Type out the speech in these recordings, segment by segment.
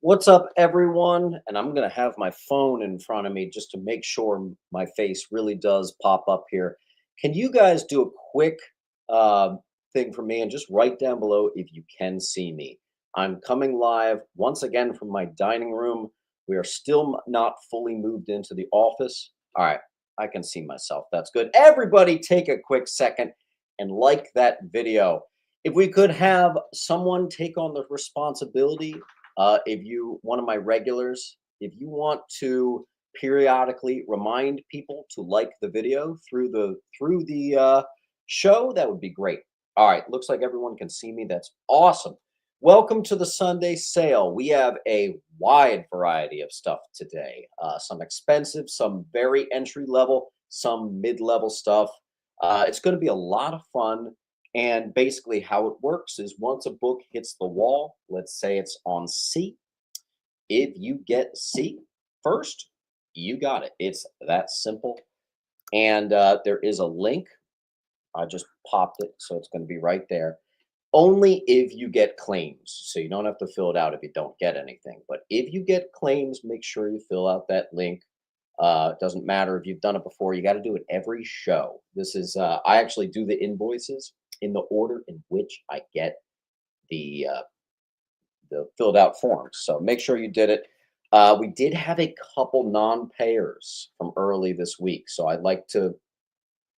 What's up, everyone? And I'm going to have my phone in front of me just to make sure my face really does pop up here. Can you guys do a quick uh, thing for me and just write down below if you can see me? I'm coming live once again from my dining room. We are still not fully moved into the office. All right, I can see myself. That's good. Everybody, take a quick second and like that video. If we could have someone take on the responsibility if you, one of my regulars, if you want to periodically remind people to like the video through the show, that would be great. All right, looks like everyone can see me. That's awesome. Welcome to the Sunday sale. We have a wide variety of stuff today. Some expensive, some very entry level, some mid-level stuff. It's going to be a lot of fun. And basically, how it works is once a book hits the wall, let's say it's on C, if you get C first, you got it. It's that simple. And there is a link. I just popped it, so it's going to be right there. Only if you get claims. So you don't have to fill it out if you don't get anything. But if you get claims, make sure you fill out that link. It doesn't matter if you've done it before. You got to do it every show. This is I actually do the invoices in the order in which I get the uh, the filled out forms. So make sure you did it. We did have a couple non-payers from early this week, so I'd like to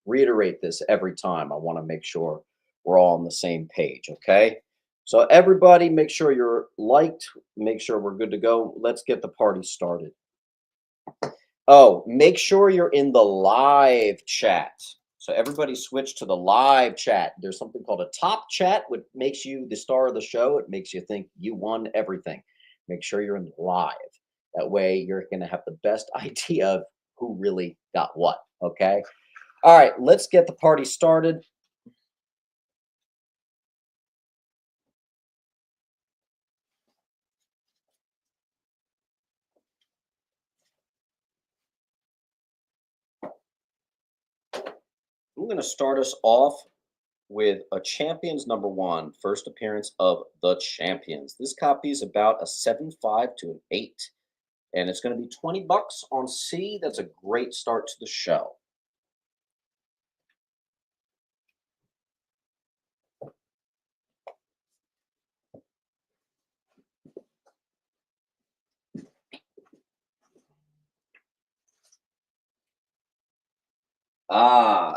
reiterate this every time. I want to make sure we're all on the same page. Okay. So everybody, make sure you're liked. Make sure we're good to go. Let's get the party started. Oh, make sure you're in the live chat. So everybody switch to the live chat. There's something called a top chat, which makes you the star of the show. It makes you think you won everything. Make sure you're in live. That way you're going to have the best idea of who really got what. Okay. All right, let's get the party started. I'm going to start us off with a Champions #1, first appearance of the Champions. This copy is about a 7.5 to an 8, and it's going to be $20 on C. That's a great start to the show.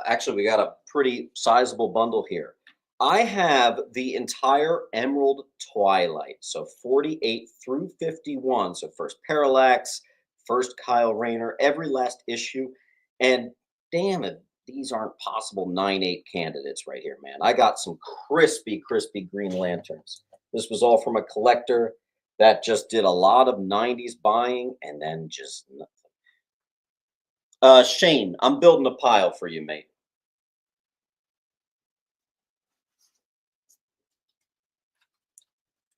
Actually, we got a pretty sizable bundle here. I have the entire Emerald Twilight, so 48 through 51. So first Parallax, first Kyle Rayner, every last issue. And damn it, these aren't possible 9/8 candidates right here, man. I got some crispy, crispy Green Lanterns. This was all from a collector that just did a lot of 90s buying and then just Shane, I'm building a pile for you, mate.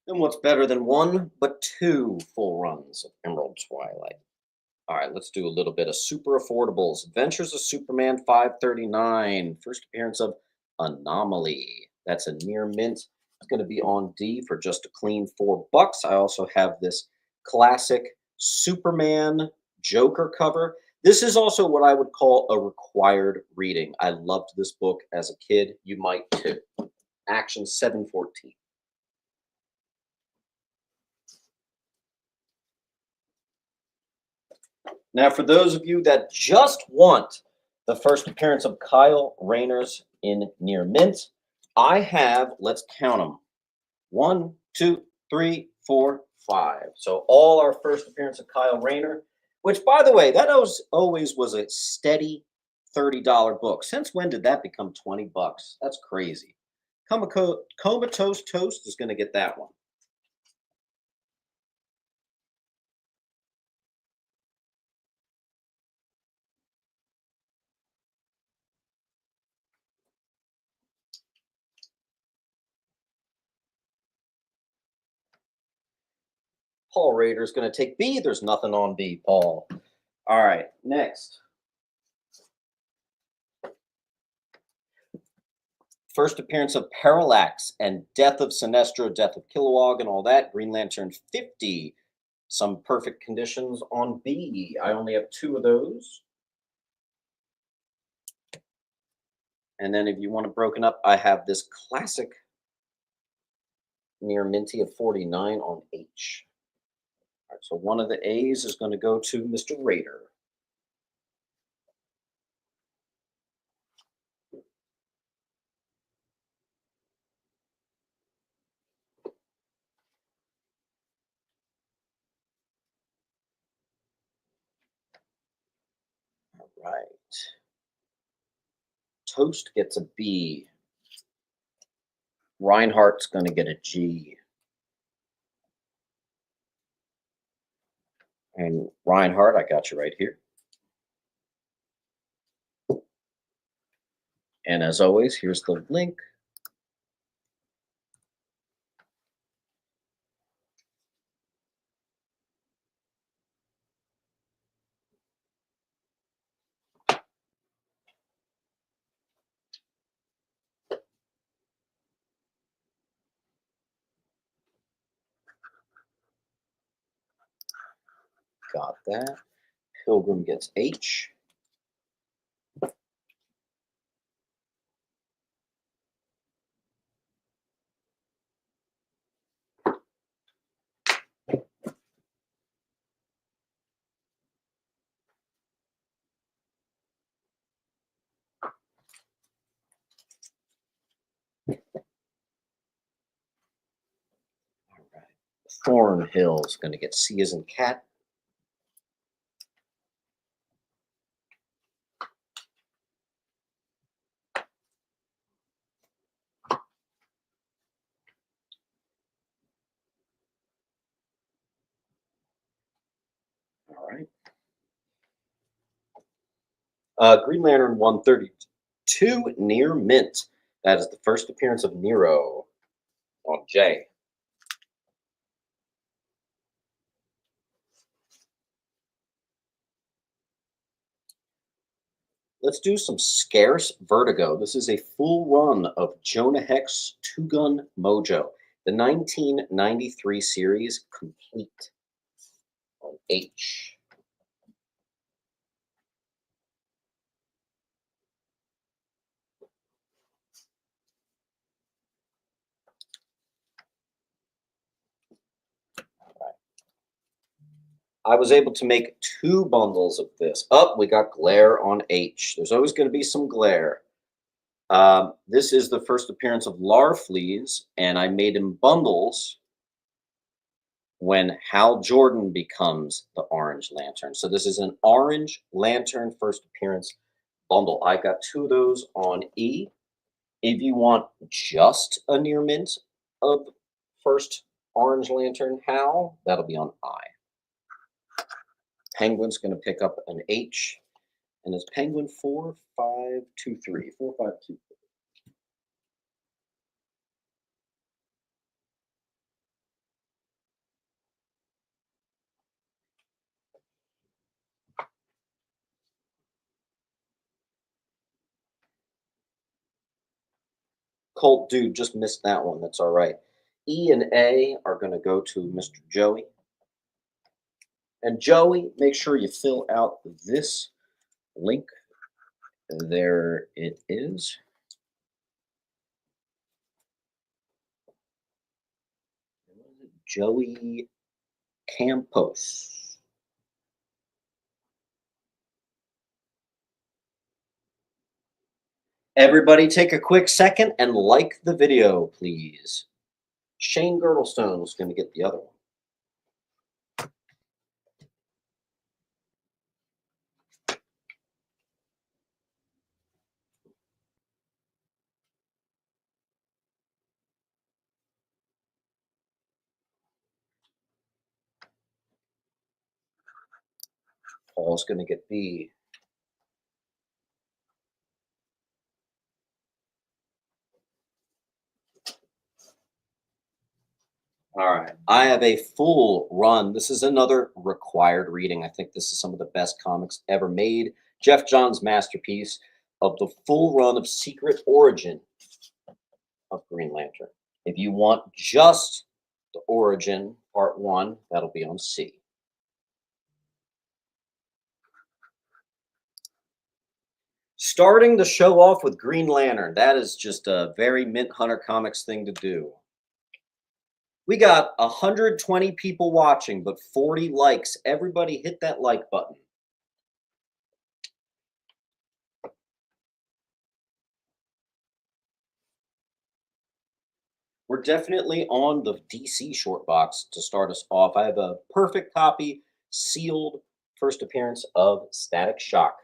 And what's better than one but two full runs of Emerald Twilight? All right, let's do a little bit of super affordables. Adventures of Superman 539, first appearance of Anomaly. That's a near mint. It's going to be on D for just a clean $4. I also have this classic Superman Joker cover. This is also what I would call a required reading. I loved this book as a kid. You might too. Action 714. Now, for those of you that just want the first appearance of Kyle Rayner's in Near Mint, I have, let's count them, 1, 2, 3, 4, 5. So all our first appearance of Kyle Rayner, which, by the way, that always was a steady $30 book. Since when did that become $20? That's crazy. Comatose Toast is going to get that one. Paul Rader's going to take B. There's nothing on B, Paul. All right, next. First appearance of Parallax and Death of Sinestro, Death of Kilowog, and all that. Green Lantern 50. Some perfect conditions on B. I only have 2 of those. And then if you want it broken up, I have this classic near minty of 49 on H. All right, so one of the A's is going to go to Mr. Raider. All right. Toast gets a B. Reinhardt's going to get a G. And Reinhardt, I got you right here. And as always, here's the link. Got that. Pilgrim gets H. All right. Thornhill's going to get C as in cat. All right. Green Lantern 132, Near Mint. That is the first appearance of Nero on J. Let's do some Scarce Vertigo. This is a full run of Jonah Hex Two Gun Mojo, the 1993 series complete on H. I was able to make 2 bundles of this. We got glare on H. There's always going to be some glare. This is the first appearance of Larfleeze, and I made him bundles when Hal Jordan becomes the Orange Lantern. So this is an Orange Lantern first appearance bundle. I got 2 of those on E. If you want just a near mint of first Orange Lantern Hal, that'll be on I. Penguin's going to pick up an H, and it's Penguin 4523. 4523. Colt Dude just missed that one. That's all right. E and A are going to go to Mr. Joey. And Joey, make sure you fill out this link. There it is. Joey Campos. Everybody take a quick second and like the video, please. Shane Girdlestone is going to get the other one. Paul's going to get B. All right. I have a full run. This is another required reading. I think this is some of the best comics ever made. Jeff Johns' masterpiece of the full run of Secret Origin of Green Lantern. If you want just the origin part one. That'll be on C. Starting the show off with Green Lantern. That is just a very Mint Hunter Comics thing to do. We got 120 people watching, but 40 likes. Everybody hit that like button. We're definitely on the DC short box to start us off. I have a perfect copy, sealed first appearance of Static Shock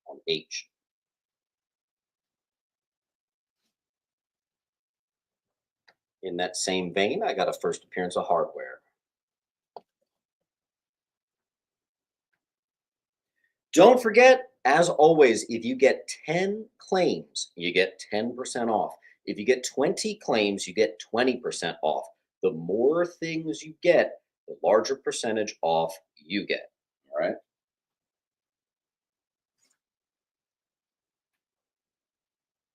on H. In that same vein, I got a first appearance of Hardware. Don't forget, as always, if you get 10 claims, you get 10% off. If you get 20 claims, you get 20% off. The more things you get, the larger percentage off you get. All right.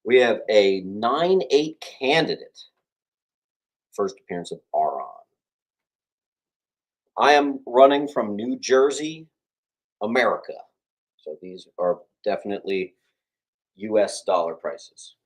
We have a 9-8 candidate. First appearance of Aron. I am running from New Jersey, America. So these are definitely US dollar prices.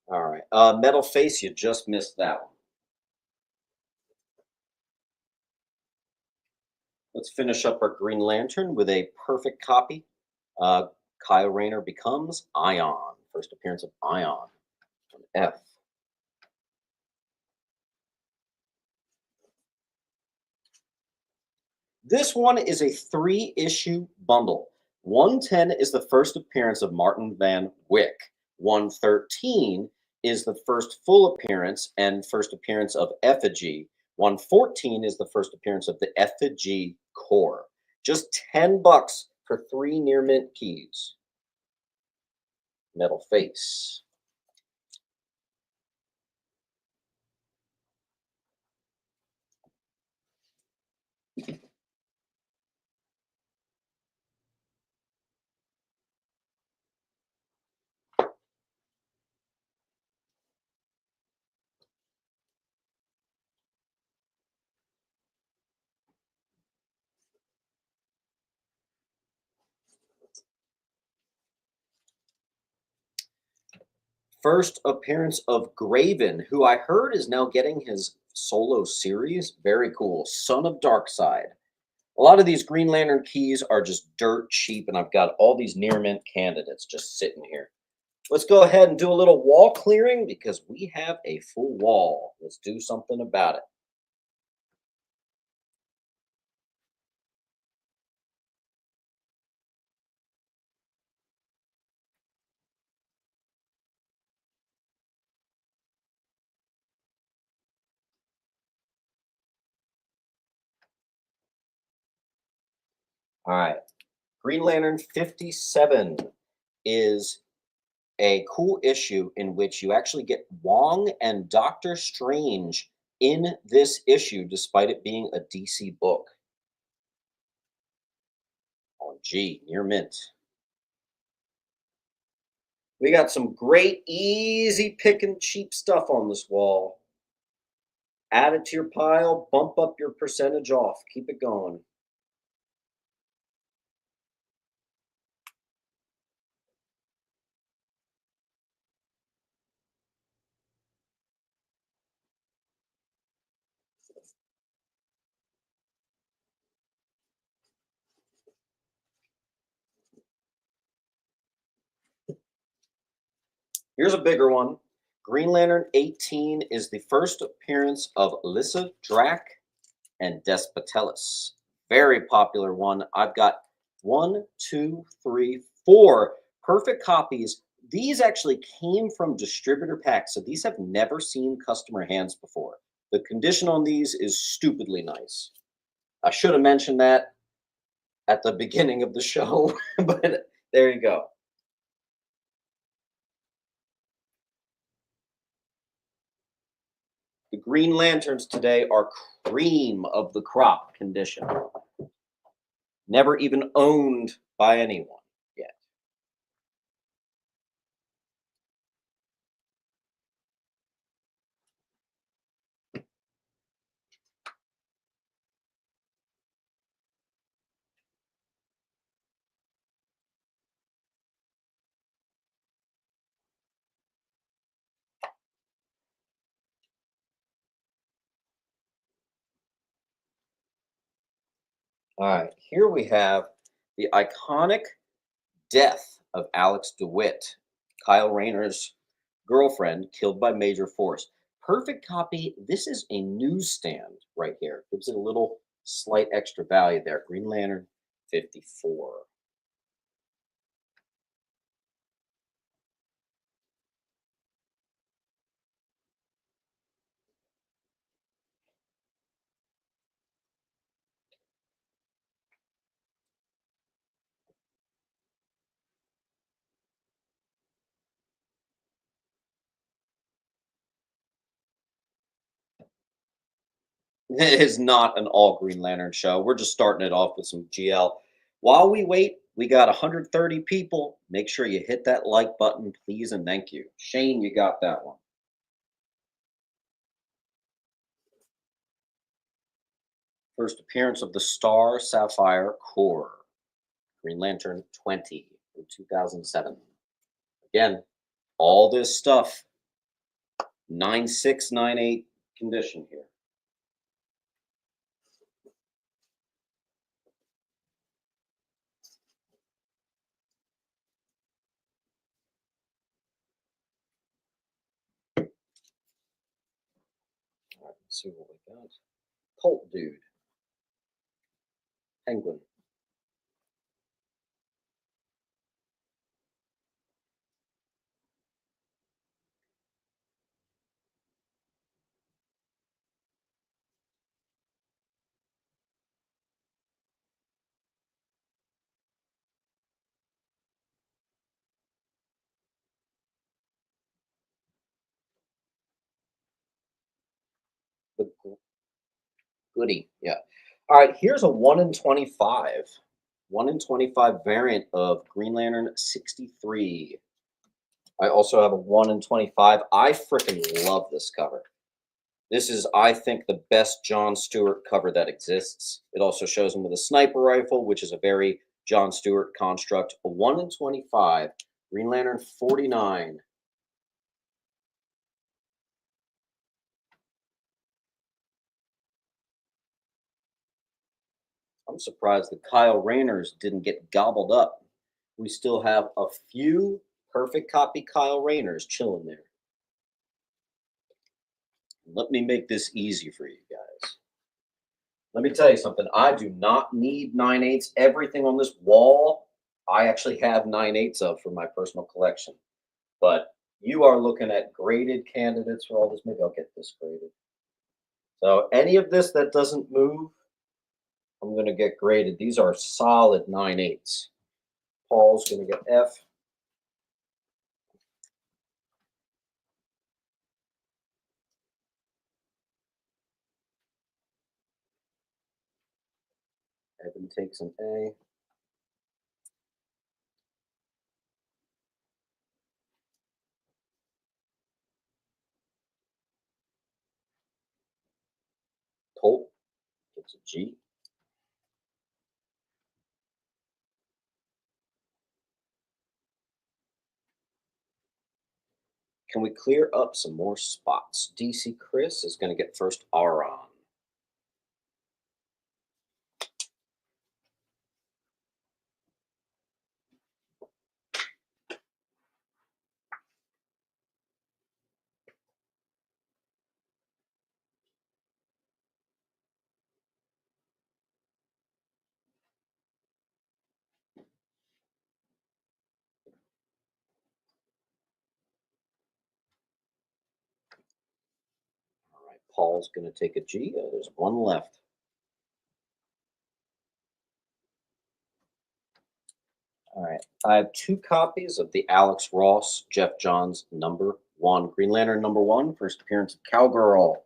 All right. Metal Face, you just missed that one. Let's finish up our Green Lantern with a perfect copy. Kyle Rayner becomes Ion. First appearance of Ion on F. This one is a 3-issue bundle. 110 is the first appearance of Martin Van Wyck. 113 is the first full appearance and first appearance of Effigy. 114 is the first appearance of the Effigy Core. Just $10 for 3 near mint keys. Metal Face. First appearance of Graven, who I heard is now getting his solo series. Very cool. Son of Darkseid. A lot of these Green Lantern keys are just dirt cheap, and I've got all these near mint candidates just sitting here. Let's go ahead and do a little wall clearing because we have a full wall. Let's do something about it. All right. Green Lantern 57 is a cool issue in which you actually get Wong and Doctor Strange in this issue, despite it being a DC book. On G, near mint. We got some great, easy picking cheap stuff on this wall. Add it to your pile, bump up your percentage off. Keep it going. Here's a bigger one. Green Lantern 18 is the first appearance of Lyssa Drac and Despatelis. Very popular one. I've got 1, 2, 3, 4 perfect copies. These actually came from distributor packs, so these have never seen customer hands before. The condition on these is stupidly nice. I should have mentioned that at the beginning of the show, but there you go. The Green Lanterns today are cream of the crop condition. Never even owned by anyone yet. All right, here we have the iconic death of Alex DeWitt, Kyle Rayner's girlfriend, killed by Major Force. Perfect copy. This is a newsstand right here. Gives it a little slight extra value there. Green Lantern 54. It is not an all Green Lantern show. We're just starting it off with some GL. While we wait, we got 130 people. Make sure you hit that like button, please, and thank you. Shane, you got that one. First appearance of the Star Sapphire Core, Green Lantern 20 in 2007. Again, all this stuff, 9698 condition here. All right, let's see what we got. Cult Dude, Penguin. The Goody, yeah. All right, here's a 1 in 25. 1 in 25 variant of Green Lantern 63. I also have a 1 in 25. I freaking love this cover. This is, I think, the best John Stewart cover that exists. It also shows him with a sniper rifle, which is a very John Stewart construct. A 1 in 25. Green Lantern 49. I'm surprised the Kyle Rayners didn't get gobbled up. We still have a few perfect copy Kyle Rayners chilling there. Let me make this easy for you guys. Let me tell you something. I do not need 9/8. Everything on this wall, I actually have 9/8 of for my personal collection. But you are looking at graded candidates for all this. Maybe I'll get this graded. So any of this that doesn't move, I'm going to get graded. These are solid 9/8. Paul's going to get F. Evan takes an A. Colt gets a G. Can we clear up some more spots? DC Chris is going to get first R on. All right, Paul's going to take a G. There's one left. All right, I have two copies of the Alex Ross, Jeff Johns #1 Green Lantern #1, first appearance of Cowgirl.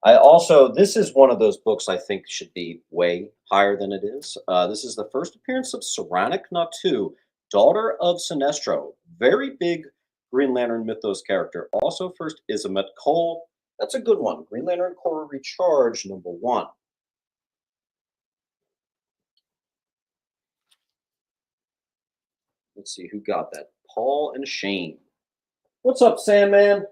This is one of those books I think should be way higher than it is. This is the first appearance of Saranic Natu, daughter of Sinestro. Very big Green Lantern mythos character. Also, first Izamet Cole. That's a good one. Green Lantern Corps Recharge, #1. Let's see who got that. Paul and Shane. What's up, Sandman?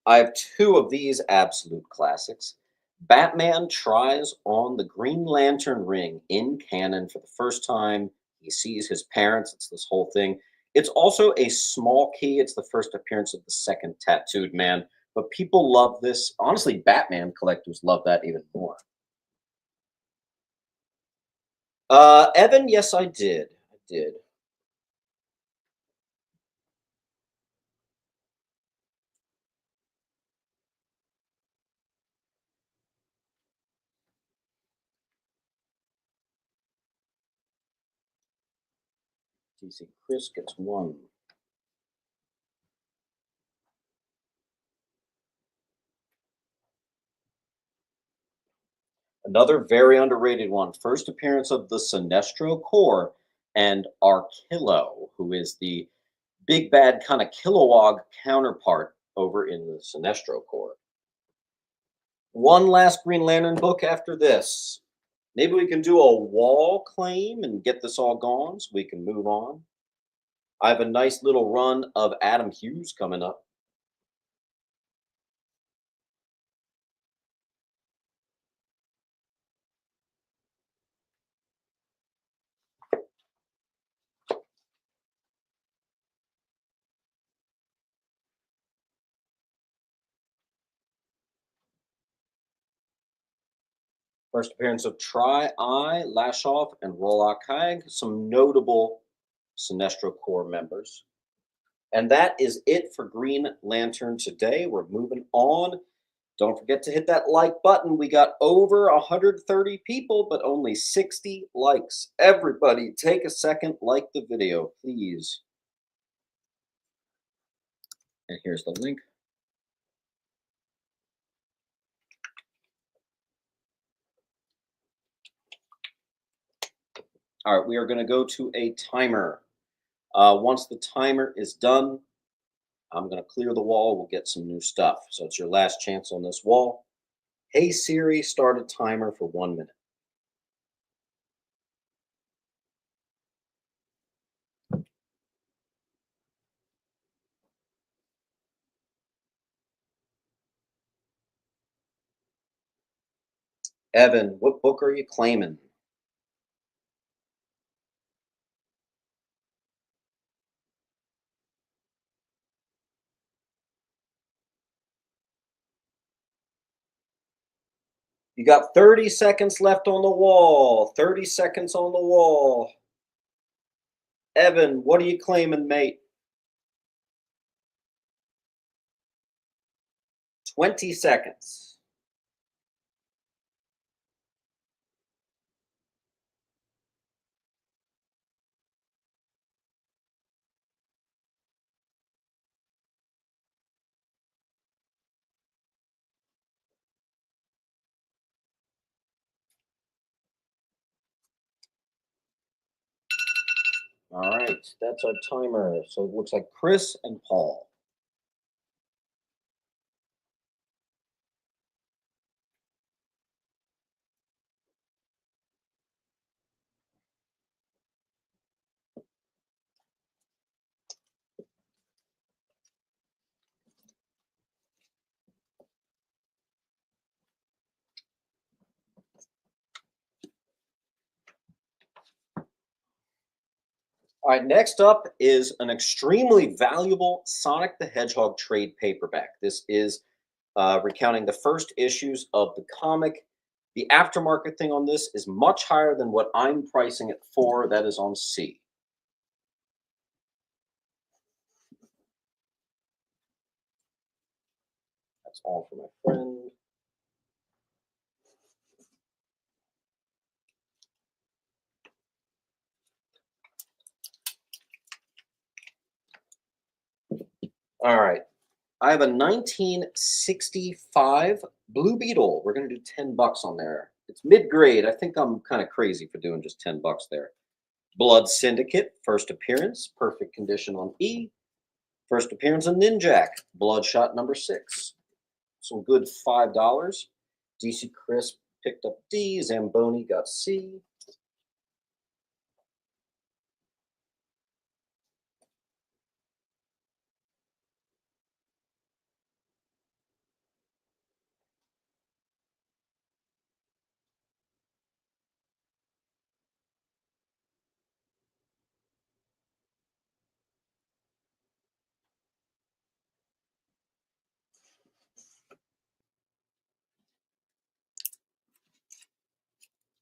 I have two of these absolute classics. Batman tries on the Green Lantern ring in canon for the first time. He sees his parents. It's this whole thing. It's also a small key. It's the first appearance of the second tattooed man. But people love this. Honestly, Batman collectors love that even more. Evan, yes, I did. I did. DC Chris gets one. Another very underrated one. First appearance of the Sinestro Corps and Arkillo, who is the big bad kind of Kilowog counterpart over in the Sinestro Corps. One last Green Lantern book after this. Maybe we can do a wall claim and get this all gone so we can move on. I have a nice little run of Adam Hughes coming up. First appearance of Tri-Eye, Lashoff, and Rollock Hag, some notable Sinestro Corps members. And that is it for Green Lantern today. We're moving on. Don't forget to hit that like button. We got over 130 people, but only 60 likes. Everybody, take a second, like the video, please. And here's the link. All right, we are going to go to a timer. Once the timer is done, I'm going to clear the wall. We'll get some new stuff. So it's your last chance on this wall. Hey Siri, start a timer for 1 minute. Evan, what book are you claiming? You got 30 seconds left on the wall. 30 seconds on the wall. Evan, what are you claiming, mate? 20 seconds. All right, that's our timer. So it looks like Chris and Paul. All right, next up is an extremely valuable Sonic the Hedgehog trade paperback. This is recounting the first issues of the comic. The aftermarket thing on this is much higher than what I'm pricing it for. That is on C. That's all for my friend. All right. I have a 1965 Blue Beetle. We're going to do 10 bucks on there. It's mid-grade. I think I'm kind of crazy for doing just 10 bucks there. Blood Syndicate, first appearance, perfect condition on E. First appearance on Ninjak, Bloodshot number 6. Some good $5. DC Crisp picked up D. Zamboni got C.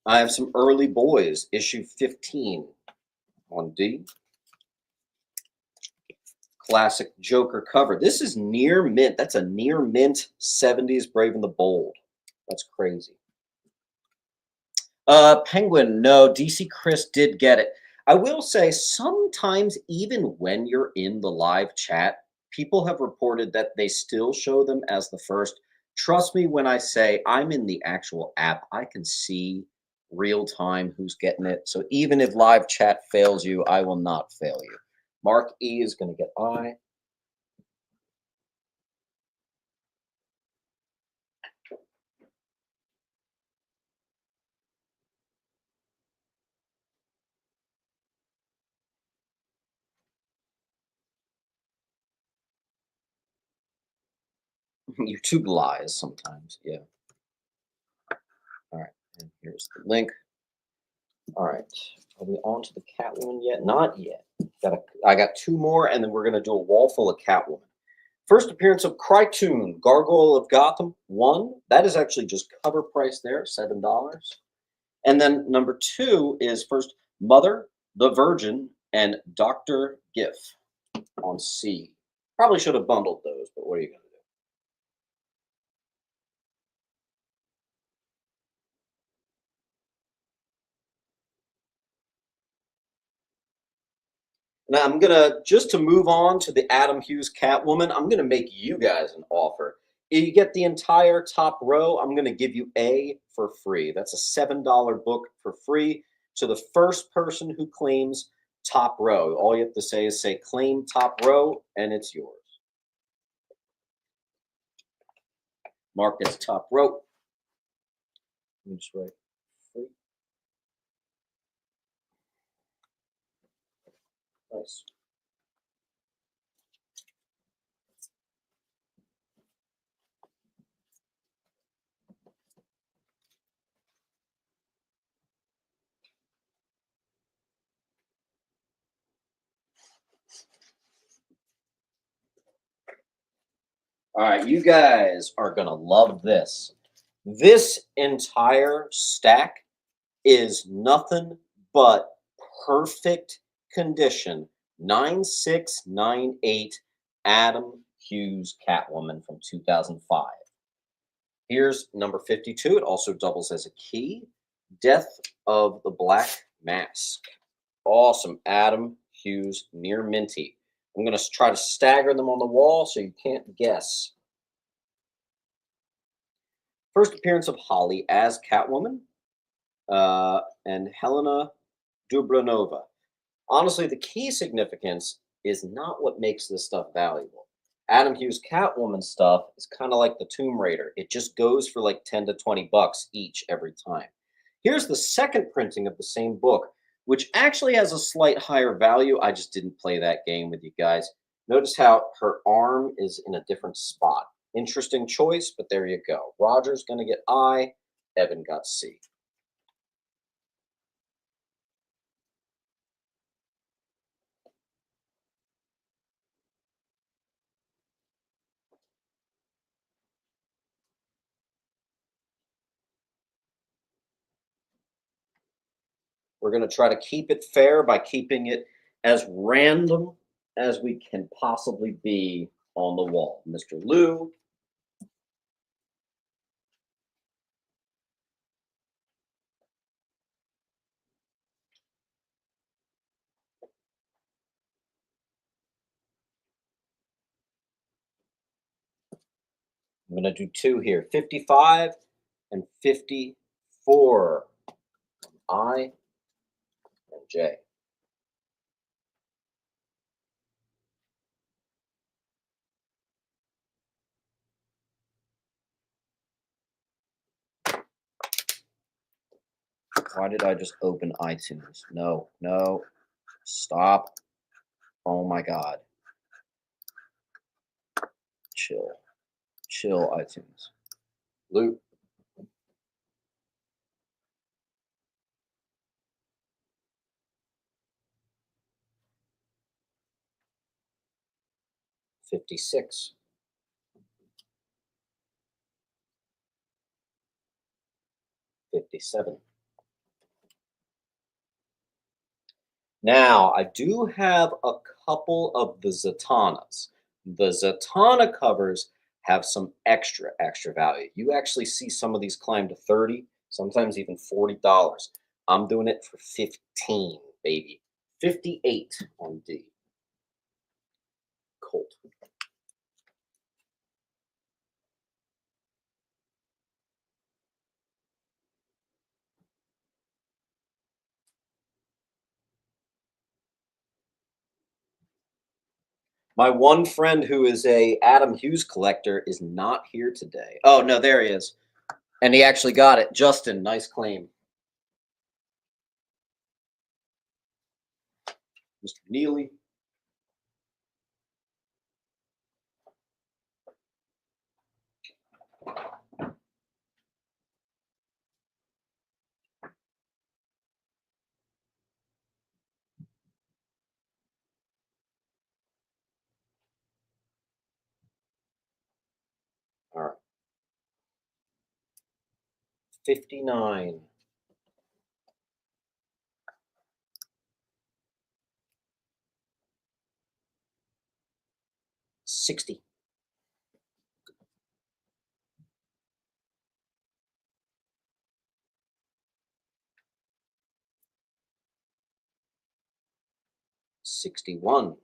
I have some early boys, issue 15 on D. Classic Joker cover. This is near mint. That's a near mint 70s Brave and the Bold. That's crazy. Penguin, no, DC Chris did get it. I will say sometimes even when you're in the live chat, people have reported that they still show them as the first. Trust me when I say I'm in the actual app, I can see real time who's getting it. So even if live chat fails you, I will not fail you. Mark E is going to get I. YouTube lies sometimes. Yeah. All right. And here's the link. All right. Are we on to the Catwoman yet? Not yet. I got two more, and then we're going to do a wall full of Catwoman. First appearance of Krytoon, Gargoyle of Gotham, 1. That is actually just cover price there, $7. And then number 2 is first Mother, the Virgin, and Dr. Giff on C. Probably should have bundled those, but what are you going to do? Now I'm gonna just to move on to the Adam Hughes Catwoman. I'm gonna make you guys an offer. If you get the entire top row, I'm gonna give you A for free. That's a $7 book for free to the first person who claims top row. All you have to say is say claim top row, and it's yours. Mark gets top row. Let me just write free. Nice. All right, you guys are gonna love this. This entire stack is nothing but perfect condition. 9698 Adam Hughes Catwoman from 2005. Here's number 52. It also doubles as a key. Death of the Black Mask. Awesome. Adam Hughes near minty. I'm going to try to stagger them on the wall so you can't guess. First appearance of Holly as Catwoman and Helena Dubranova. Honestly, the key significance is not what makes this stuff valuable. Adam Hughes Catwoman stuff is kind of like the Tomb Raider. It just goes for like 10 to 20 bucks each every time. Here's the second printing of the same book, which actually has a slight higher value. I just didn't play that game with you guys. Notice how her arm is in a different spot. Interesting choice, but there you go. Roger's going to get I, Evan got C. We're going to try to keep it fair by keeping it as random as we can possibly be on the wall. Mr. Lou. I'm going to do two here, 55 and 54. I and J. Why did I just open iTunes? No, no, stop. Oh my God. Chill. Chill, iTunes. Loot. 56. 57. Now, I do have a couple of the Zatanas. The Zatana covers have some extra value. You actually see some of these climb to 30, sometimes even $40. I'm doing it for 15, baby. 58 on D. Colt. My one friend who is a Adam Hughes collector is not here today. Oh, no, there he is. And he actually got it. Justin, nice claim. Mr. Neely. All right. 59. 60. 61.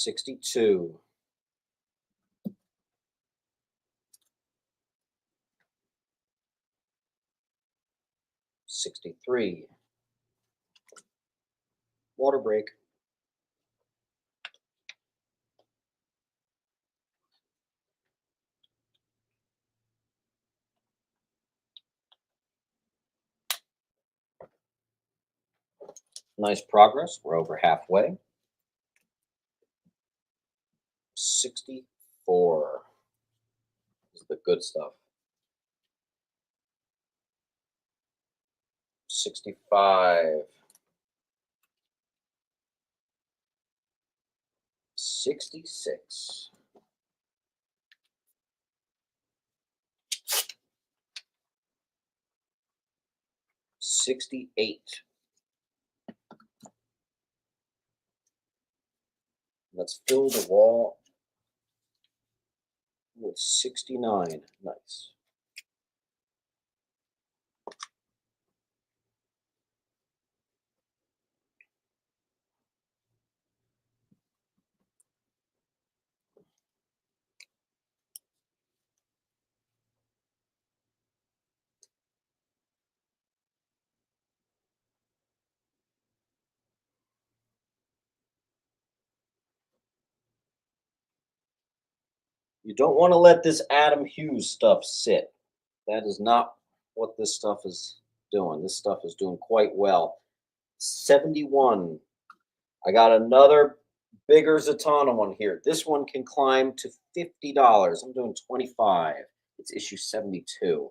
62. 63. Water break. 'Nice progress. We're over halfway. 64. This is the good stuff. 65. 66. 68. Let's fill the wall with 69. Nice. You don't want to let this Adam Hughes stuff sit. That is not what this stuff is doing. This stuff is doing quite well. 71. I got another bigger Zatanna one here. This one can climb to $50. I'm doing 25. It's issue 72.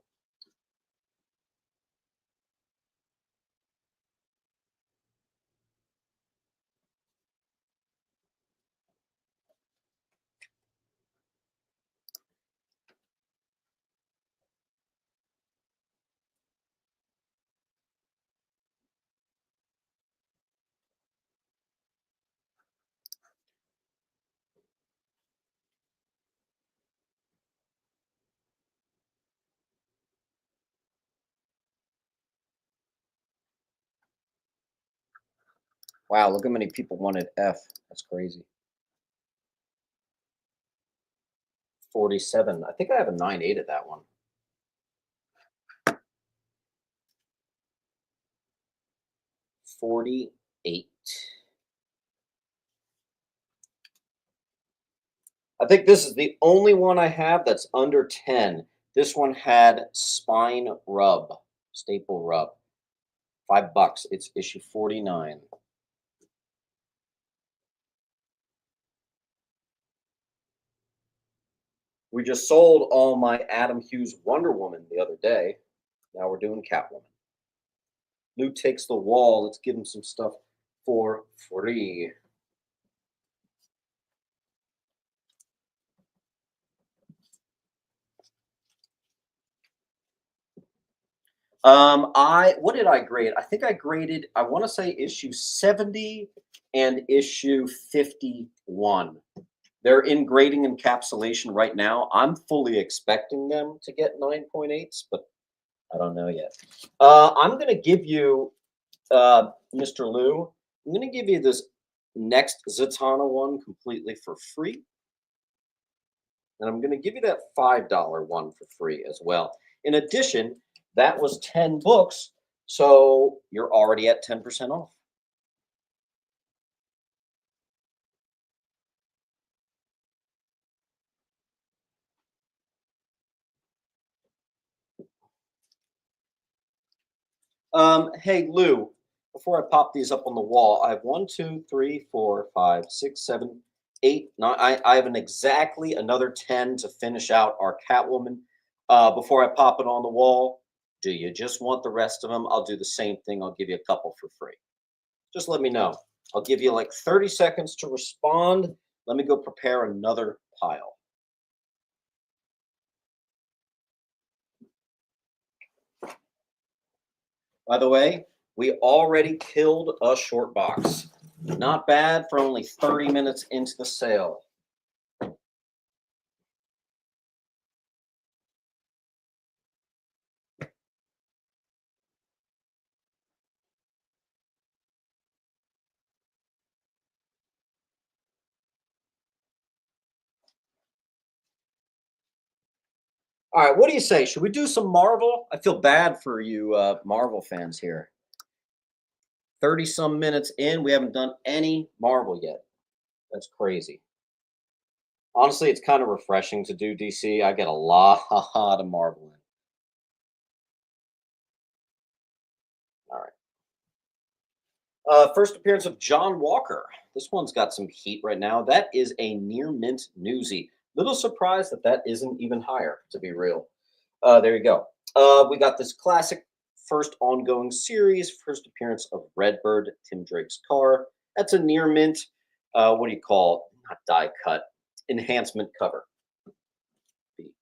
Wow, look how many people wanted F. That's crazy. 47. I think I have a 9.8 at that one. 48. I think this is the only one I have that's under 10. This one had spine rub, staple rub. $5. It's issue 49. We just sold all my Adam Hughes Wonder Woman the other day. Now we're doing Catwoman. Lou takes the wall. Let's give him some stuff for free. I what did I grade? I think I graded, I want to say issue 70 and issue 51. They're in grading encapsulation right now. I'm fully expecting them to get 9.8s, but I don't know yet. I'm going to give you, Mr. Lou, I'm going to give you this next Zatanna one completely for free. And I'm going to give you that $5 one for free as well. In addition, that was 10 books, so you're already at 10% off. Hey Lou, before I pop these up on the wall, I have one, two, three, four, five, six, seven, eight, nine. I have an exactly another 10 to finish out our Catwoman. Before I pop it on the wall, do you just want the rest of them? I'll do the same thing. I'll give you a couple for free. Just let me know. I'll give you like 30 seconds to respond. Let me go prepare another pile. By the way, we already killed a short box. Not bad for only 30 minutes into the sale. All right, what do you say? Should we do some Marvel? I feel bad for you Marvel fans here. 30 some minutes in, we haven't done any Marvel yet. That's crazy. Honestly, it's kind of refreshing to do DC. I get a lot of Marvel in. All right. First appearance of John Walker. This one's got some heat right now. That is a near mint newsie. Little surprised that that isn't even higher, to be real. There you go. We got this classic first ongoing series, first appearance of Redbird, Tim Drake's car. That's a near mint. What do you call? Not die cut, enhancement cover. B.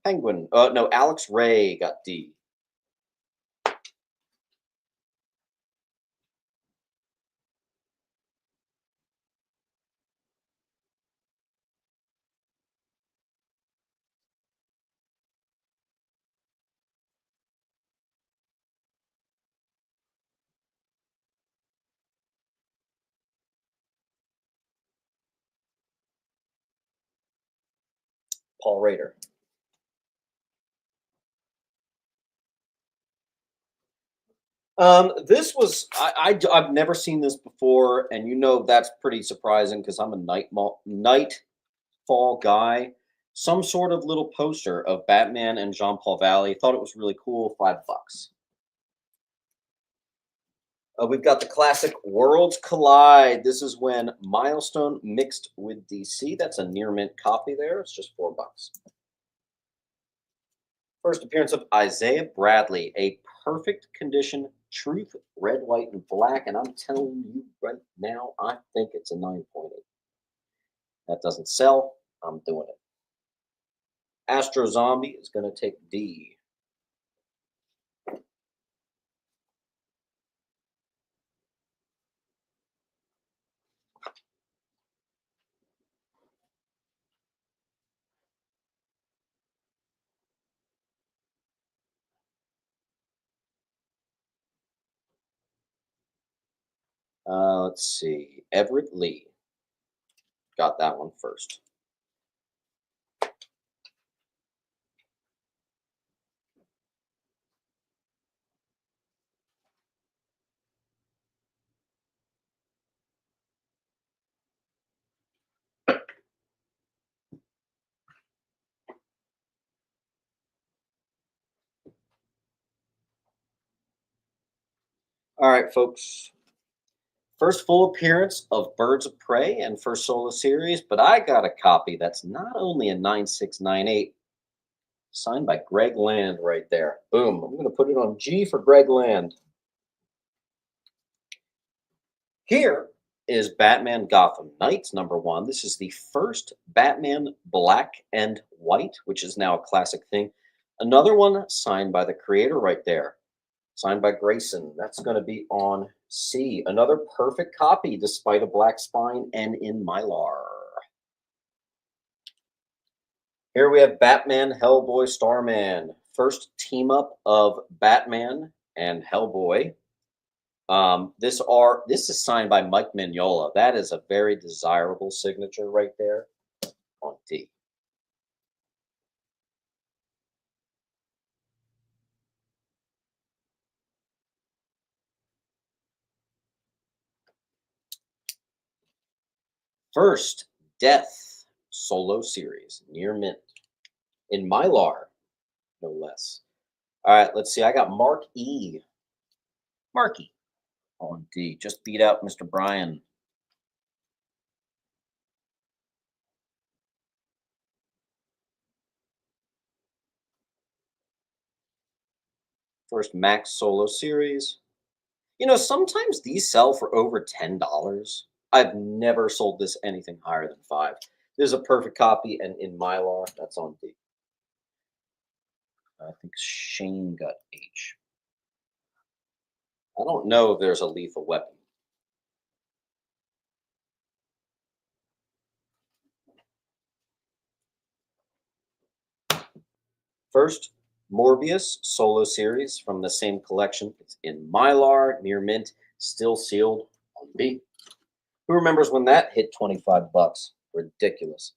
Penguin. No, Alex Ray got D. Paul Rader. This was I've never seen this before, and you know that's pretty surprising because I'm a nightfall guy. Some sort of little poster of Batman and Jean Paul Valley. Thought it was really cool. $5. We've got the classic Worlds Collide. This is when Milestone mixed with DC. That's a near mint copy there. It's just $4. First appearance of Isaiah Bradley, a perfect condition truth, red, white, and black. And I'm telling you right now, I think it's a 9.8. That doesn't sell. I'm doing it. Astro Zombie is going to take D. Let's see. Everett Lee. Got that one first. All right, folks. First full appearance of Birds of Prey and first solo series, but I got a copy that's not only a 9698, signed by Greg Land right there. Boom. I'm going to put it on G for Greg Land. Here is Batman Gotham Knights #1. This is the first Batman black and white, which is now a classic thing. Another one signed by the creator right there. Signed by Grayson. That's going to be on C. Another perfect copy despite a black spine and in Mylar. Here we have Batman, Hellboy, Starman. First team up of Batman and Hellboy. This is signed by Mike Mignola. That is a very desirable signature right there on D. First Death solo series, near mint in Mylar, no less. All right, let's see. I got Mark E. Marky on D. Just beat out Mr. Bryan. First Max solo series. You know, sometimes these sell for over $10. I've never sold this anything higher than 5. There's a perfect copy, and in Mylar, that's on D. I think Shane got H. I don't know if there's a lethal weapon. First, Morbius solo series from the same collection. It's in Mylar, near mint, still sealed on B. Who remembers when that hit 25 bucks? Ridiculous.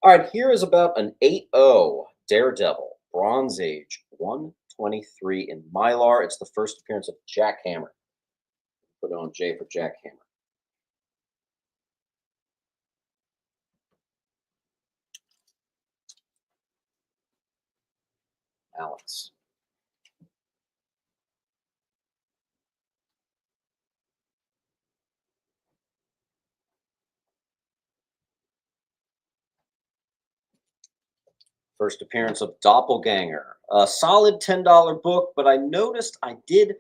All right, here is about an 8.0 Daredevil Bronze Age 123 in Mylar. It's the first appearance of Jackhammer. Put it on J for Jackhammer. Alex. First appearance of Doppelganger. A solid $10 book, but I noticed I did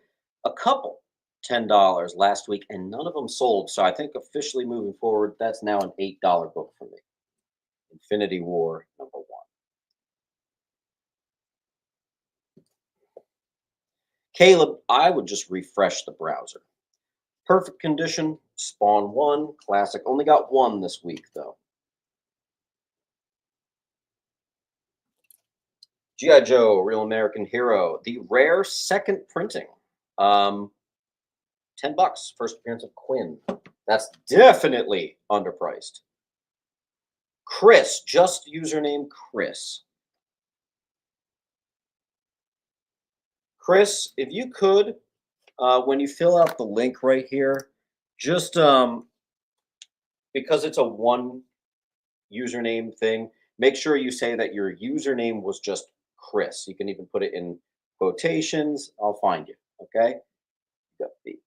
a couple $10 last week and none of them sold. So I think officially moving forward, that's now an $8 book for me. Infinity War #1. Caleb, I would just refresh the browser. Perfect condition, Spawn 1, classic. Only got one this week, though. G.I. Joe, Real American Hero. The rare second printing. 10 bucks. First appearance of Quinn. That's definitely underpriced. Chris, just username Chris. Chris, if you could, when you fill out the link right here, just because it's a one username thing, make sure you say that your username was just Chris. You can even put it in quotations. I'll find you. Okay. Got the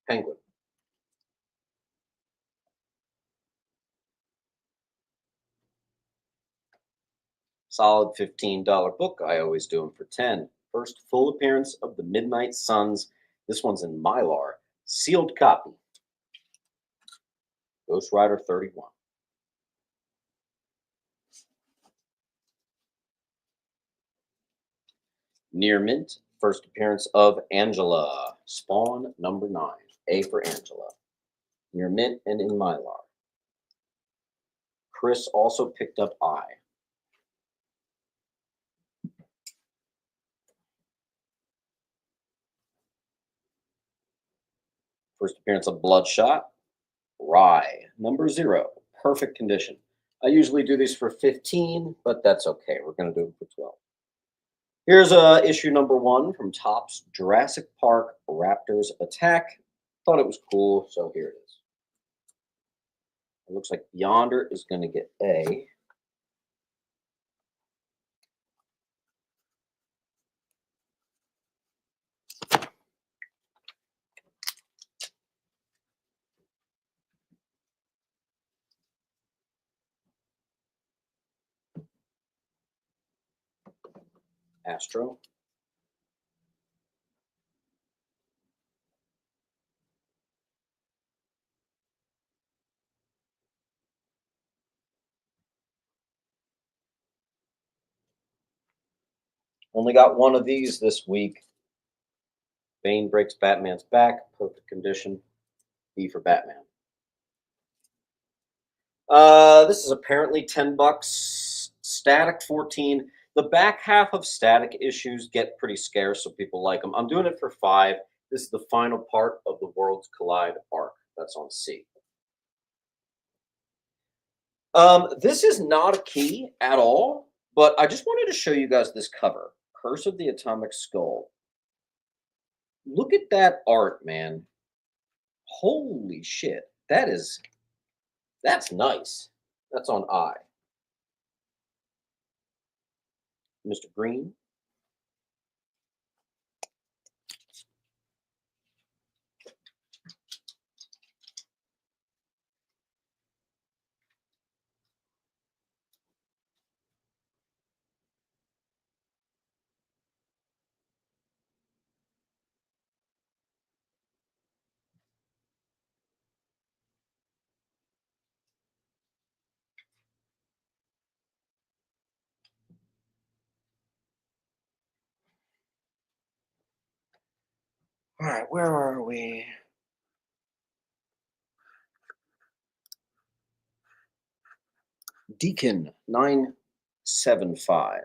Penguin. Solid $15 book. I always do them for 10. First full appearance of the Midnight Suns. This one's in Mylar. Sealed copy. Ghost Rider 31. Near mint. First appearance of Angela. Spawn #9. A for Angela. Near mint and in Mylar. Chris also picked up I. First appearance of Bloodshot, Rye, number 0, perfect condition. I usually do these for 15, but that's okay. We're going to do them for 12. Here's issue number 1 from Topps, Jurassic Park Raptors Attack. Thought it was cool, so here it is. It looks like Yonder is going to get A. Astro. Only got one of these this week. Bane breaks Batman's back. Perfect condition. B for Batman. This is apparently $10. Static 14. The back half of Static issues get pretty scarce, so people like them. I'm doing it for 5. This is the final part of the Worlds Collide arc. That's on C. This is not a key at all, but I just wanted to show you guys this cover. Curse of the Atomic Skull. Look at that art, man. Holy shit. That's nice. That's on I. Mr. Green. All right, where are we? Deacon 975.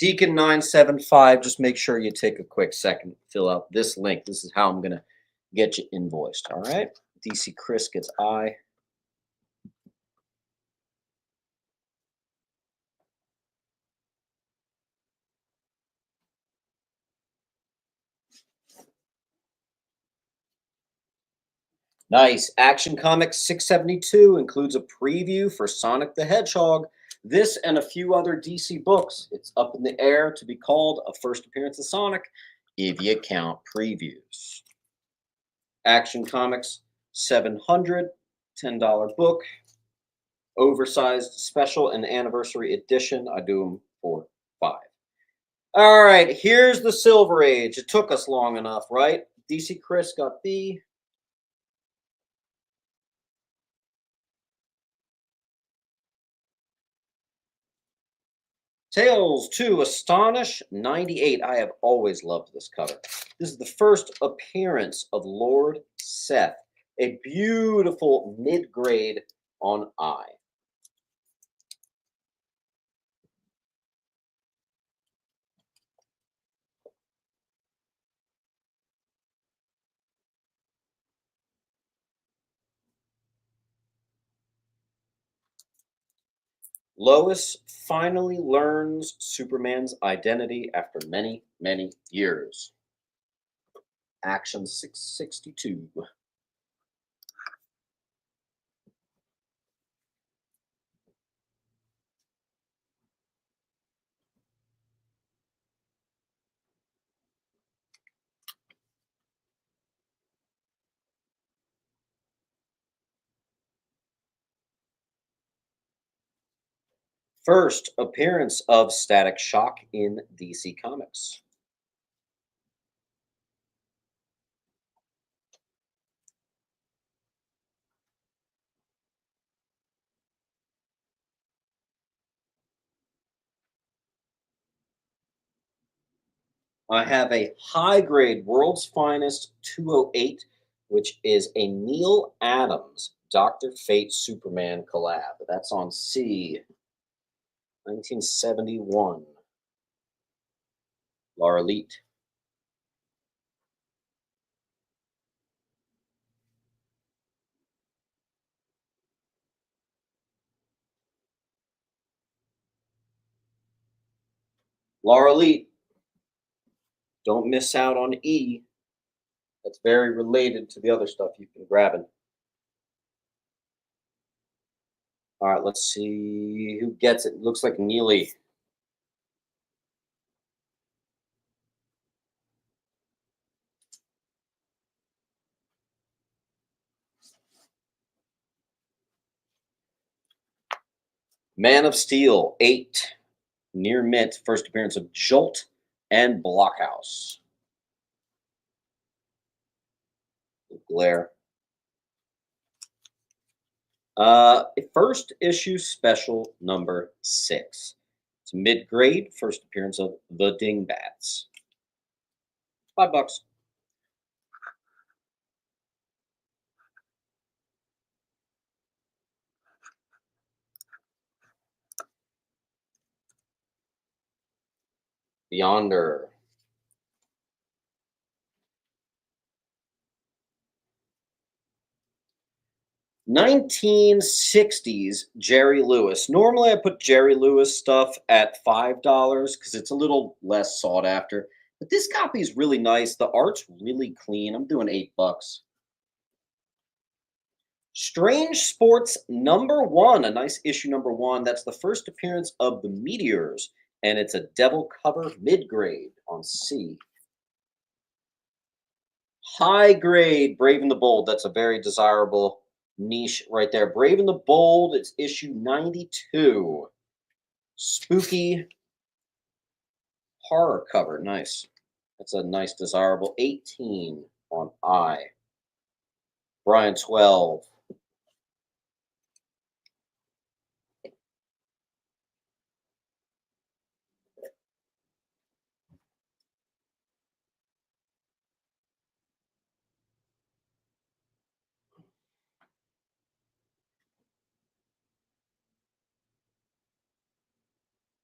Deacon 975, just make sure you take a quick second, fill out this link. This is how I'm going to get you invoiced. All right. DC Chris gets I. Nice. Action Comics 672 includes a preview for Sonic the Hedgehog. This and a few other DC books. It's up in the air to be called a first appearance of Sonic if you count previews. Action Comics 700, $10 book. Oversized special and anniversary edition. I do them for 5. All right, here's the Silver Age. It took us long enough, right? DC Chris got B. Tales to Astonish 98. I have always loved this cover. This is the first appearance of Lord Seth, a beautiful mid-grade on I. Lois finally learns Superman's identity after many, many years. Action 662. First appearance of Static Shock in DC Comics. I have a high grade World's Finest 208, which is a Neil Adams Dr. Fate Superman collab. That's on C, 1971. Laura Leet. Laura Leet, don't miss out on E. That's very related to the other stuff you've been grabbing. All right, let's see who gets it. Looks like Neely. Man of Steel, 8. Near mint, first appearance of Jolt and Blockhouse. Glare. First issue special number 6. It's mid grade, first appearance of the Dingbats. $5. Beyonder. 1960s Jerry Lewis. Normally, I put Jerry Lewis stuff at $5 because it's a little less sought after. But this copy is really nice. The art's really clean. I'm doing $8. Strange Sports number 1, a nice issue number 1. That's the first appearance of the Meteors, and it's a devil cover mid grade on C. High grade Brave and the Bold. That's a very desirable niche right there. Brave and the Bold, it's issue 92. Spooky horror cover. Nice. That's a nice desirable 18 on I. Brian 12.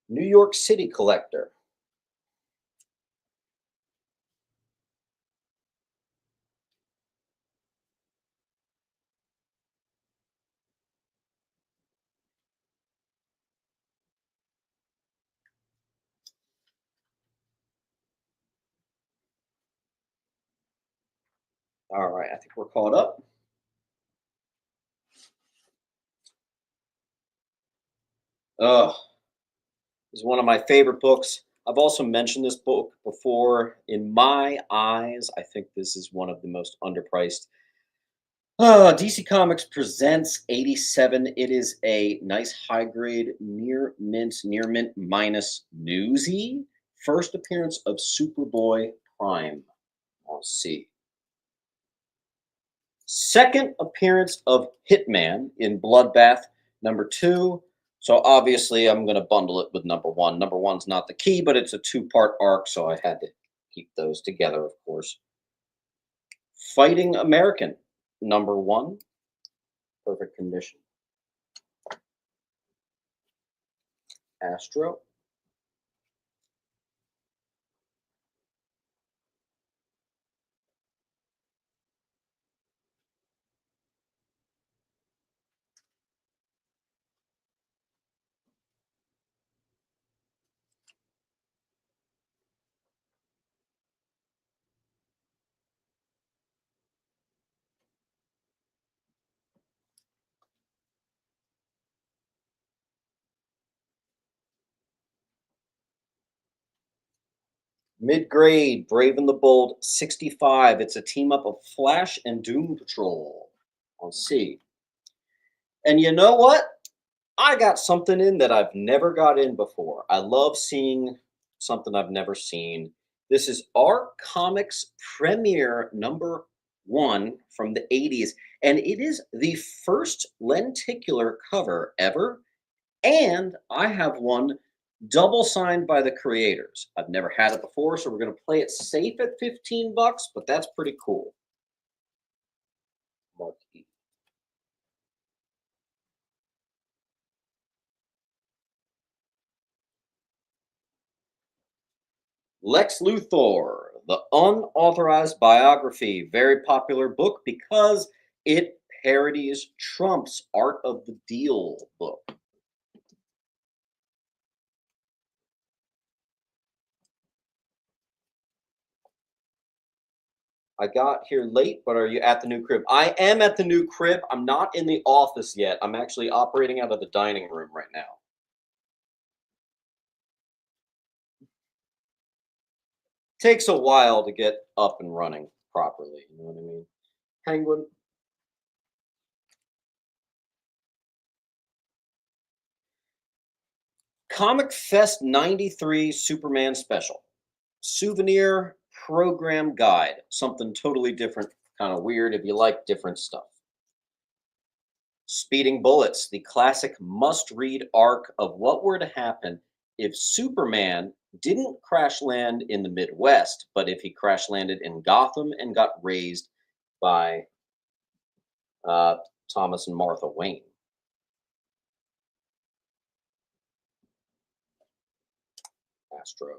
New York City Collector. All right, I think we're caught up. Oh, this is one of my favorite books. I've also mentioned this book before. In my eyes, I think this is one of the most underpriced. DC Comics presents 87. It is a nice high grade near mint minus newsy. First appearance of Superboy Prime on C. Second appearance of Hitman in Bloodbath number 2. So obviously, I'm going to bundle it with number 1. Number 1's not the key, but it's a 2-part arc, so I had to keep those together, of course. Fighting American number 1, perfect condition. Astro. Mid grade, Brave and the Bold 65. It's a team up of Flash and Doom Patrol on C. And you know what? I got something in that I've never got in before. I love seeing something I've never seen. This is Art Comics Premiere number 1 from the 80s. And it is the first lenticular cover ever. And I have one Double signed by the creators. I've never had it before, so we're going to play it safe at 15 bucks, but that's pretty cool. Marquee. Lex Luthor, the unauthorized biography, very popular book because it parodies Trump's Art of the Deal book. I got here late, but are you at the new crib? I am at the new crib. I'm not in the office yet. I'm actually operating out of the dining room right now. Takes a while to get up and running properly. You know what I mean? Penguin. Comic Fest 93 Superman Special. Souvenir program guide. Something totally different, kind of weird if you like different stuff. Speeding Bullets, the classic must read arc of what were to happen if Superman didn't crash land in the Midwest, but if he crash landed in Gotham and got raised by uh, Thomas and Martha Wayne. Astro.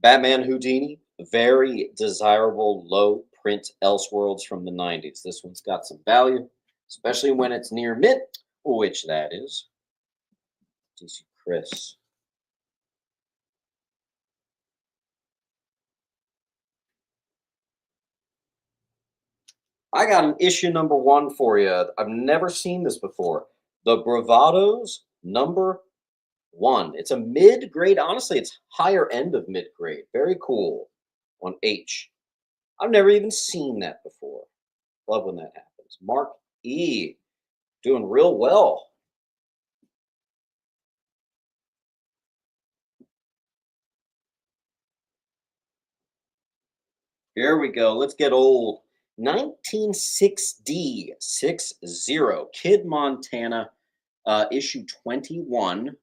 Batman Houdini, very desirable low print Elseworlds from the 90s. This one's got some value, especially when it's near mint, which that is. DC Chris. I got an issue number one for you. I've never seen this before. The Bravados number one. It's a mid grade. Honestly, it's higher end of mid grade. Very cool on H. I've never even seen that before. Love when that happens. Mark E. Doing real well. Here we go. Let's get old. 196D 60 Kid Montana, issue 21.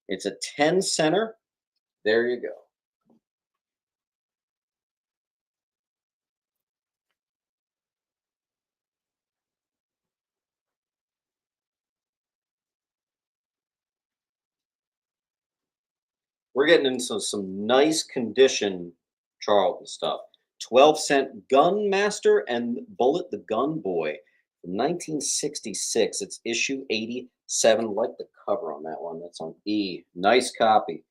It's a 10 center. There you go. We're getting into some nice condition Charlton stuff. 12-cent Gun Master and Bullet the Gun Boy from 1966. It's issue 87. Like the cover on that one. That's on E. Nice copy.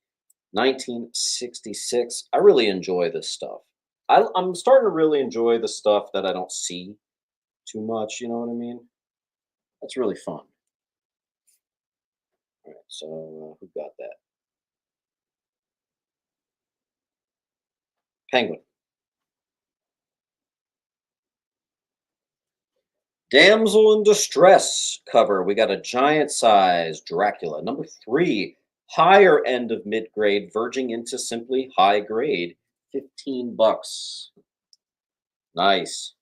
1966. I really enjoy this stuff. I'm starting to really enjoy the stuff that I don't see too much. You know what I mean? That's really fun. All right. So who got that? Penguin. Damsel in Distress cover. We got a giant size Dracula. Number three, higher end of mid grade, verging into simply high grade. 15 bucks. Nice.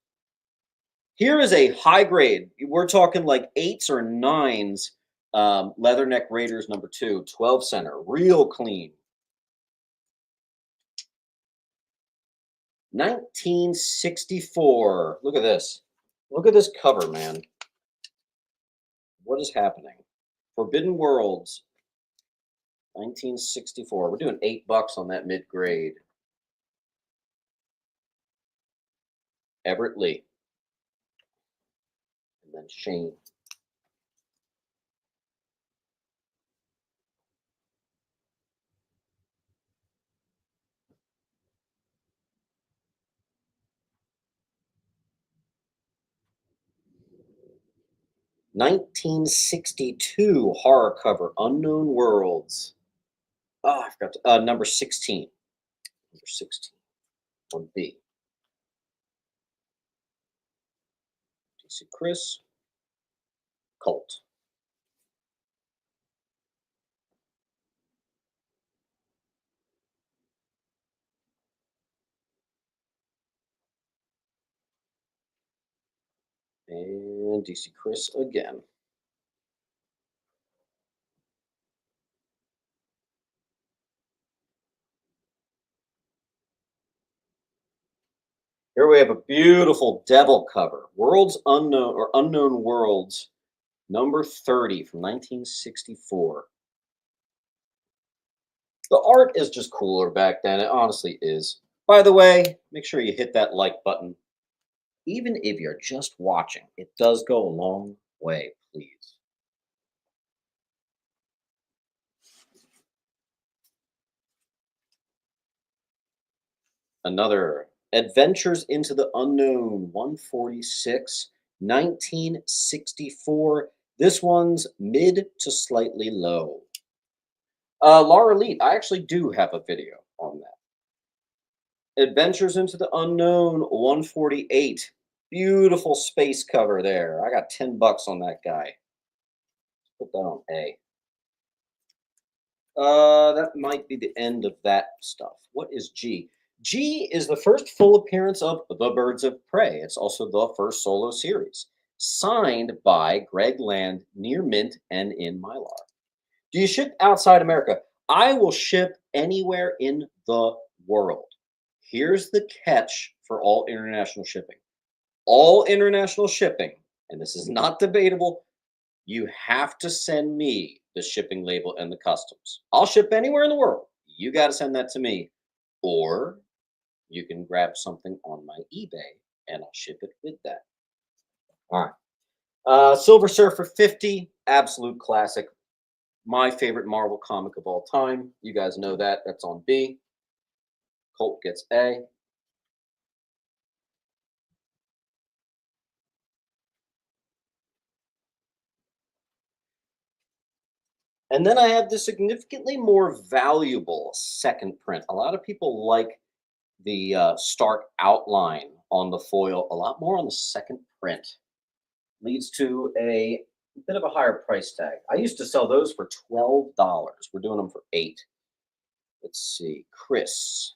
Here is a high grade. We're talking like eights or nines. Leatherneck Raiders number two, 12 center. Real clean. 1964. Look at this. Look at this cover, man. What is happening? Forbidden Worlds, 1964. We're doing 8 bucks on that mid grade. Everett Lee. And then Shane. (1962) horror cover, Unknown Worlds. Oh, I forgot number 16. Number 16 on B. DC Chris. Cult. And DC Chris again. Here we have a beautiful devil cover. Worlds Unknown or Unknown Worlds, number 30 from 1964. The art is just cooler back then. It honestly is. By the way, make sure you hit that like button. Even if you're just watching, it does go a long way, please. Another Adventures into the Unknown 146, 1964. This one's mid to slightly low. Laura Leet, I actually do have a video on that. Adventures into the Unknown 148. Beautiful space cover there. I got 10 bucks on that guy. Put that on A. That might be the end of that stuff. What is G? G is the first full appearance of The Birds of Prey. It's also the first solo series. Signed by Greg Land, near mint and in Mylar. Do you ship outside America? I will ship anywhere in the world. Here's the catch for all international shipping. All international shipping, and this is not debatable, you have to send me the shipping label and the customs. I'll ship anywhere in the world. You got to send that to me. Or you can grab something on my eBay and I'll ship it with that. All right. Silver Surfer 50, absolute classic. My favorite Marvel comic of all time. You guys know that. That's on B. Colt gets A. And then I have the significantly more valuable second print. A lot of people like the stark outline on the foil, a lot more on the second print. Leads to a bit of a higher price tag. I used to sell those for $12. We're doing them for 8. Let's see, Chris.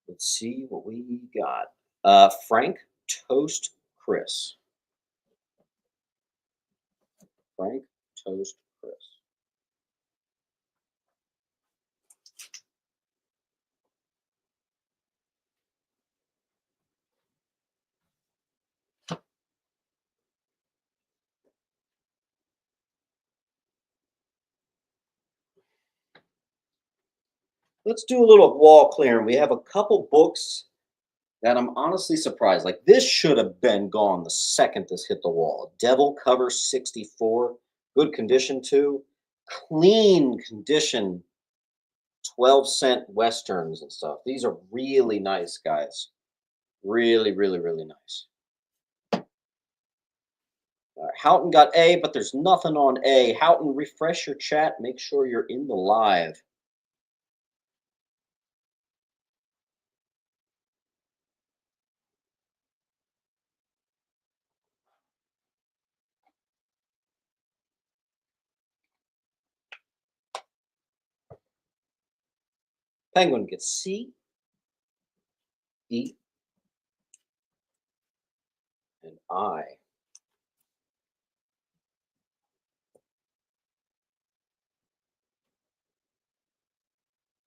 Let's see what we got. Frank Toast Chris. Frank Toast Chris. Let's do a little wall clearing. We have a couple books that I'm honestly surprised. Like this should have been gone the second this hit the wall. Devil Cover 64, good condition too. Clean condition 12-cent westerns and stuff. These are really nice, guys. Really, really, really nice. Houghton got A, but there's nothing on A. Houghton, refresh your chat. Make sure you're in the live. Penguin gets C, E, and I.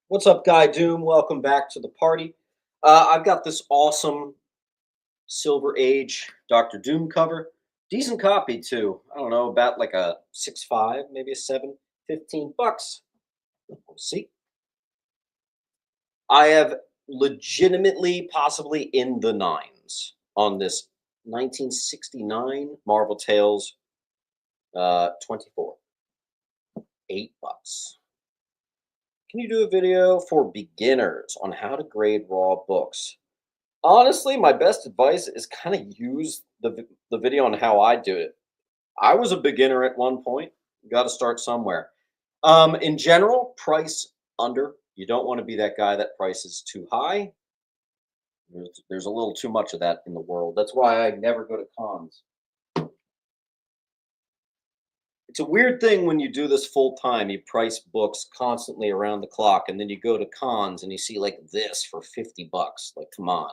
What's up, Guy Doom? Welcome back to the party. I've got this awesome Silver Age Doctor Doom cover. Decent copy, too. I don't know, about like a 6.5, maybe a 7, 15 bucks. We'll see. I have legitimately, possibly in the nines on this 1969 Marvel Tales 24. $8. Can you do a video for beginners on how to grade raw books? Honestly, my best advice is kind of use the video on how I do it. I was a beginner at one point. You got to start somewhere. In general, price under. You don't want to be that guy that price is too high. There's a little too much of that in the world. That's why I never go to cons. It's a weird thing when you do this full time. You price books constantly around the clock, and then you go to cons and you see like this for $50. Like, come on.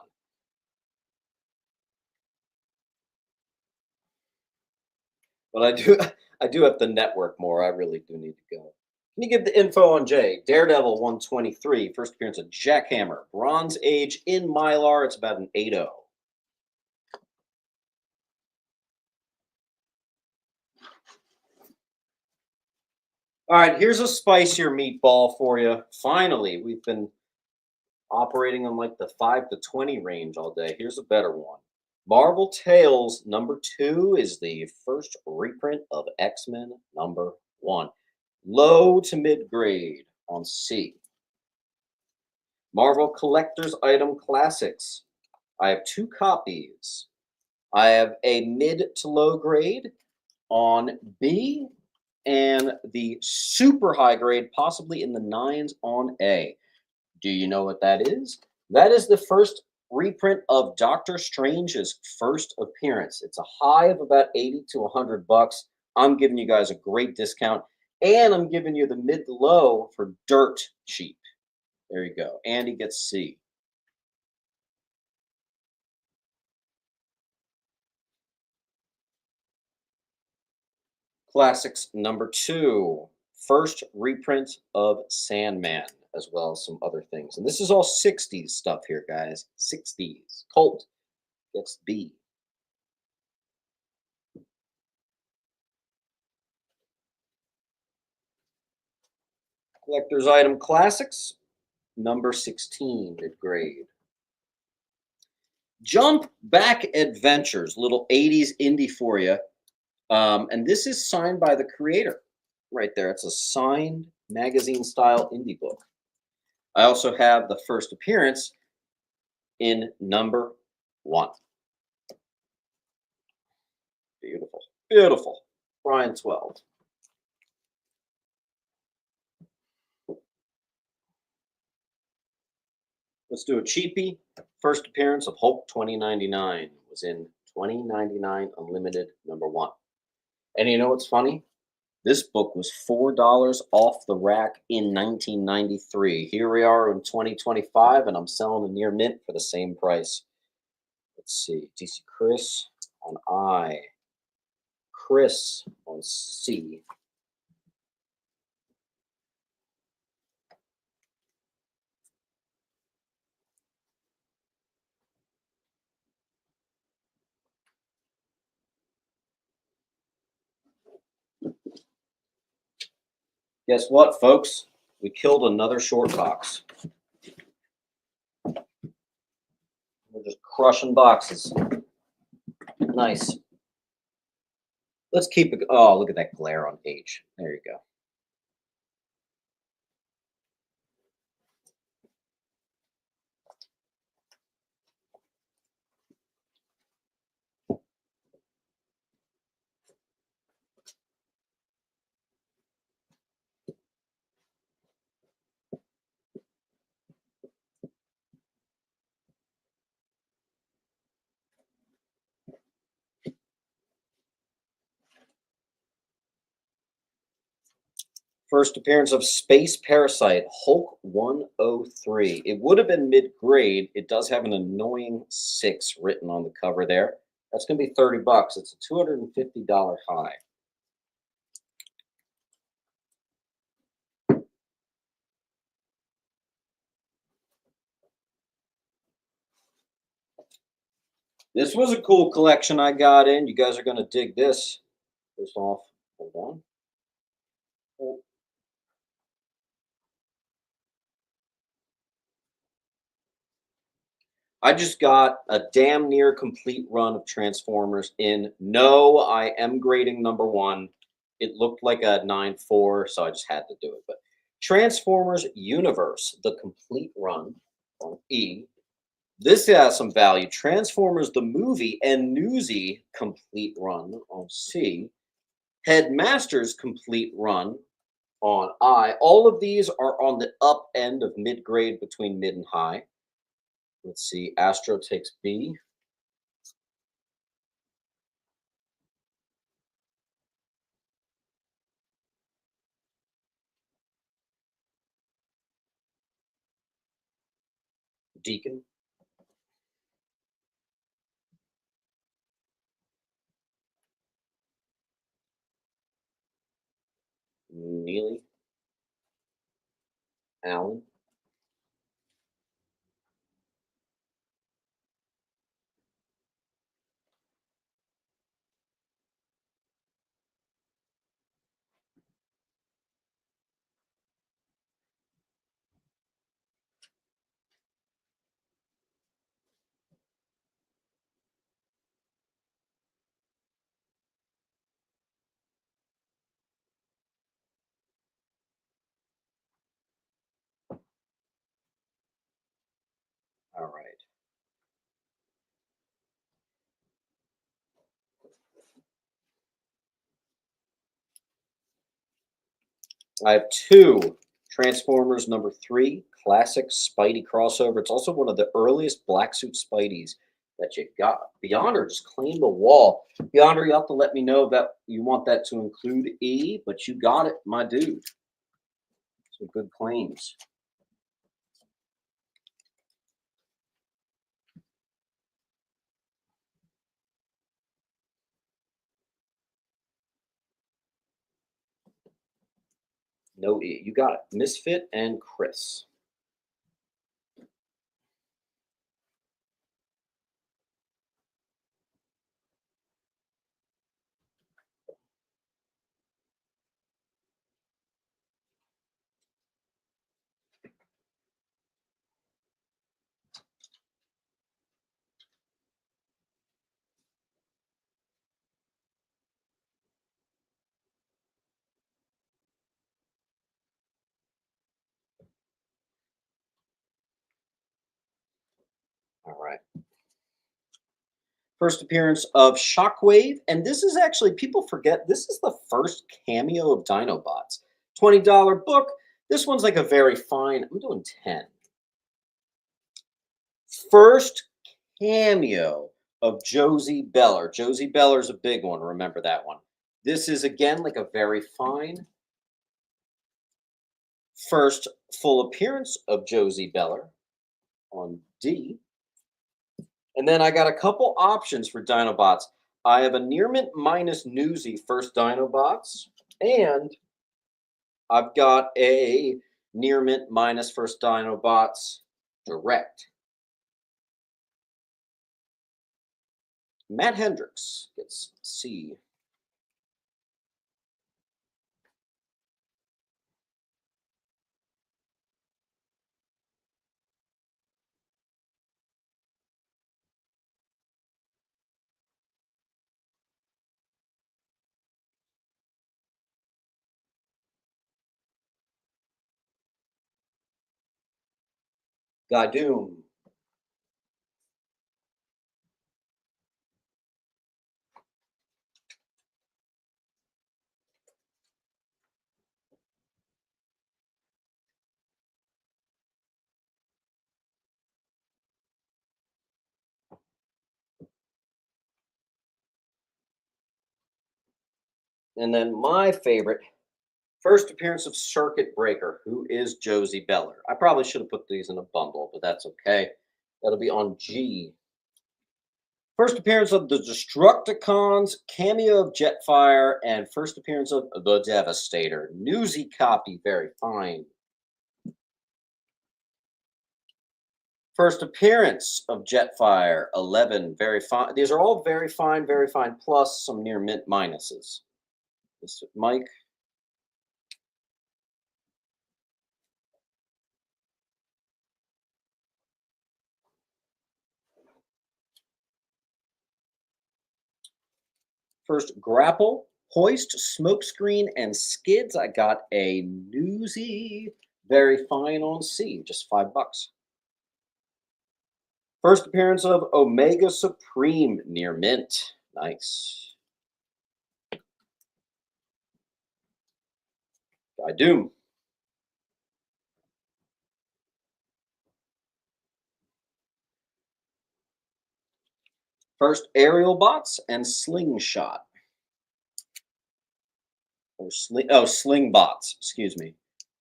But I do, I do have to network more. I really do need to go. Can you give the info on Jay? Daredevil 123, first appearance of Jackhammer, Bronze Age in Mylar. It's about an 8.0. All right, here's a spicier meatball for you. Finally, we've been operating on like the 5 to 20 range all day. Here's a better one. Marvel Tales #2 is the first reprint of X-Men #1. Low to mid grade on C. Marvel Collector's Item Classics. I have 2 copies. I have a mid to low grade on B and the super high grade, possibly in the 9s on A. Do you know what that is? That is the first reprint of Doctor Strange's first appearance. It's a high of about 80 to $100. I'm giving you guys a great discount, and I'm giving you the mid to low for dirt cheap. There you go. Andy gets C. Classics #2, first reprint of Sandman, as well as some other things. And this is all 60s stuff here, guys. 60s. Colt gets B. Collector's Item Classics #16, mid grade. Jump Back Adventures, little 80s indie for you. And this is signed by the creator right there. It's a signed magazine style indie book. I also have the first appearance in #1. Beautiful. Beautiful. Brian 12. Let's do a cheapie. First appearance of Hulk 2099 was in 2099 Unlimited #1. And you know what's funny? This book was $4 off the rack in 1993. Here we are in 2025, and I'm selling a near mint for the same price. Let's see. DC Chris on I. Chris on C. Guess what, folks? We killed another short box. We're just crushing boxes. Nice. Let's keep it. Oh, look at that glare on H. There you go. First appearance of Space Parasite, Hulk 103. It would have been mid grade. It does have an annoying 6 written on the cover there. That's going to be $30. It's a $250 high. This was a cool collection I got in. You guys are going to dig this. First off, hold on. Oh, I just got a damn near complete run of Transformers in. No, I am grading #1. It looked like a 9.4, so I just had to do it. But Transformers Universe, the complete run on E. This has some value. Transformers the movie and Newsy complete run on C. Headmasters complete run on I. All of these are on the up end of mid grade between mid and high. Let's see. Astro takes B. Deacon. Neely. Allen. All right. I have two Transformers #3 classic Spidey crossover. It's also one of the earliest black suit Spideys that you got. Beyonder just claimed the wall. Beyonder, you have to let me know that you want that to include E, but you got it, my dude. Some good claims. No E. You got it. Misfit and Chris. All right. First appearance of Shockwave, and this is actually, people forget, this is the first cameo of Dinobots. $20 book. This one's like a very fine, I'm doing 10. First cameo of Josie Beller. Josie Beller's a big one, remember that one. This is again like a very fine first full appearance of Josie Beller on D. And then I got a couple options for Dinobots. I have a near mint minus Newsy first Dinobots, and I've got a near mint minus first Dinobots direct. Matt Hendricks gets C. Guy Doom. And then my favorite, first appearance of Circuit Breaker, who is Josie Beller. I probably should have put these in a bundle, but that's okay. That'll be on G. First appearance of the Destructicons, cameo of Jetfire, and first appearance of the Devastator. Newsy copy, very fine. First appearance of Jetfire, 11, very fine. These are all very fine, plus some near mint minuses. Mike. First grapple, hoist, smokescreen, and skids. I got a Newsy, very fine on C, just $5. First appearance of Omega Supreme, near mint. Nice. Guy Doom. First aerial bots and slingshot. Or sling bots, excuse me.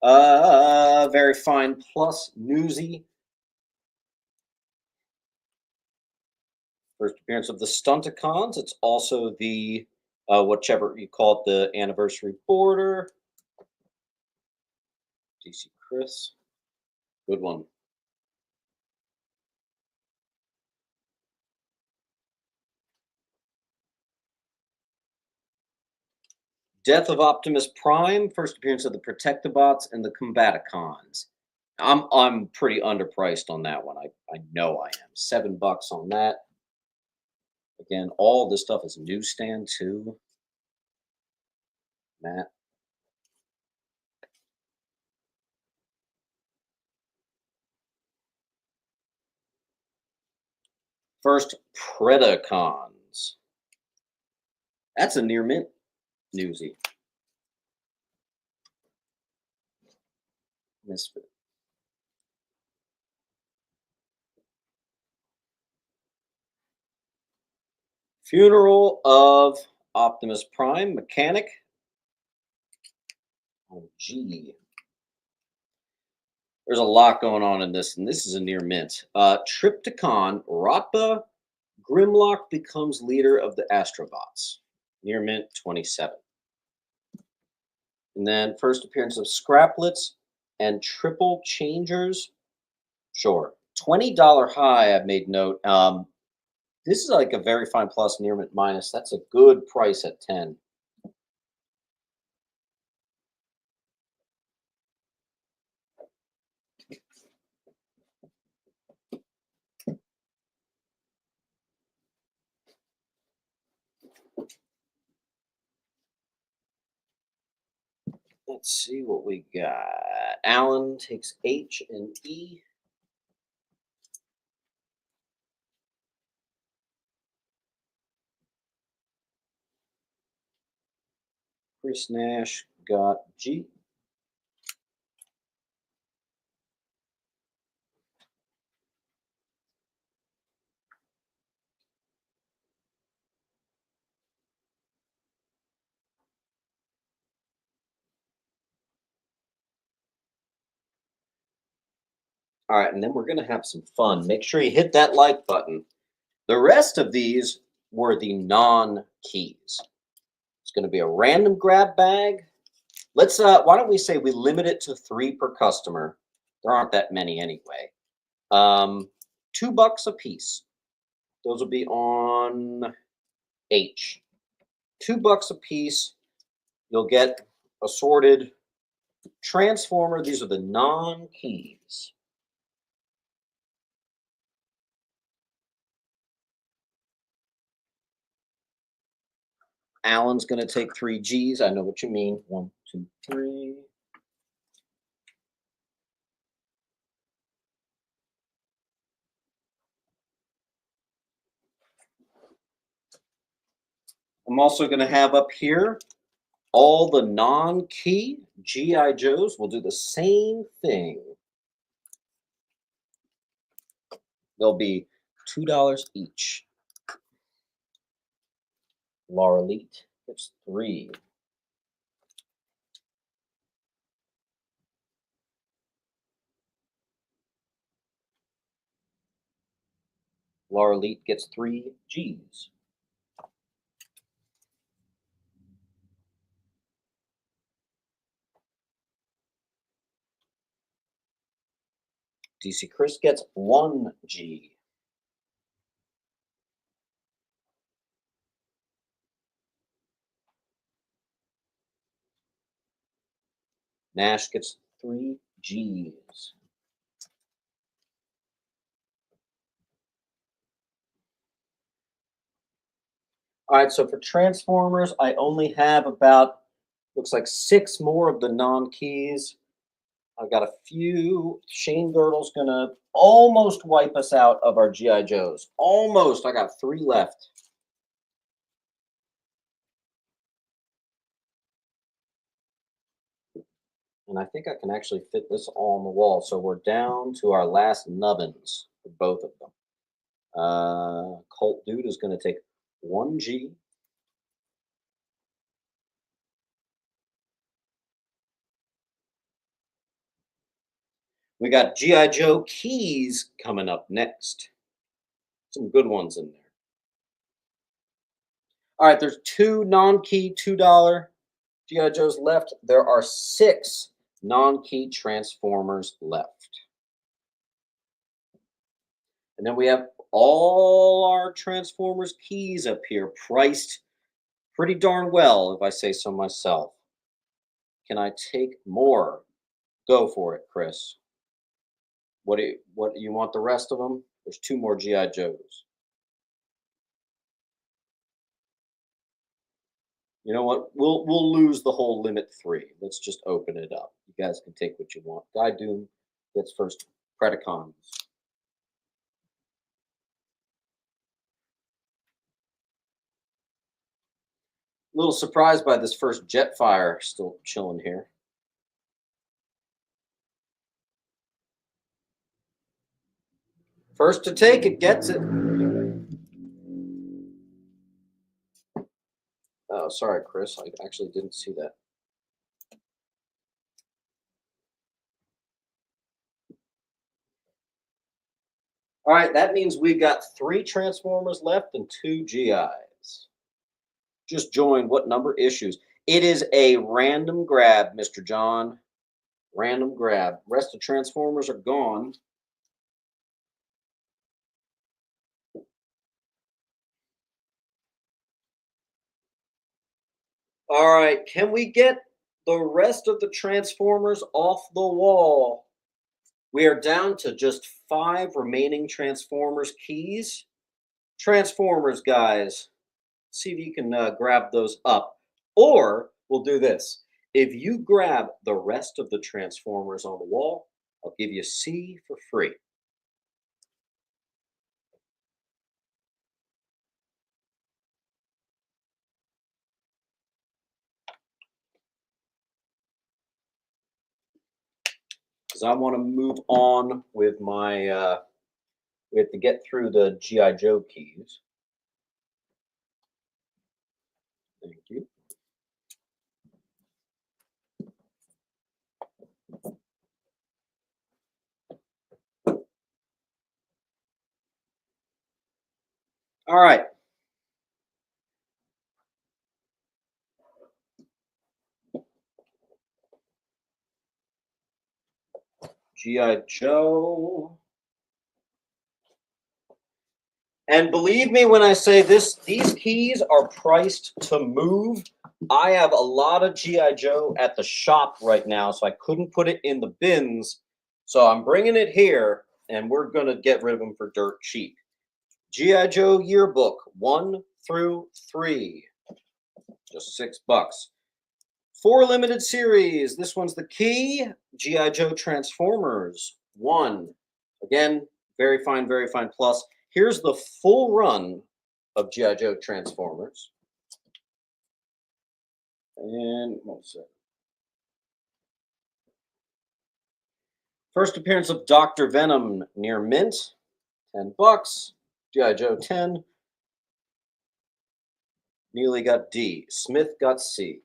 Very fine plus Newsy. First appearance of the Stunticons. It's also the whichever you call it, the anniversary border. DC Chris, good one. Death of Optimus Prime. First appearance of the Protectobots and the Combaticons. I'm pretty underpriced on that one. I know I am. $7 on that. Again, all this stuff is newsstand too. Matt. First Predacons. That's a near mint newsie. Misfit. Funeral of Optimus Prime Mechanic. Oh, gee. There's a lot going on in this, and this is a near mint. Triptychon Rotba Grimlock becomes leader of the Astrobots. Near mint 27. And then first appearance of Scraplets and Triple Changers. Sure. $20 high, I've made note. This is like a very fine plus near mint minus. That's a good price at 10. Let's see what we got. Alan takes H and E. Chris Nash got G. All right, and then we're going to have some fun. Make sure you hit that like button. The rest of these were the non-keys. It's going to be a random grab bag. Let's why don't we say we limit it to 3 per customer? There aren't that many anyway. $2 a piece. Those will be on H. $2 a piece. You'll get assorted Transformer. These are the non-keys. Alan's going to take 3 Gs. I know what you mean. 1, 2, 3. I'm also going to have up here all the non-key G.I. Joes. Will do the same thing. They'll be $2 each. Laura Elite gets 3. Laura Elite gets 3 Gs. DC Chris gets 1 G. Nash gets 3 Gs. All right, so for Transformers, I only have about, looks like 6 more of the non-keys. I've got a few. Shane Girdle's going to almost wipe us out of our G.I. Joes. Almost. I got 3 left. And I think I can actually fit this all on the wall. So we're down to our last nubbins for both of them. Colt Dude is going to take 1 G. We got G.I. Joe keys coming up next. Some good ones in there. All right, there's two non-key $2 GI Joes left. There are six non-key Transformers left. And then we have all our Transformers keys up here, priced pretty darn well, if I say so myself. Can I take more? Go for it, Chris. What do you want the rest of them? There's two more GI Joes. You know what? We'll lose the whole limit 3. Let's just open it up. You guys can take what you want. Guy Doom gets first Predacons. A little surprised by this first Jetfire still chilling here. First to take it gets it. Oh, sorry, Chris. I actually didn't see that. All right, that means we got 3 Transformers left and 2 GIs. Just join what number issues. It is a random grab, Mr. John. Random grab. Rest of Transformers are gone. All right, can we get the rest of the Transformers off the wall? We are down to just 5 remaining Transformers keys. Transformers, guys. See if you can grab those up. Or we'll do this. If you grab the rest of the Transformers on the wall, I'll give you C for free. Because I want to move on with my, we have to get through the G.I. Joe keys. Thank you. All right. G.I. Joe. And believe me when I say this, these keys are priced to move. I have a lot of G.I. Joe at the shop right now, so I couldn't put it in the bins. So I'm bringing it here, and we're going to get rid of them for dirt cheap. G.I. Joe Yearbook 1 through 3. Just $6. 4 limited series. This one's the key. G.I. Joe Transformers 1. Again, very fine plus. Here's the full run of G.I. Joe Transformers. And one second. First appearance of Dr. Venom near mint, $10. G.I. Joe 10. Neely got D. Smith got C.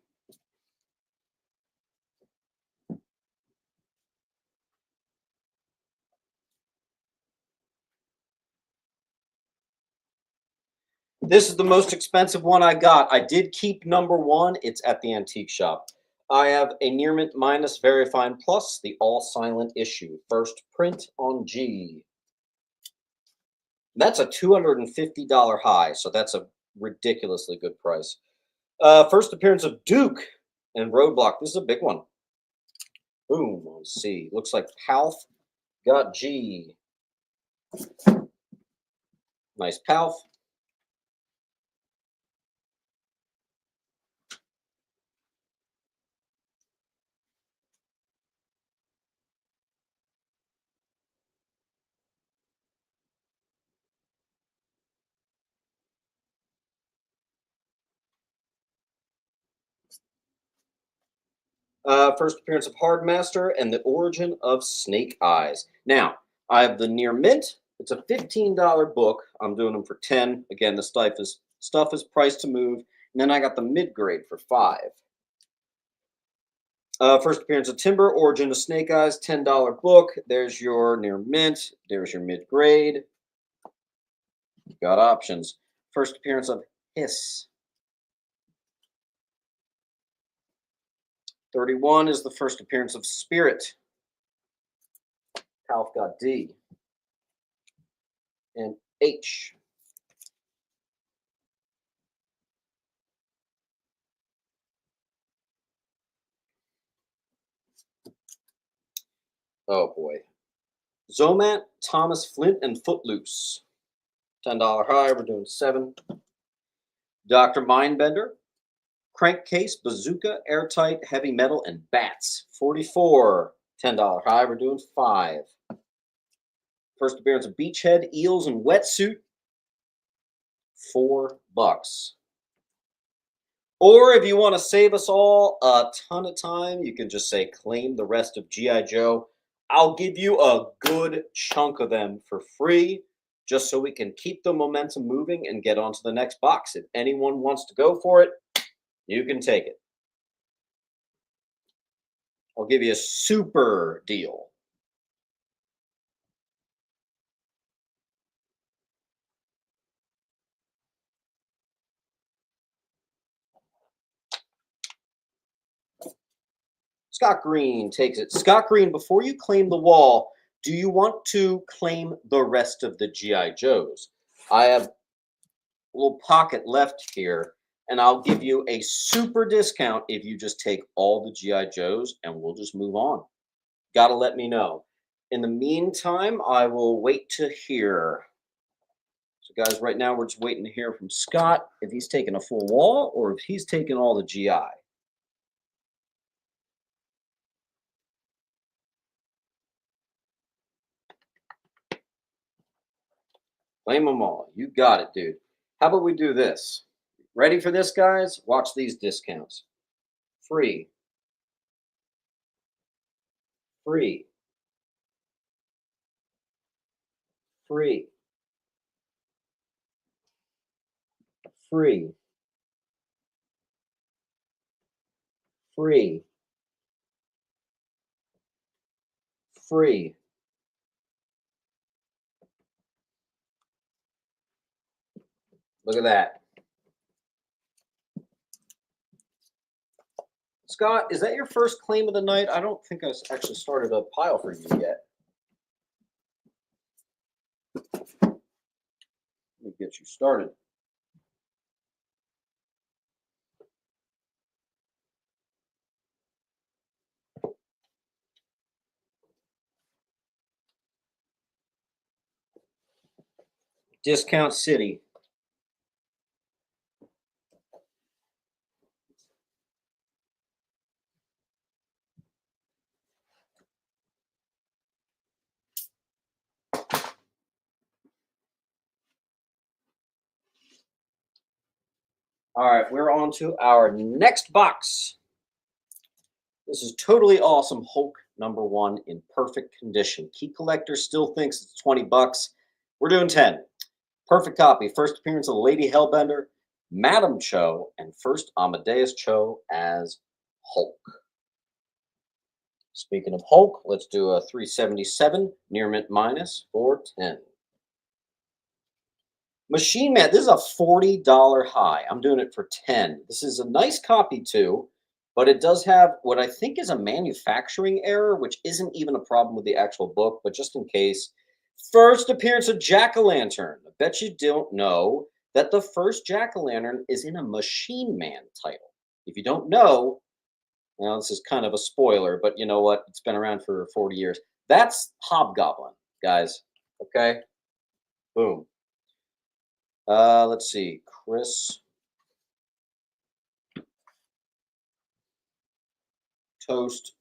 This is the most expensive one I got. I did keep number 1. It's at the antique shop. I have a near mint minus very fine plus, the all silent issue. First print on G. That's a $250 high, so that's a ridiculously good price. First appearance of Duke and Roadblock. This is a big one. Boom on C. Looks like Palf got G. Nice Palf. First appearance of Hardmaster and the origin of Snake Eyes. Now, I have the near mint. It's a $15 book. I'm doing them for 10. Again, the stuff is priced to move. And then I got the mid grade for 5. First appearance of Timber, Origin of Snake Eyes, $10 book. There's your near mint. There's your mid grade. Got options. First appearance of Hiss. 31 is the first appearance of Spirit. Palf got D. And H. Oh boy. Zomat, Thomas Flint, and Footloose. $10 high, we're doing 7. Dr. Mindbender, Crankcase, Bazooka, Airtight, Heavy Metal, and Bats. 44. $10 high, we're doing 5. First appearance of Beachhead, Eels, and Wetsuit. $4. Or if you want to save us all a ton of time, you can just say claim the rest of G.I. Joe. I'll give you a good chunk of them for free, just so we can keep the momentum moving and get on to the next box. If anyone wants to go for it, you can take it. I'll give you a super deal. Scott Green takes it. Scott Green, before you claim the wall, do you want to claim the rest of the G.I. Joes? I have a little pocket left here, and I'll give you a super discount if you just take all the G.I. Joes, and we'll just move on. Gotta let me know. In the meantime, I will wait to hear. So, guys, right now we're just waiting to hear from Scott if he's taking a full wall or if he's taking all the GI. Claim them all. You got it, dude. How about we do this? Ready for this, guys? Watch these discounts. Free. Free. Free. Free. Free. Free. Look at that. Scott, is that your first claim of the night? I don't think I actually started a pile for you yet. Let me get you started. Discount City. All right, we're on to our next box. This is Totally Awesome Hulk #1 in perfect condition. Key collector still thinks it's $20. We're doing 10. Perfect copy. First appearance of Lady Hellbender, Madam Cho, and first Amadeus Cho as Hulk. Speaking of Hulk, let's do a 377 near mint minus for 10. Machine Man, this is a $40 high. I'm doing it for 10. This is a nice copy too, but it does have what I think is a manufacturing error, which isn't even a problem with the actual book, but just in case. First appearance of Jack-O-Lantern. I bet you don't know that the first Jack-O-Lantern is in a Machine Man title. If you don't know, well, this is kind of a spoiler, but you know what? It's been around for 40 years. That's Hobgoblin, guys. Okay? Boom. Let's see. Chris. Toast.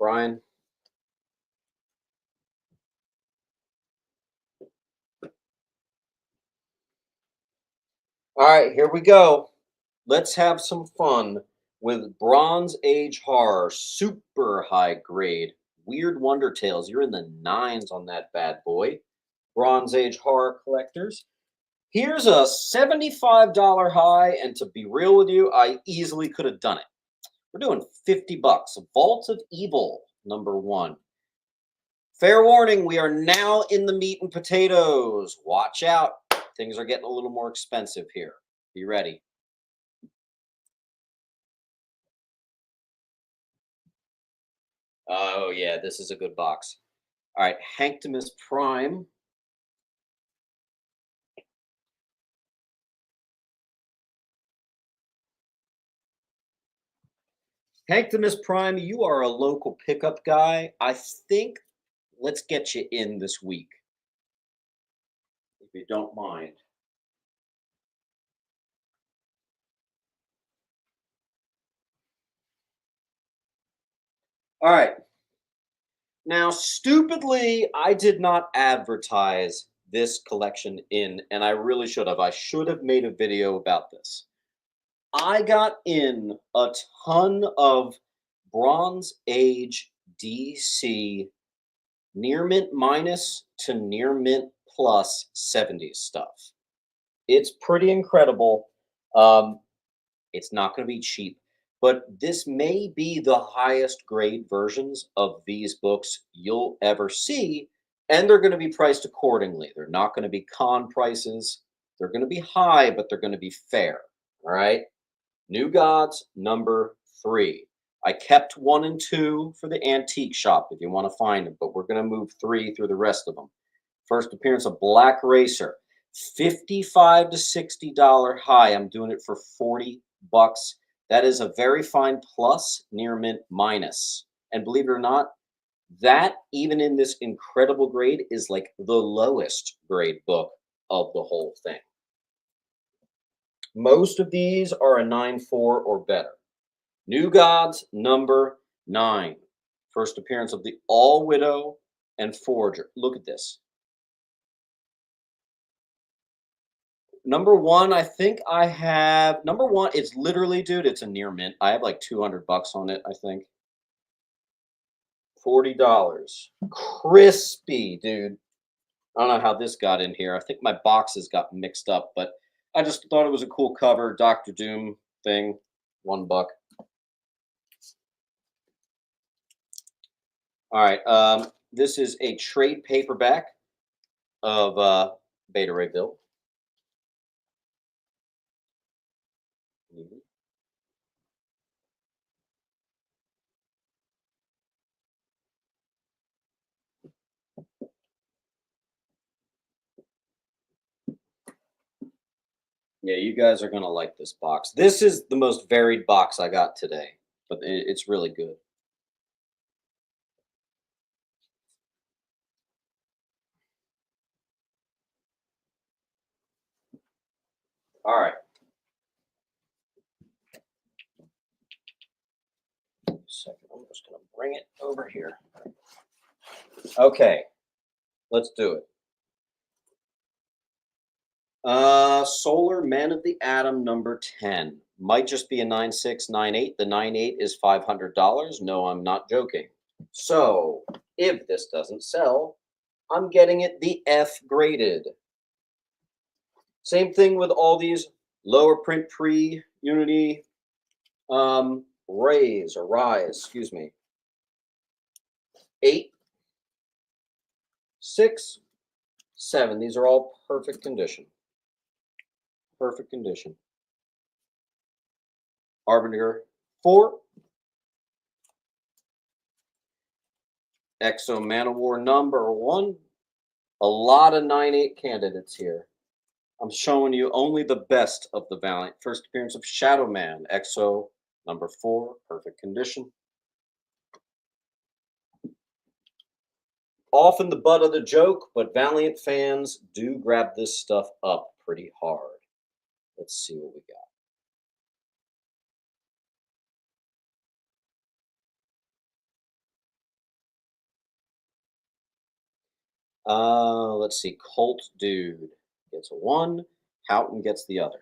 Brian. All right, here we go. Let's have some fun with Bronze Age horror, super high grade. Weird Wonder Tales. You're in the 9s on that bad boy. Bronze Age horror collectors. Here's a $75 high, and to be real with you, I easily could have done it. We're doing $50. Vault of Evil #1. Fair warning, we are now in the meat and potatoes. Watch out. Things are getting a little more expensive here. Be ready. Oh, yeah, this is a good box. All right, Hanctimus Prime. Hanctimus Prime, you are a local pickup guy. I think let's get you in this week, if you don't mind. All right. Now, stupidly, I did not advertise this collection in, and I really should have. I should have made a video about this. I got in a ton of Bronze Age DC near mint minus to near mint plus 70s stuff. It's pretty incredible. Um, it's not going to be cheap, but this may be the highest grade versions of these books you'll ever see, and they're going to be priced accordingly. They're not going to be con prices. They're going to be high, but they're going to be fair. All right. New Gods number 3. I kept 1 and 2 for the antique shop if you want to find them, but we're going to move 3 through the rest of them. First appearance of Black Racer, $55 to $60 high. I'm doing it for $40. That is a very fine plus, near mint minus. And believe it or not, that even in this incredible grade is like the lowest grade book of the whole thing. Most of these are a 9.4 or better. New Gods number 9. First appearance of the All Widow and Forger. Look at this. Number 1, I think I have number 1. It's literally, dude, it's a near mint. I have like $200 on it, I think. $40. Crispy, dude. I don't know how this got in here. I think my boxes got mixed up, but I just thought it was a cool cover. Doctor Doom thing. $1. All right. This is a trade paperback of Beta Ray Bill. Mhm. Yeah, you guys are gonna like this box. This is the most varied box I got today, but it's really good. All right. Second, I'm just gonna bring it over here. Okay, let's do it. Solar Man of the Atom number 10. Might just be a 9698. The 98 is $500. No, I'm not joking. So, if this doesn't sell, I'm getting it the F graded. Same thing with all these lower print pre-Unity rise, excuse me. 8, 6, 7. These are all perfect condition. Perfect condition. Harbinger 4. Exo Manowar number 1. A lot of 9.8 candidates here. I'm showing you only the best of the Valiant. First appearance of Shadow Man, Exo number 4, perfect condition. Often the butt of the joke, but Valiant fans do grab this stuff up pretty hard. Let's see what we got. Let's see. Colt Dude gets a 1. Houghton gets the other.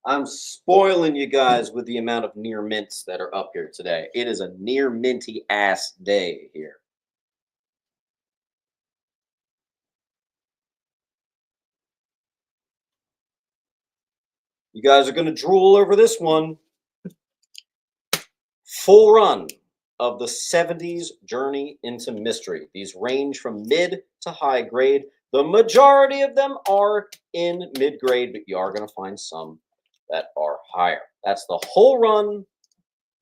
I'm spoiling you guys with the amount of near mints that are up here today. It is a near minty ass day here. You guys are going to drool over this one. Full run of the 70s Journey into Mystery. These range from mid to high grade. The majority of them are in mid grade, but you are going to find some that are higher. That's the whole run,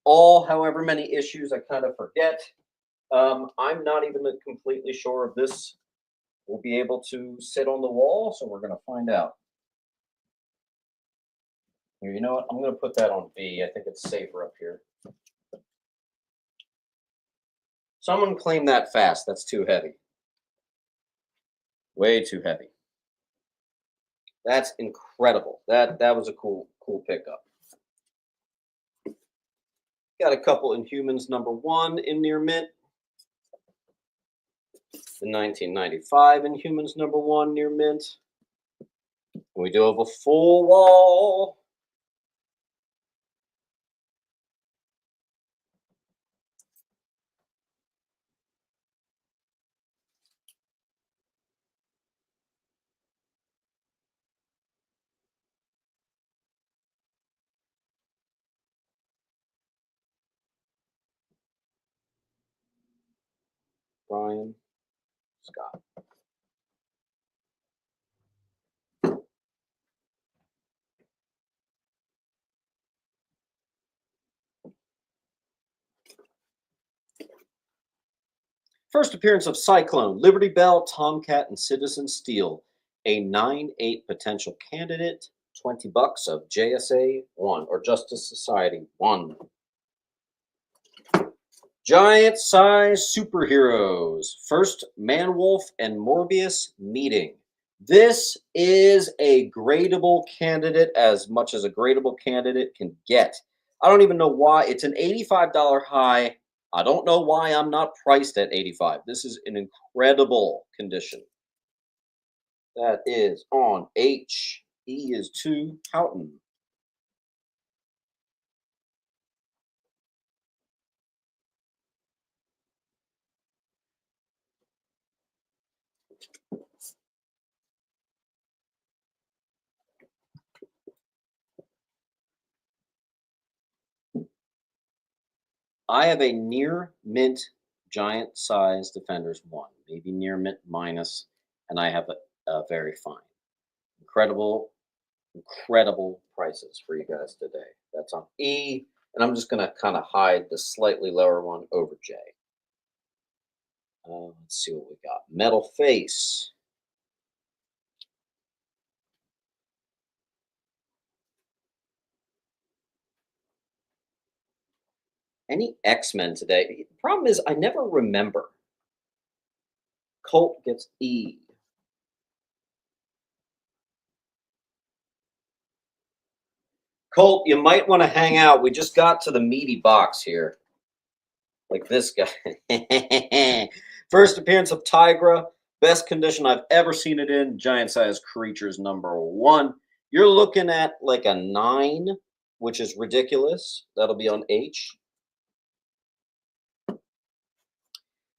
all however many issues. I kind of forget. I'm not even completely sure if this will be able to sit on the wall, so we're going to find out. Here, you know what? I'm going to put that on B. I think it's safer up here. Someone claim that fast. That's too heavy. Way too heavy. That's incredible. That was a cool pickup. Got a couple Inhumans #1 in near mint. The 1995 Inhumans #1 near mint. We do have a full wall. Brian Scott. First appearance of Cyclone, Liberty Bell, Tomcat, and Citizen Steel. A 9/8 potential candidate. $20 of JSA 1 or Justice Society 1. Giant size superheroes. First, Manwolf and Morbius meeting. This is a gradable candidate as much as a gradable candidate can get. I don't even know why. It's an $85 high. I don't know why I'm not priced at 85. This is an incredible condition. That is on H. E is 2 Houghton. I have a near mint giant size Defenders 1, maybe near mint minus, and I have a very fine. Incredible, incredible prices for you guys today. That's on E, and I'm just going to kind of hide the slightly lower one over J. Let's see what we got. Metal Face. Any X-Men today? The problem is I never remember. Colt gets E. Colt, you might want to hang out. We just got to the meaty box here. Like this guy. First appearance of Tigra. Best condition I've ever seen it in. Giant size creatures #1. You're looking at like a 9, which is ridiculous. That'll be on H.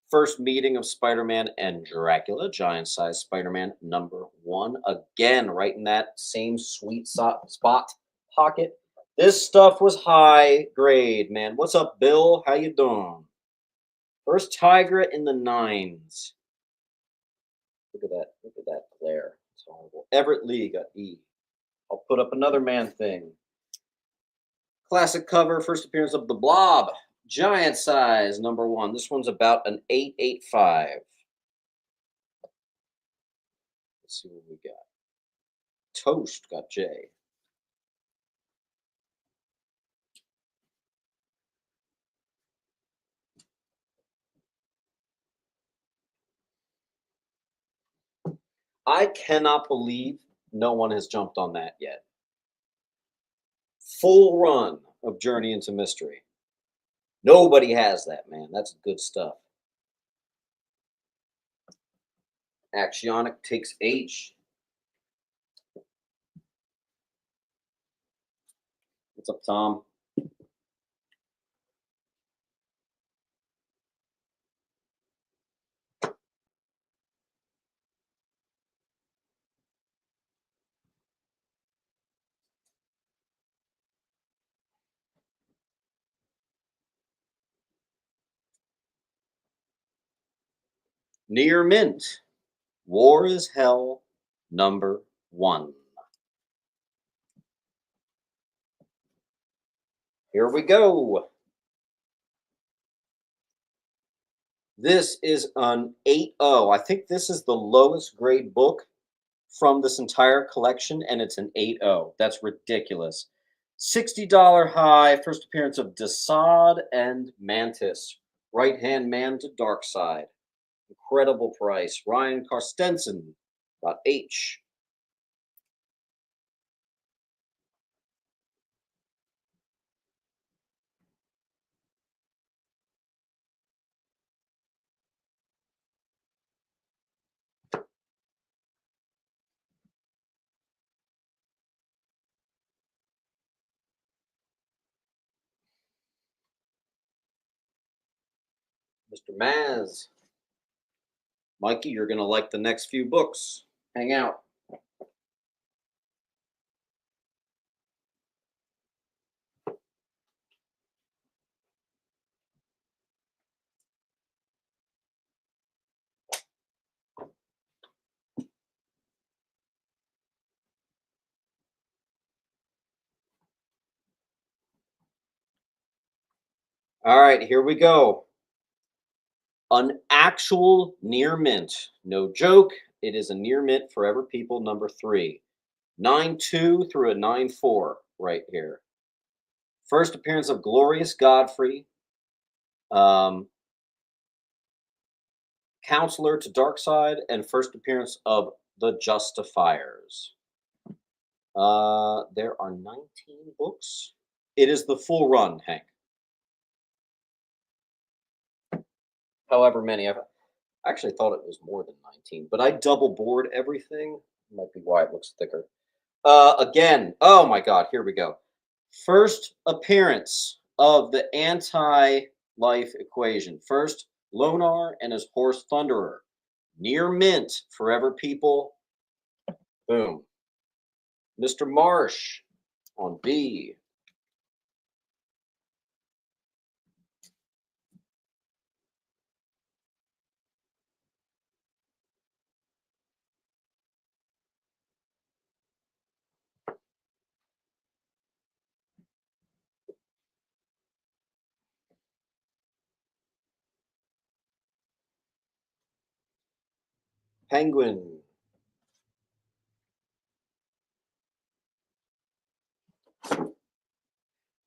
First meeting of Spider-Man and Dracula. Giant size Spider-Man #1. Again, right in that same sweet spot pocket. This stuff was high grade, man. What's up, Bill? How you doing? First Tigra in the 9s. Look at that. Look at that glare. It's horrible. Everett Lee got E. I'll put up another man thing. Classic cover. First appearance of the Blob. Giant size #1. This one's about an 885. Let's see what we got. Toast got J. I cannot believe no one has jumped on that yet. Full run of Journey into Mystery. Nobody has that, man. That's good stuff. Axionic takes H. What's up, Tom? Near mint. War is hell. Number one. Here we go. This is an 8.0. I think this is the lowest grade book from this entire collection, and it's an 8.0. That's ridiculous. $60 high, first appearance of Desaad and Mantis. Right hand man to dark side. Incredible price. Ryan Carstensen. H. Mr. Maz. Mikey, you're going to like the next few books. Hang out. All right, here we go. An actual near mint. No joke. It is a near mint Forever People number 3. 9.2 through a 9.4 right here. First appearance of Glorious Godfrey. Um, Counselor to Darkside, and first appearance of the Justifiers. There are 19 books. It is the full run, Hank. However many. I actually thought it was more than 19, but I double board everything. Might be why it looks thicker. Again, oh my God, here we go. First appearance of the anti-life equation. First, Lonar and his horse Thunderer. Near mint, Forever People. Boom. Mr. Marsh on B. Penguin.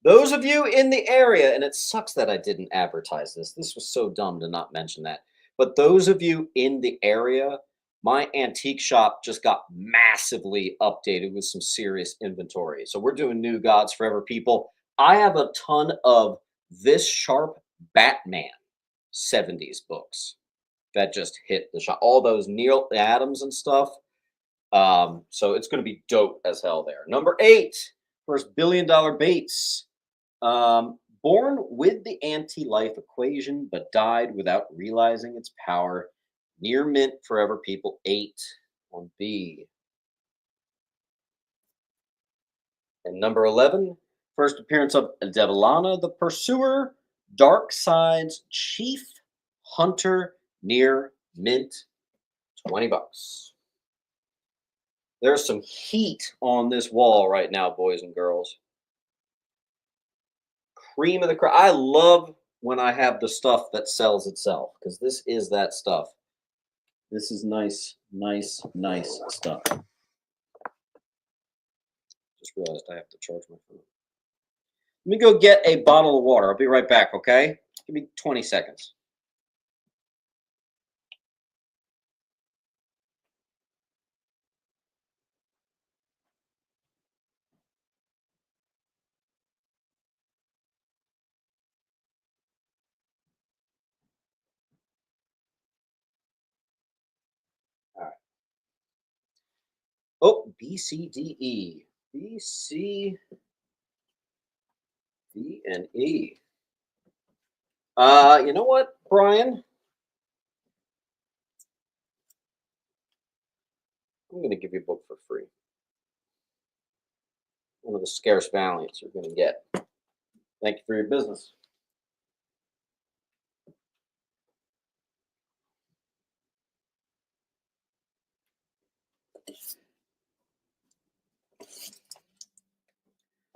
Those of you in the area, and it sucks that I didn't advertise this. This was so dumb to not mention that. But those of you in the area, my antique shop just got massively updated with some serious inventory. So we're doing New Gods Forever People. I have a ton of this sharp Batman 70s books that just hit the shop. All those Neil Adams and stuff. So it's going to be dope as hell there. Number 8, first $1 billion Bates. Born with the anti-life equation, but died without realizing its power. Near mint Forever People 8 on B. And number 11, first appearance of Devilana the Pursuer, Dark Side's Chief Hunter, near mint, $20. There's some heat on this wall right now, boys and girls. Cream of the crop. I love when I have the stuff that sells itself, because this is that stuff. This is nice, nice, nice stuff. Just realized I have to charge my phone. Let me go get a bottle of water. I'll be right back, okay? Give me 20 seconds. All right. Oh, B, C, D, E. B, C, D and E. You know what, Brian? I'm going to give you a book for free. One of the scarce Valiants you're going to get. Thank you for your business.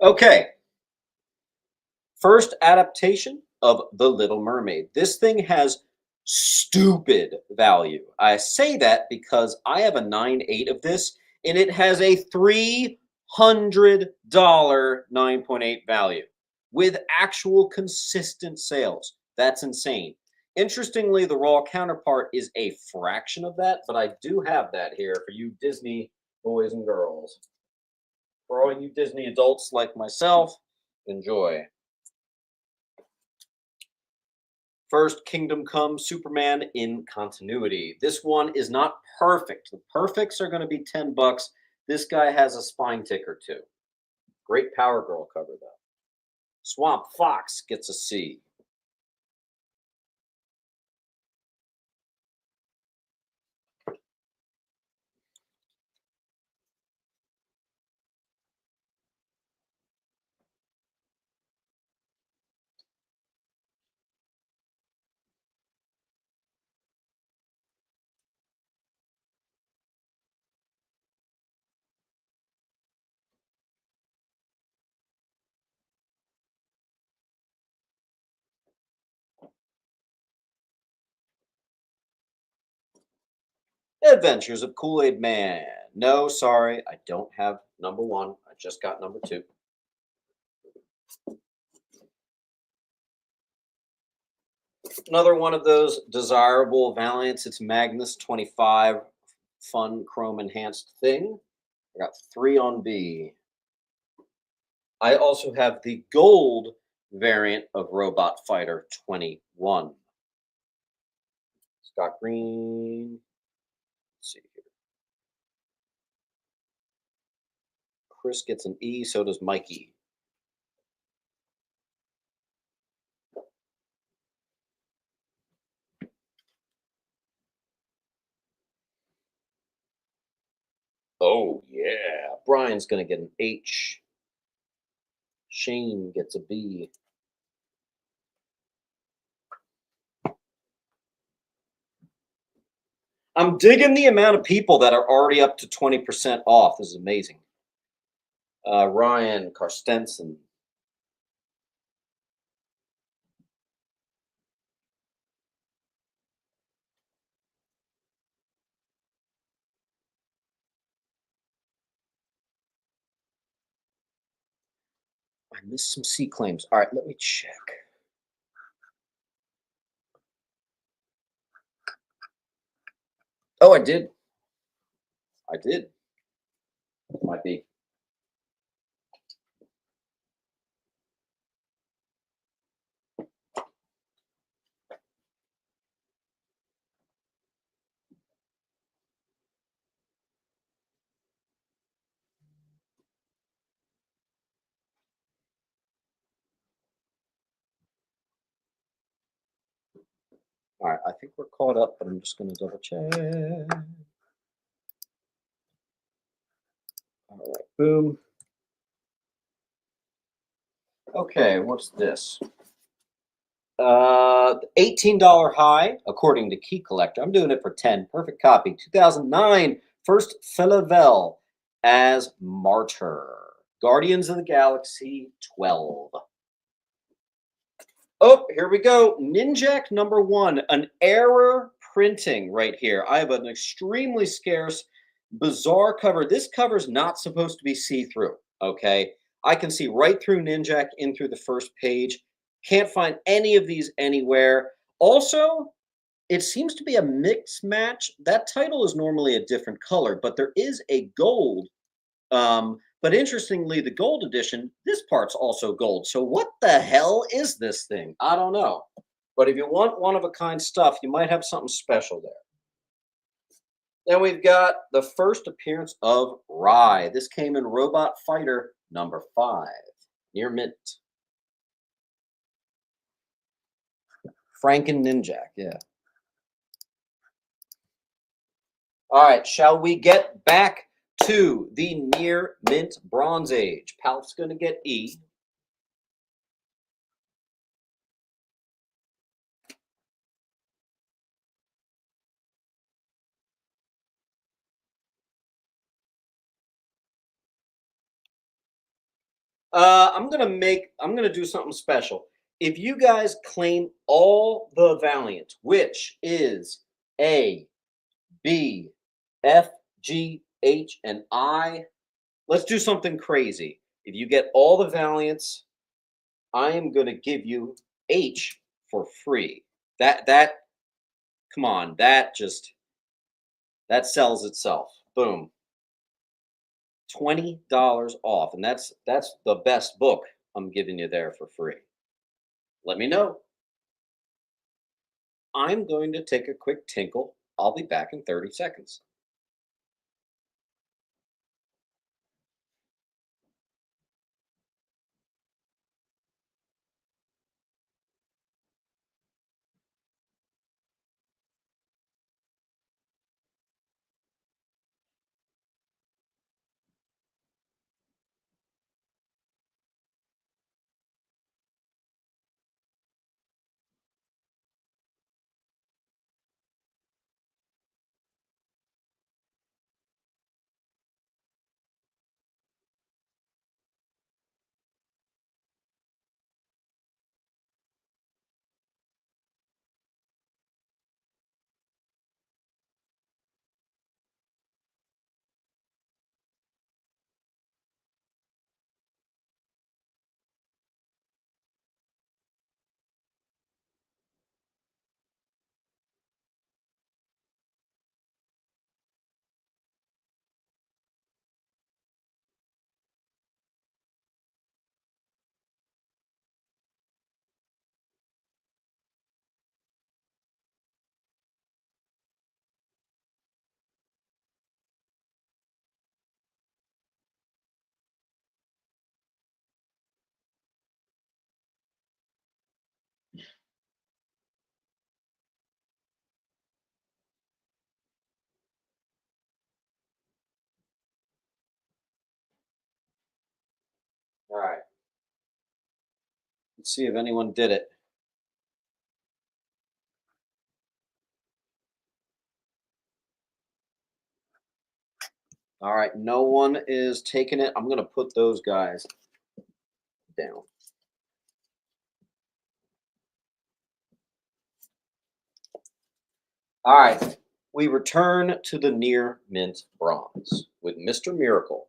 Okay. First adaptation of The Little Mermaid. This thing has stupid value. I say that because I have a 9.8 of this, and it has a $300 9.8 value with actual consistent sales. That's insane. Interestingly, the raw counterpart is a fraction of that, but I do have that here for you Disney boys and girls. For all you Disney adults like myself, enjoy. First Kingdom Come Superman in continuity. This one is not perfect. The perfects are going to be $10. This guy has a spine ticker too. Great Power Girl cover though. Swamp Fox gets a C. Adventures of Kool-Aid Man. No, sorry, I don't have number one. I just got number two. Another one of those desirable Valiants. It's Magnus 25 fun chrome enhanced thing. I got three on B. I also have the gold variant of Robot Fighter 21. Scott Green. Let's see here. Chris gets an E, so does Mikey. Oh, yeah. Brian's going to get an H. Shane gets a B. I'm digging the amount of people that are already up to 20% off. This is amazing. Ryan Karstensen. I missed some C claims. All right, let me check. Oh, I did. I did. Might be. All right, I think we're caught up, but I'm just going to double check. All right, boom. Okay, what's this? $18 high, according to Key Collector. I'm doing it for 10. Perfect copy. 2009, first Philavel as Martyr. Guardians of the Galaxy 12. Oh, here we go. Ninjak number one, an error printing right here. I have an extremely scarce, bizarre cover. This cover's not supposed to be see-through, okay? I can see right through Ninjak in through the first page. Can't find any of these anywhere. Also, it seems to be a mix match. That title is normally a different color, but there is a gold. But interestingly, the gold edition, this part's also gold. So what the hell is this thing? I don't know. But if you want one of a kind stuff, you might have something special there. Then we've got the first appearance of Rye. This came in Robot Fighter number 5, near mint. Franken Ninjak, yeah. All right, shall we get back to the near mint Bronze Age? Palp's going to get E. I'm gonna do something special. If you guys claim all the Valiant, which is A, B, F, G, H, and I, let's do something crazy. If you get all the Valiants, I am gonna give you H for free. That come on, that sells itself. Boom. $20 off. And that's the best book I'm giving you there for free. Let me know. I'm going to take a quick tinkle. I'll be back in 30 seconds. All right. Let's see if anyone did it. All right. No one is taking it. I'm going to put those guys down. All right. We return to the near mint bronze with Mr. Miracle.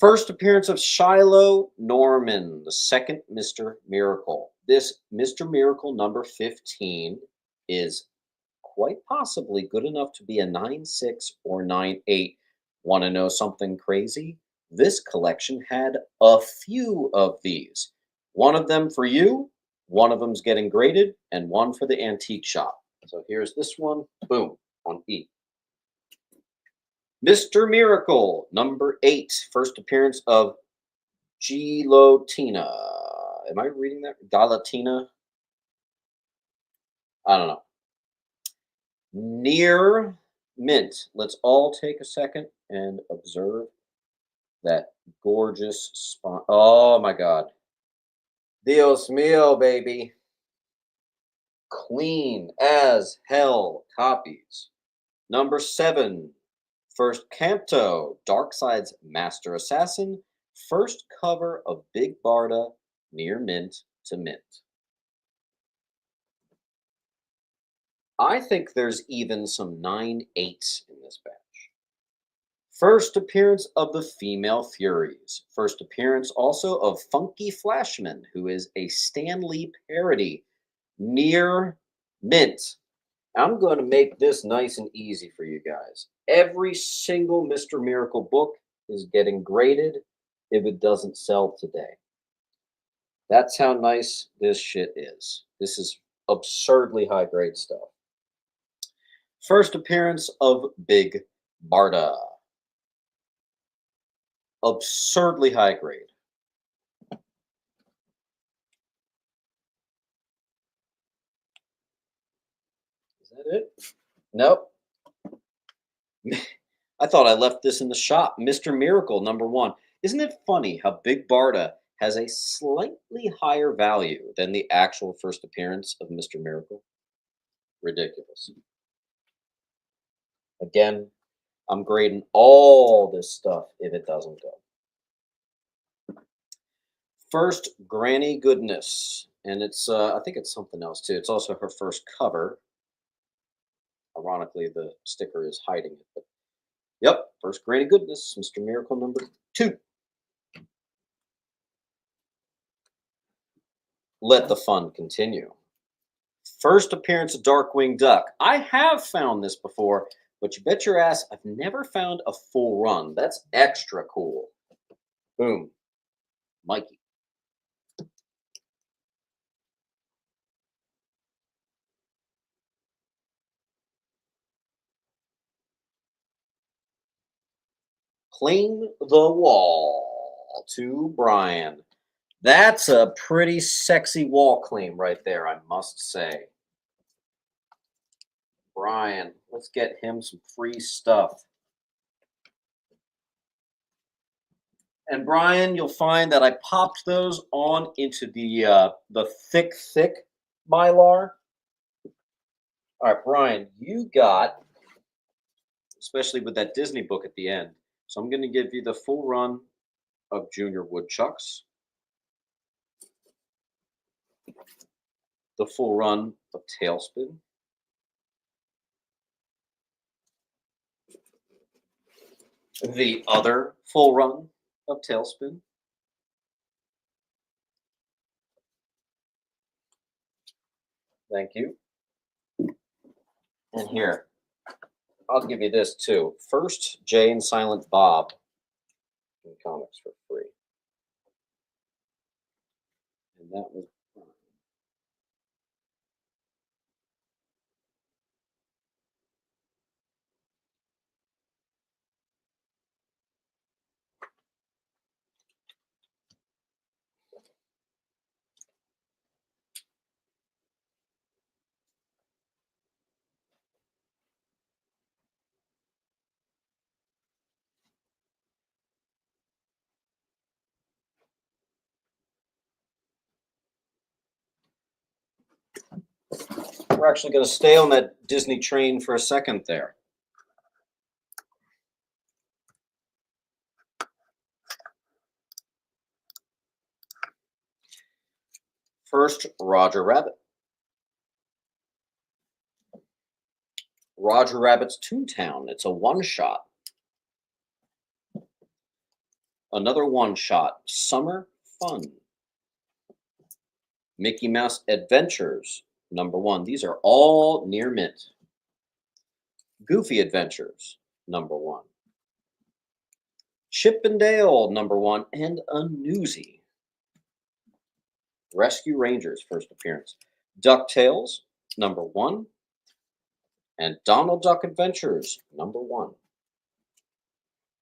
First appearance of Shiloh Norman, the second Mr. Miracle. This Mr. Miracle number 15 is quite possibly good enough to be a 9.6 or 9.8. Want to know something crazy? This collection had a few of these. One of them for you, one of them's getting graded, and one for the antique shop. So here's this one, boom, on E. Mr. Miracle, number 8, first appearance of Gilotina. Am I reading that? Galatina? I don't know. Near mint. Let's all take a second and observe that gorgeous spot. Oh my God. Dios mío, baby. Clean as hell copies. Number 7, first Canto, Darkseid's Master Assassin. First cover of Big Barda, near mint to mint. I think there's even some 9.8s in this batch. First appearance of the Female Furies. First appearance also of Funky Flashman, who is a Stan Lee parody, near mint. I'm going to make this nice and easy for you guys. Every single Mr. Miracle book is getting graded if it doesn't sell today. That's how nice this shit is. This is absurdly high grade stuff. First appearance of Big Barda. Absurdly high grade. that it? Nope. I thought I left this in the shop. Mr. Miracle, #1. Isn't it funny how Big Barda has a slightly higher value than the actual first appearance of Mr. Miracle? Ridiculous. Again, I'm grading all this stuff if it doesn't go. First, Granny Goodness. And it's, I think it's something else too. It's also her first cover. Ironically, the sticker is hiding it. But yep, first Granny Goodness, Mr. Miracle #2. Let the fun continue. First appearance of Darkwing Duck. I have found this before, but you bet your ass I've never found a full run. That's extra cool. Boom. Mikey. Claim the wall to Brian. That's a pretty sexy wall claim right there, I must say. Brian, let's get him some free stuff. And Brian, you'll find that I popped those on into the thick mylar. All right, Brian, you got, especially with that Disney book at the end. So I'm going to give you the full run of Junior Woodchucks, the full run of Tailspin, the other full run of Tailspin, thank you, and here, I'll give you this too. First, Jay and Silent Bob in comics for free. And that was we're actually going to stay on that Disney train for a second there. First, Roger Rabbit. Roger Rabbit's Toontown. It's a one-shot. Another one-shot. Summer Fun. Mickey Mouse Adventures, #1. These are all near mint. Goofy Adventures, #1. Chip and Dale, #1. And a Newsie. Rescue Rangers, first appearance. DuckTales, #1. And Donald Duck Adventures, #1.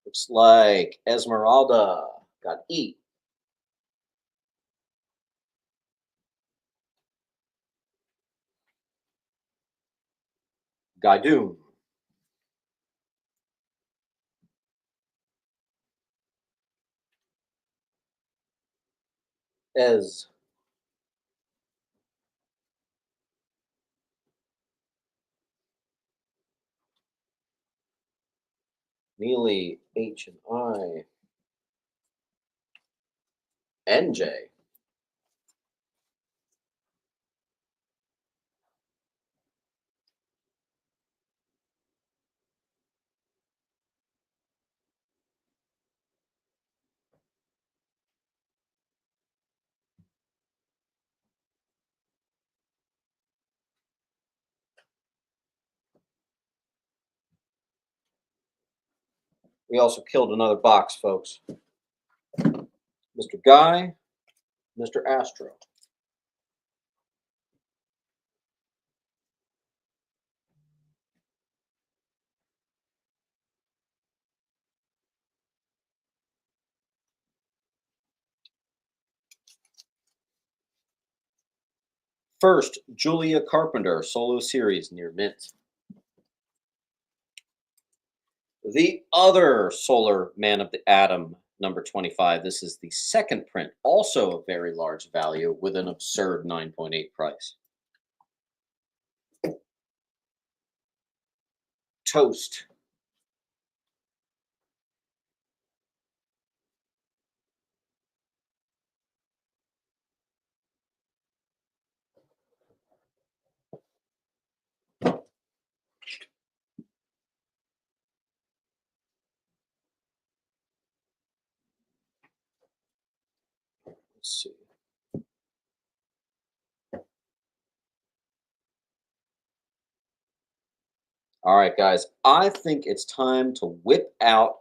Looks like Esmeralda got E. Gaidoon. Ez. Mealy, H and I. NJ. We also killed another box, folks. Mr. Guy, Mr. Astro. First, Julia Carpenter, solo series near mint. The Other Solar Man of the Atom, number 25. This is the second print, also a very large value with an absurd 9.8 price. Toast. Let's see. All right, guys, I think it's time to whip out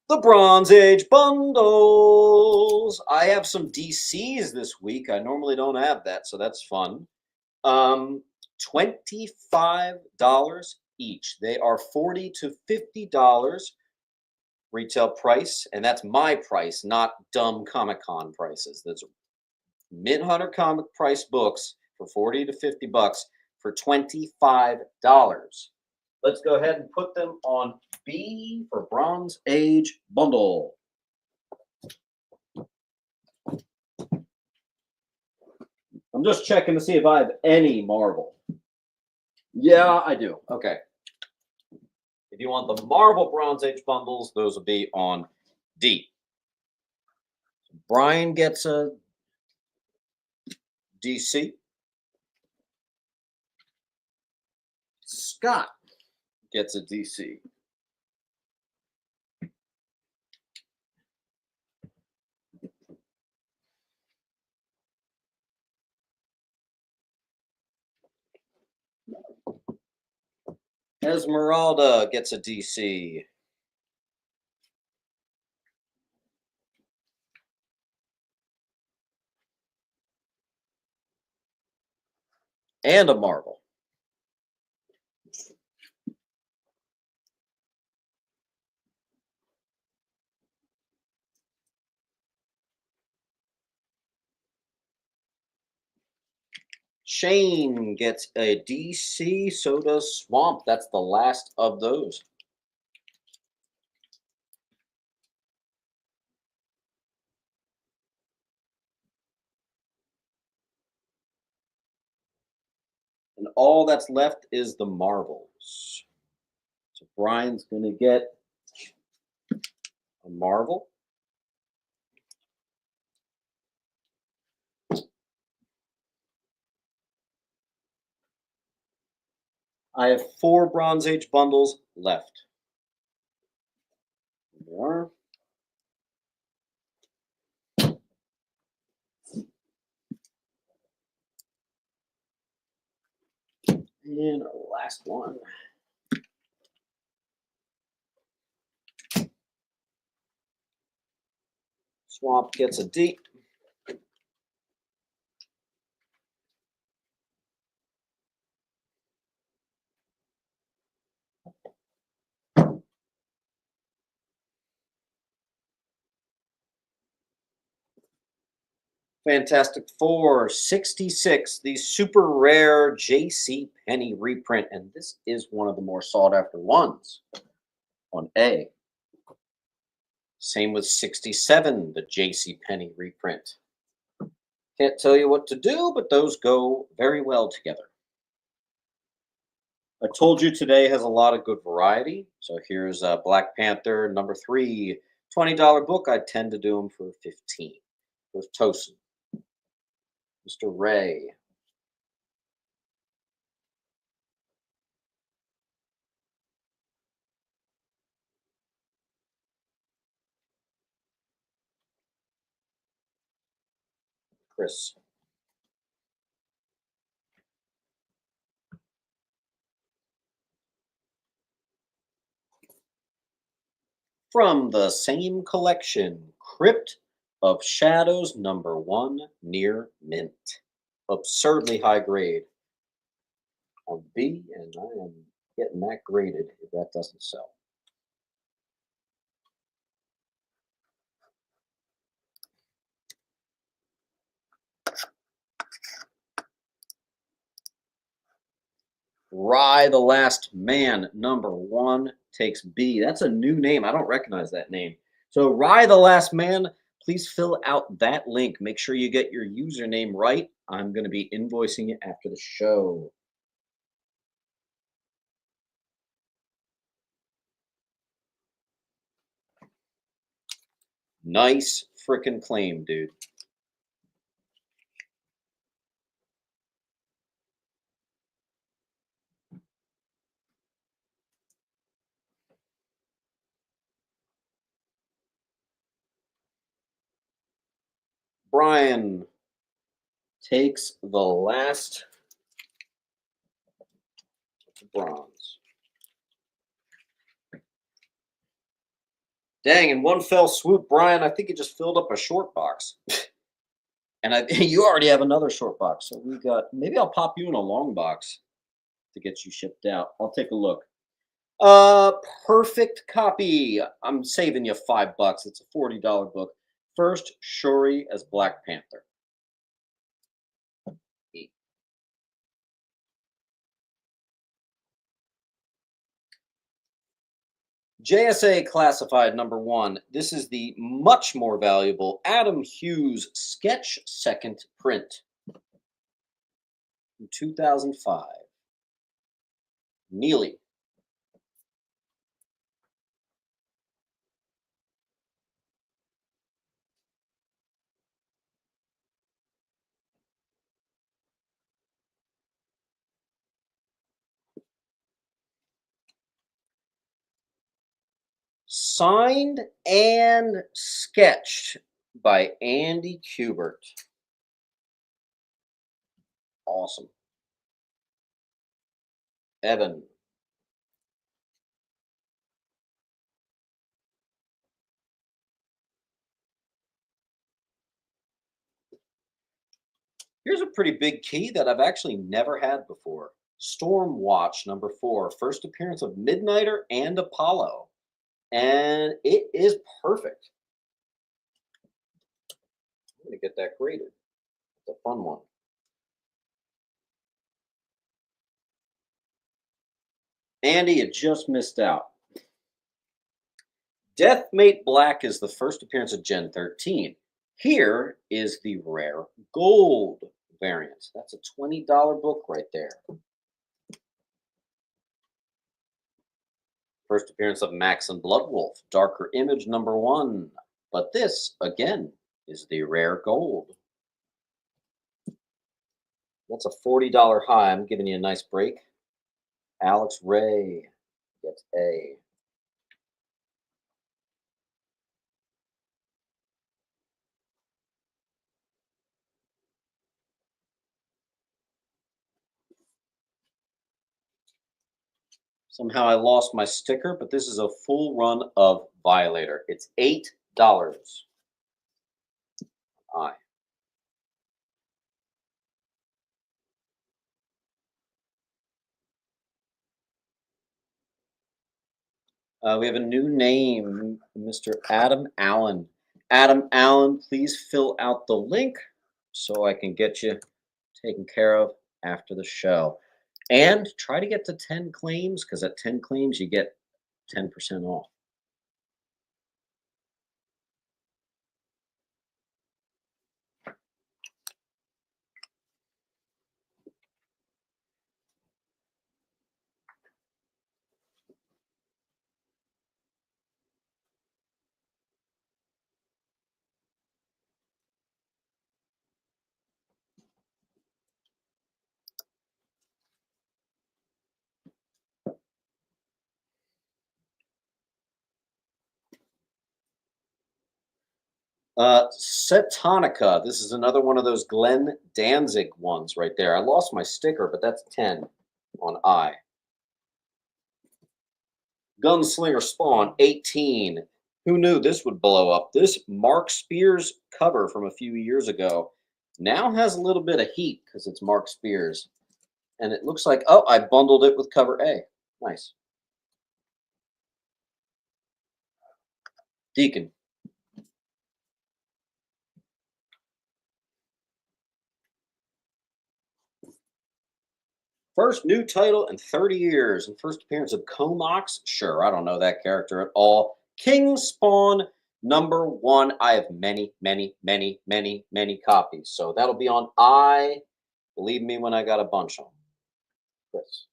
the Bronze Age bundles. I have some DCs this week. I normally don't have that, so that's fun. $25 each. They are $40 to $50 retail price, and that's my price, not dumb Comic Con prices. That's Mint Hunter comic price books for 40 to 50 bucks for $25. Let's go ahead and put them on B for Bronze Age bundle. I'm just checking to see if I have any Marvel. Yeah, I do. Okay. If you want the Marvel Bronze Age bundles, those will be on D. Brian gets a DC. Scott gets a DC. Esmeralda gets a DC. And a Marvel. Shane gets a DC, so does Swamp. That's the last of those. And all that's left is the Marvels. So Brian's going to get a Marvel. I have 4 Bronze Age bundles left. There they are. And our last one. Swamp gets a D. Fantastic Four 66, the super rare J.C. Penney reprint, and this is one of the more sought after ones on A. Same with 67, the J.C. Penney reprint. Can't tell you what to do, but those go very well together. I told you today has a lot of good variety. So here's Black Panther number 3, $20 book. I tend to do them for 15. With Tosin, Mr. Ray, Chris, from the same collection, Crypt of Shadows number 1 near mint. Absurdly high grade on B, and I am getting that graded if that doesn't sell. Rye the Last Man, number 1, takes B. That's a new name. I don't recognize that name. So, Rye the Last Man, please fill out that link. Make sure you get your username right. I'm going to be invoicing it after the show. Nice freaking claim, dude. Brian takes the last bronze. Dang, in one fell swoop, Brian, I think you just filled up a short box. And you already have another short box. So we got, maybe I'll pop you in a long box to get you shipped out. I'll take a look. Uh, Perfect copy. I'm saving you $5. It's a $40 book. First, Shuri as Black Panther. JSA Classified number 1. This is the much more valuable Adam Hughes sketch second print from 2005. Neely. Signed and sketched by Andy Kubert. Awesome. Evan. Here's a pretty big key that I've actually never had before. Storm Watch number 4. First appearance of Midnighter and Apollo. And it is perfect. I'm going to get that graded. It's a fun one. Andy, you just missed out. Deathmate Black is the first appearance of Gen 13. Here is the rare gold variant. That's a $20 book right there. First appearance of Max and Bloodwolf, Darker Image number 1. But this, again, is the rare gold. That's a $40 high. I'm giving you a nice break. Alex Ray gets A. Somehow I lost my sticker, but this is a full run of Violator. It's $8. Aye. We have a new name, Mr. Adam Allen. Adam Allen, please fill out the link so I can get you taken care of after the show. And try to get to 10 claims, because at 10 claims, you get 10% off. Setonica. This is another one of those Glenn Danzig ones right there. I lost my sticker, but that's 10 on I. Gunslinger Spawn, 18. Who knew this would blow up? This Mark Spears cover from a few years ago now has a little bit of heat because it's Mark Spears. And it looks like, oh, I bundled it with cover A. Nice. Deacon. First new title in 30 years and first appearance of Comox. Sure, I don't know that character at all. King Spawn #1. I have many, many, many, many, many copies. So that'll be on I. Believe me when I got a bunch on. Chris.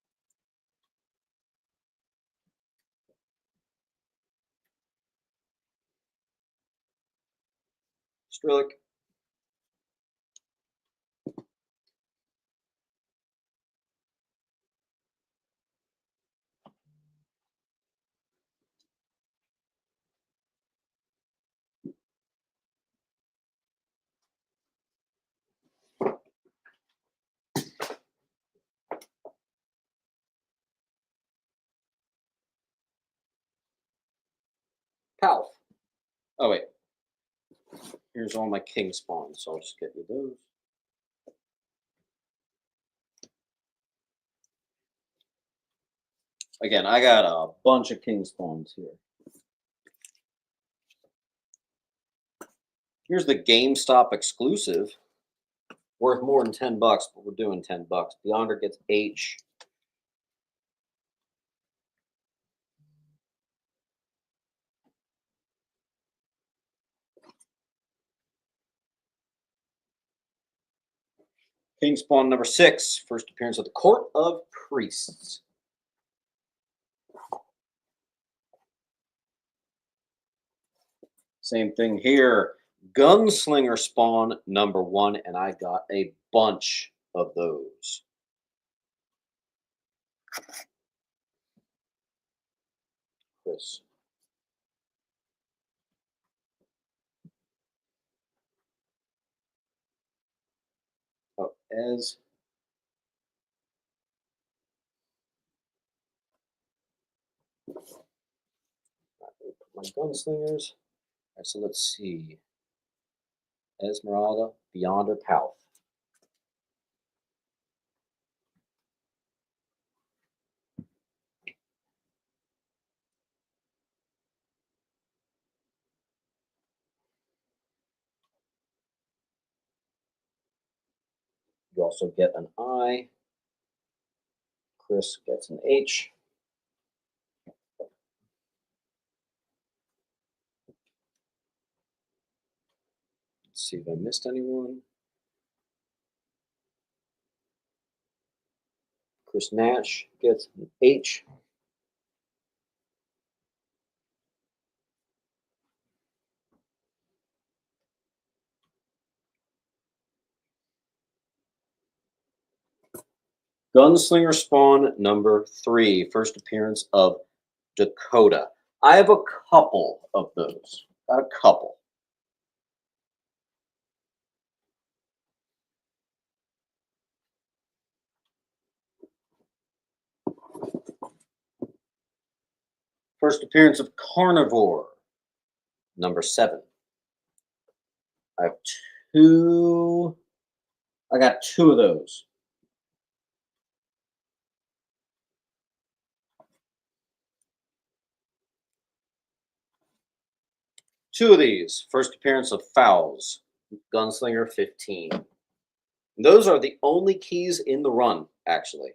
Strilick. Palf. Oh, wait. Here's all my King Spawns. So I'll just get you those. Again, I got a bunch of King Spawns here. Here's the GameStop exclusive. Worth more than 10 bucks, but we're doing 10 bucks. Beyonder gets H. King Spawn #6. First appearance of the Court of Priests. Same thing here. Gunslinger Spawn #1, and I got a bunch of those. Chris. Oh, Ez. My gunslingers. All right, so let's see. Esmeralda, Beyonder, Palf. You also get an I. Chris gets an H. Let's see if I missed anyone. Chris Nash gets an H. Gunslinger Spawn #3. First appearance of Dakota. I have a couple of those. Got a couple. First appearance of Carnivore #7. I have two. I got two of those. Two of these. First appearance of Fowls, Gunslinger 15. Those are the only keys in the run, actually.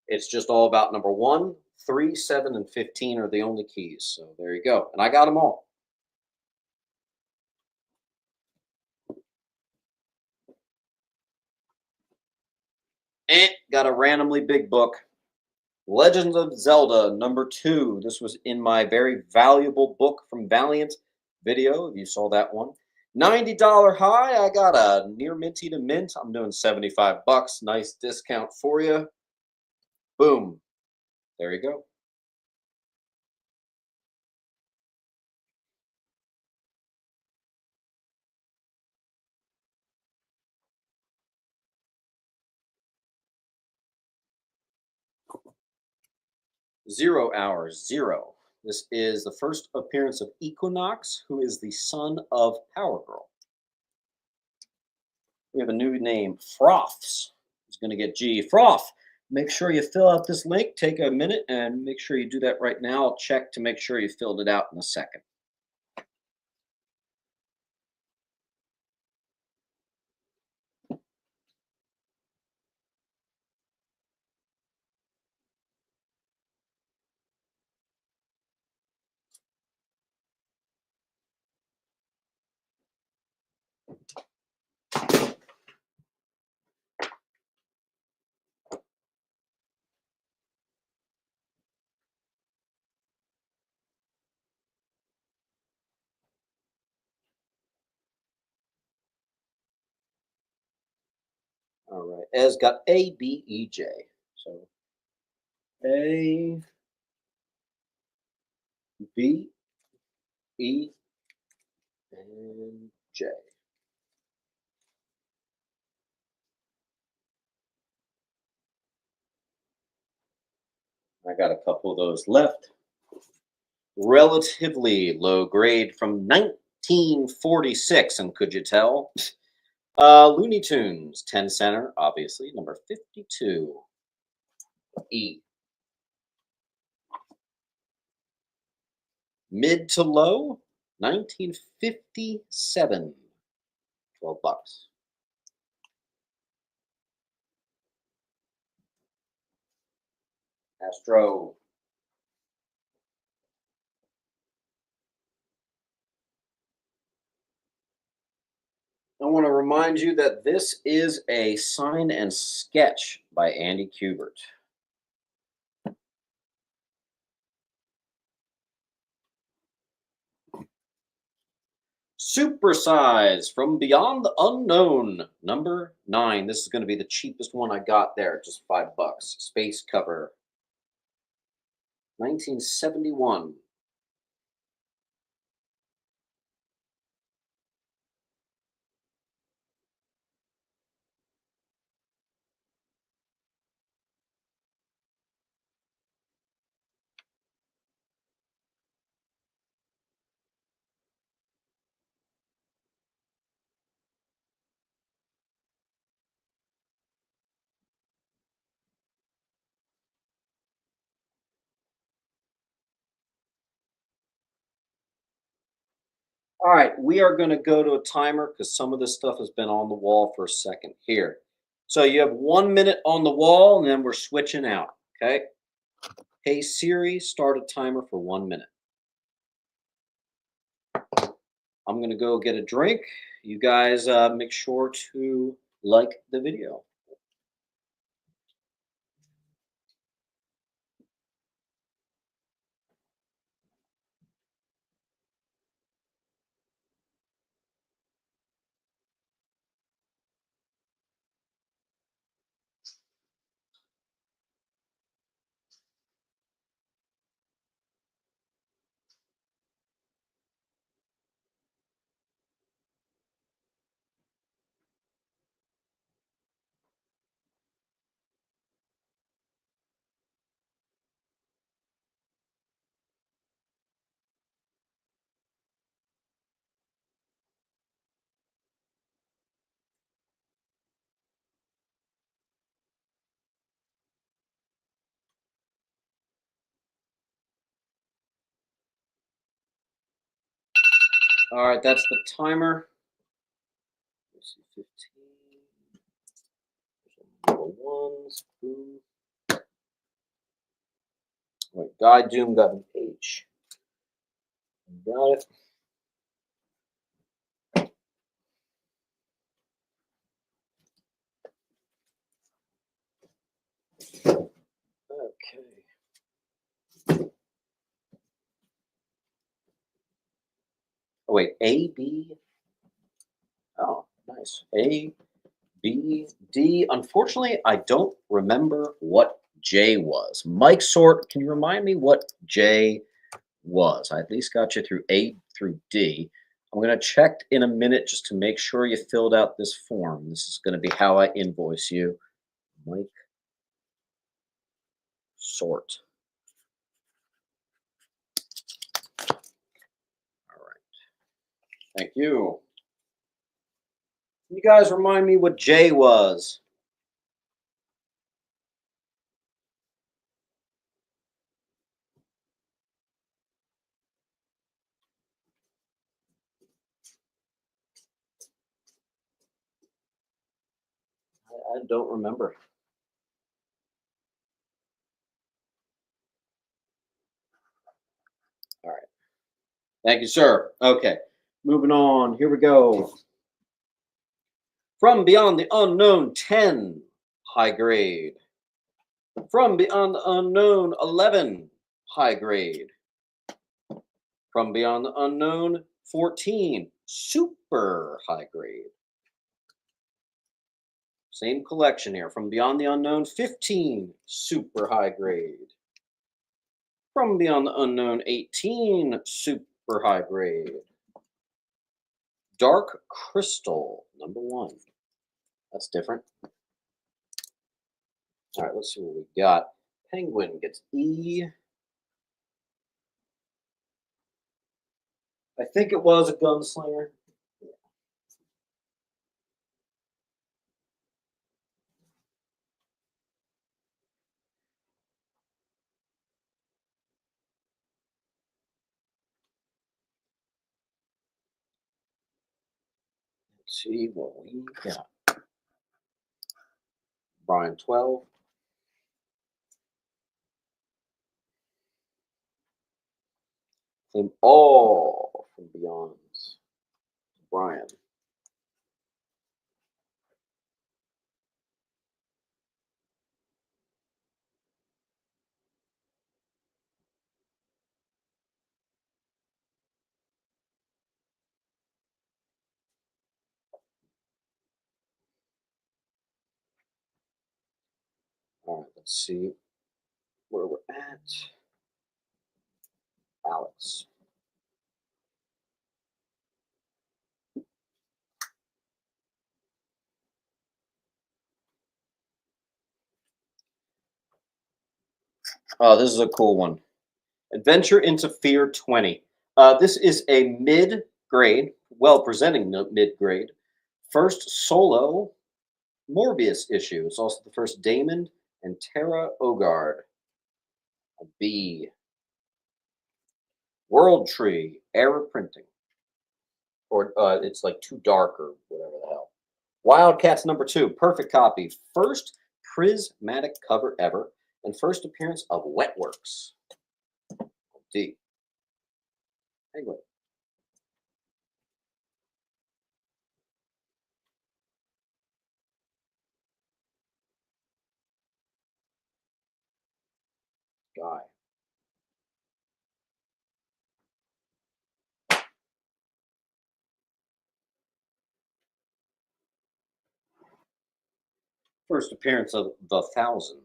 It's just all about #1, 3, 7, and 15 are the only keys. So there you go. And I got them all. Got a randomly big book. Legends of Zelda #2. This was in my very valuable book from Valiant video, if you saw that one. $90 high. I got a near minty to mint. I'm doing 75 bucks. Nice discount for you. Boom. There you go. Zero Hours Zero. This is the first appearance of Equinox, who is the son of Power Girl. We have a new name, Froths. It's going to get G. Froth. Make sure you fill out this link. Take a minute and make sure you do that right now. I'll check to make sure you filled it out in a second. All right. Ez got A, B, E, J. So A, B, E, and J. I got a couple of those left. Relatively low grade from 1946. And could you tell? Looney Tunes, 10 center, obviously, number 52. E. Mid to low, 1957. 12 bucks. Astro. I want to remind you that this is a sign and sketch by Andy Kubert. Supersize from Beyond the Unknown, number 9. This is going to be the cheapest one I got there, just 5 bucks. Space cover, 1971. All right, we are going to go to a timer because some of this stuff has been on the wall for a second here. So you have 1 minute on the wall, and then we're switching out. Okay. Hey Siri, start a timer for 1 minute. I'm going to go get a drink. You guys make sure to like the video. All right, that's the timer. Let's see, 15. Number ones. Boom. Wait, Guy Doom got an H. Got it. Okay. Oh, wait, A, B. Oh, nice. A, B, D. Unfortunately, I don't remember what J was. Mike Sort, can you remind me what J was? I at least got you through A through D. I'm going to check in a minute just to make sure you filled out this form. This is going to be how I invoice you. Mike Sort. All right. Thank you. You guys remind me what J was. I don't remember. All right. Thank you, sir. Okay. Moving on. Here we go. From Beyond the Unknown, 10, high grade. From Beyond the Unknown, 11, high grade. From Beyond the Unknown, 14, super high grade. Same collection here. From Beyond the Unknown, 15, super high grade. From Beyond the Unknown, 18, super high grade. Dark Crystal, number 1. That's different. All right, let's see what we got. Penguin gets E. I think it was a gunslinger. Let's see what we got. Brian 12. Claim all from Beyond. Brian. All right, let's see where we're at. Alex. Oh, this is a cool one. Adventure into Fear 20. This is a mid-grade, well-presenting mid-grade, first solo Morbius issue. It's also the first Damon and Tara Ogard. A B. World Tree, Era Printing. Or it's like Too Dark or whatever the hell. Wildcats number 2, perfect copy. First prismatic cover ever, and first appearance of Wetworks. D. Penguin. Guy. First appearance of The Thousand.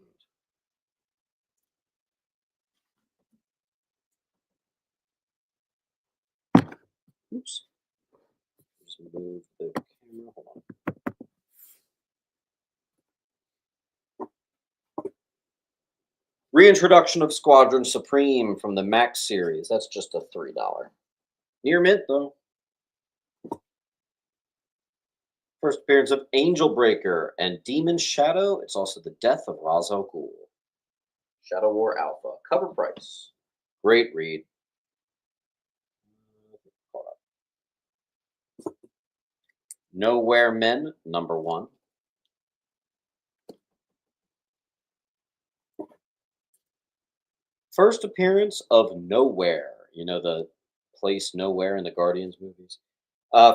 Oops. Just move the camera. Hold on. Reintroduction of Squadron Supreme from the Max series. That's just a $3. Near mint, though. First appearance of Angel Breaker and Demon Shadow. It's also the death of Ra's al Ghul. Shadow War Alpha. Cover price. Great read. Nowhere Men, number 1. First appearance of Nowhere. You know, the place Nowhere in the Guardians movies.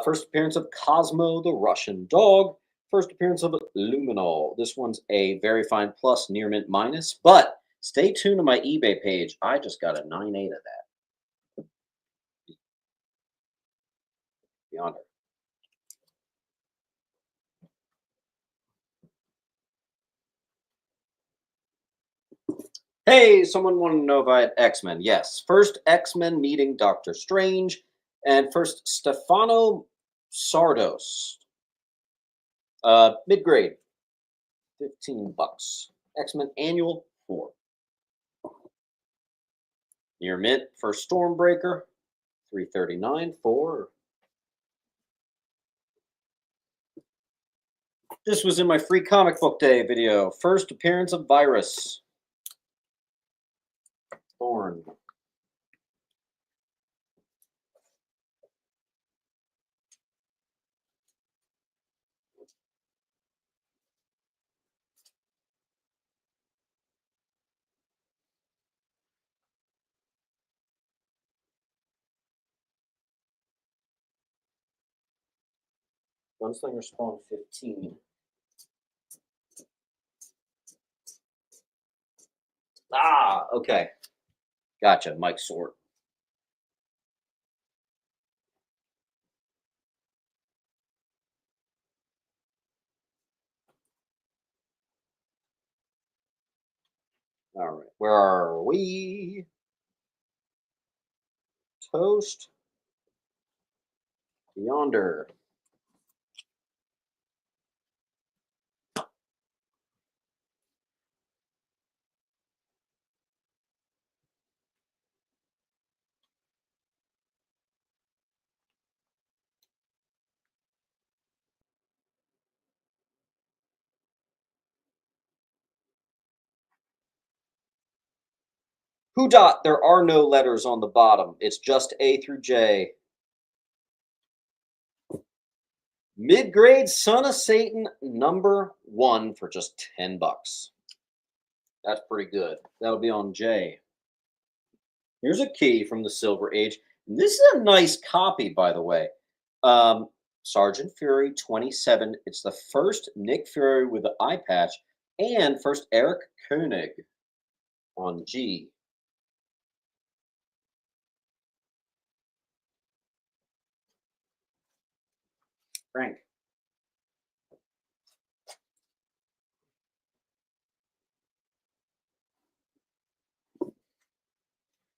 First appearance of Cosmo the Russian Dog. First appearance of Luminol. This one's a very fine plus, near mint minus. But stay tuned to my eBay page. I just got a 9.8 of that. Yonder. Hey, someone wanted to know if I had X-Men. Yes. First X-Men meeting Doctor Strange. And first Stefano Sardos. Mid-grade. $15. X-Men Annual 4. Near mint, first Stormbreaker. $3.39 for. This was in my free comic book day video. First appearance of Virus. Thorn. Gunslinger Spawn 15. Ah, okay. Gotcha. Mike Sword. All right, where are we? Toast yonder. Who dot? There are no letters on the bottom. It's just A through J. Mid-grade Son of Satan #1 for just $10. That's pretty good. That'll be on J. Here's a key from the Silver Age. This is a nice copy, by the way. Um, Sergeant Fury 27. It's the first Nick Fury with the eye patch and first Eric Koenig on G. Frank.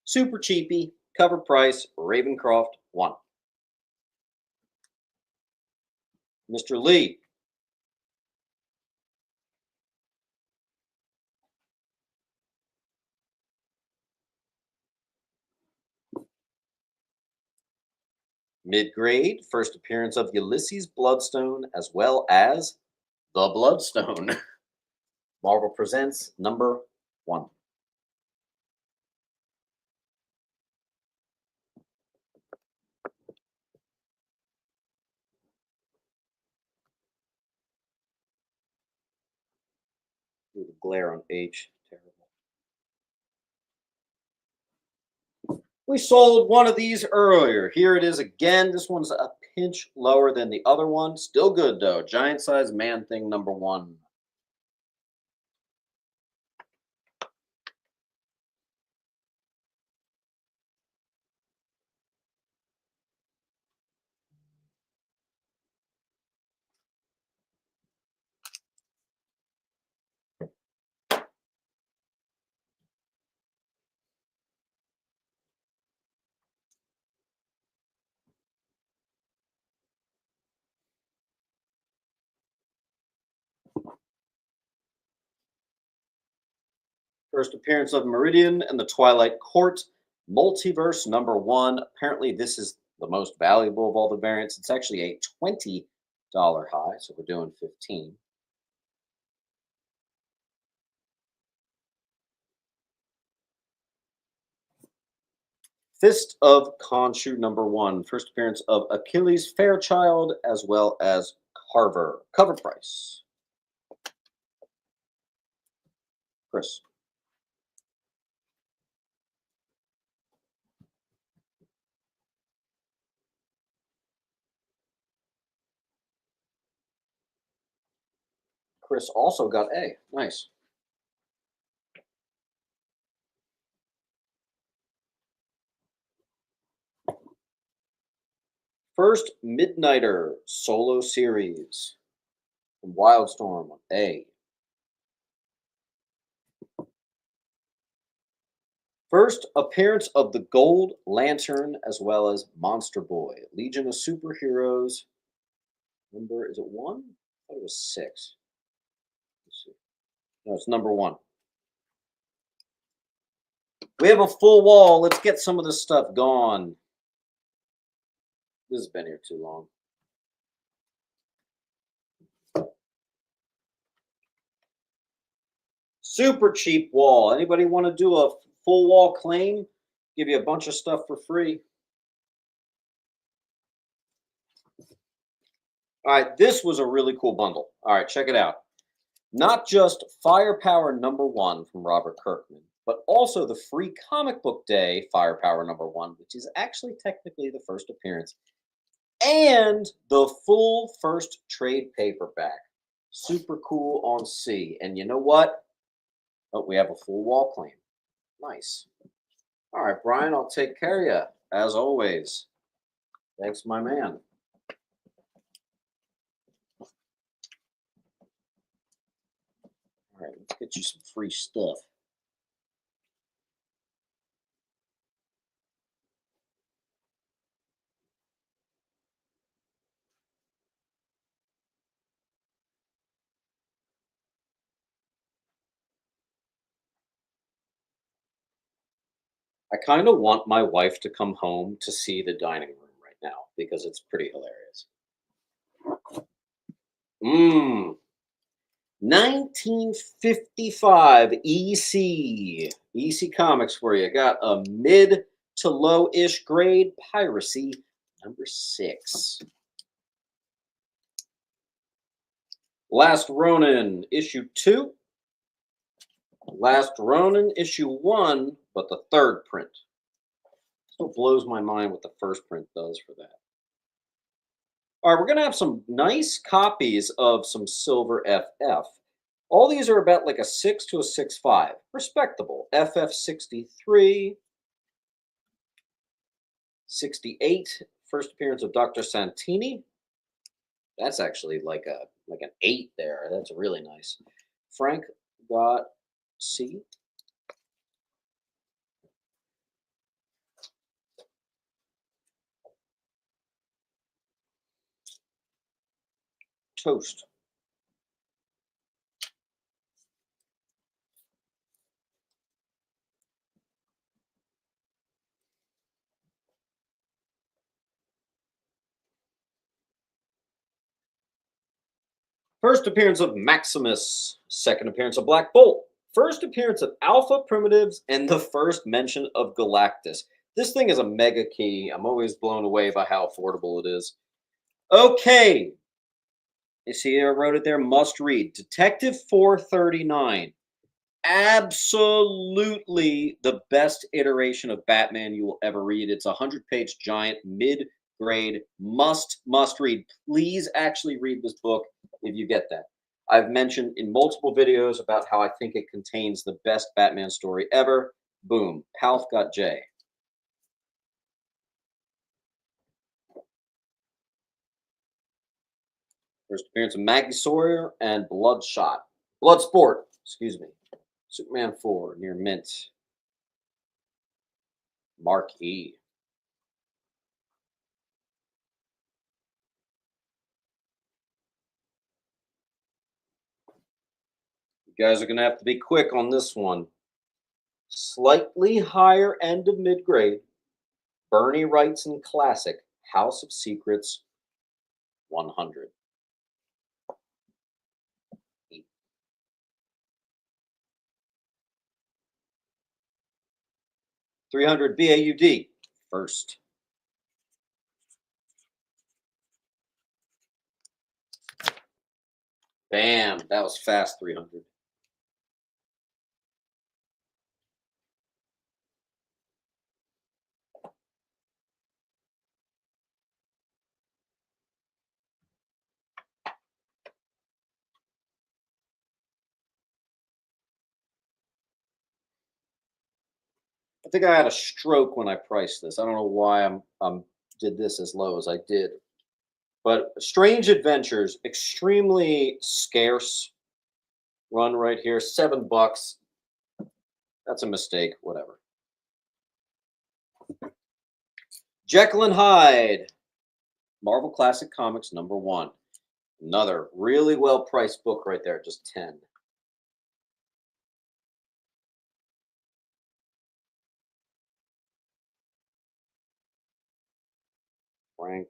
Super cheapy. Cover price. Ravencroft 1. Mr. Lee. Mid-grade. First appearance of Ulysses Bloodstone as well as the Bloodstone. Marvel Presents #1. Ooh, the glare on H. Terrible. We sold one of these earlier. Here it is again. This one's a pinch lower than the other one. Still good though. Giant size Man Thing #1. First appearance of Meridian and the Twilight Court. Multiverse #1. Apparently, this is the most valuable of all the variants. It's actually a $20 high, so we're doing 15. Fist of Khonshu #1. First appearance of Achilles Fairchild as well as Carver. Cover price. Chris. Chris also got A. Nice. First Midnighter solo series from Wildstorm A. First appearance of the Gold Lantern as well as Monster Boy. Legion of Superheroes. Number, is it 1? I thought it was 6. Let's see. No, it's #1. We have a full wall. Let's get some of this stuff gone. This has been here too long. Super cheap wall. Anybody want to do a full wall claim? Give you a bunch of stuff for free. All right, this was a really cool bundle. All right, check it out. Not just Firepower #1 from Robert Kirkman, but also the free comic book day Firepower #1, which is actually technically the first appearance, and the full first trade paperback. Super cool on C. And you know what? Oh, we have a full wall claim. Nice. All right, Brian, I'll take care of you as always. Thanks, my man. All right, let's get you some free stuff. I kind of want my wife to come home to see the dining room right now because it's pretty hilarious. Mmm. 1955 EC Comics for you. Got a mid to low-ish grade piracy number 6. Last Ronin issue 2. Last Ronin issue 1, but the third print. Still blows my mind what the first print does for that. All right, we're going to have some nice copies of some Silver FF. All these are about like a 6 to a 6.5. Respectable. FF 63, 68, first appearance of Dr. Santini. That's actually like an 8 there. That's really nice. Frank got C. Toast. First appearance of Maximus. Second appearance of Black Bolt. First appearance of Alpha Primitives, and the first mention of Galactus. This thing is a mega key. I'm always blown away by how affordable it is. Okay. You see, I wrote it there. Must read. Detective 439. Absolutely the best iteration of Batman you will ever read. It's a 100-page giant mid-grade must read. Please actually read this book if you get that. I've mentioned in multiple videos about how I think it contains the best Batman story ever. Boom. Palf got J. First appearance of Maggie Sawyer and Bloodshot. Bloodsport, excuse me. Superman 4 near Mint. Marquee. You guys are going to have to be quick on this one. Slightly higher end of mid grade. Bernie Wrightson classic, House of Secrets 100. 300 BAUD. First. Bam. That was fast 300. I think I had a stroke when I priced this. I don't know why I'm did this as low as I did. But Strange Adventures, extremely scarce run right here. $7. That's a mistake. Whatever. Jekyll and Hyde, Marvel Classic Comics number 1. Another really well priced book right there, just 10. Frank.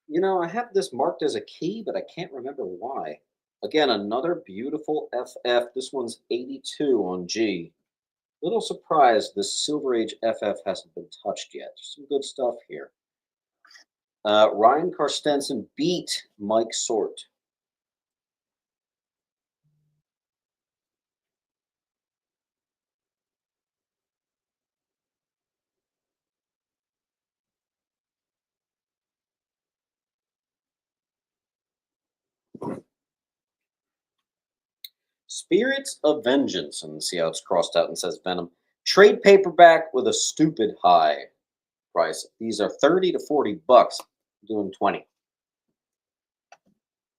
You know, I have this marked as a key, but I can't remember why. Again, another beautiful FF. This one's 82 on G. Little surprised the Silver Age FF hasn't been touched yet. Some good stuff here. Ryan Karstensen beat Mike Sort. Spirits of Vengeance. And see how it's crossed out and says Venom. Trade paperback with a stupid high price. These are 30 to 40 bucks. Doing 20.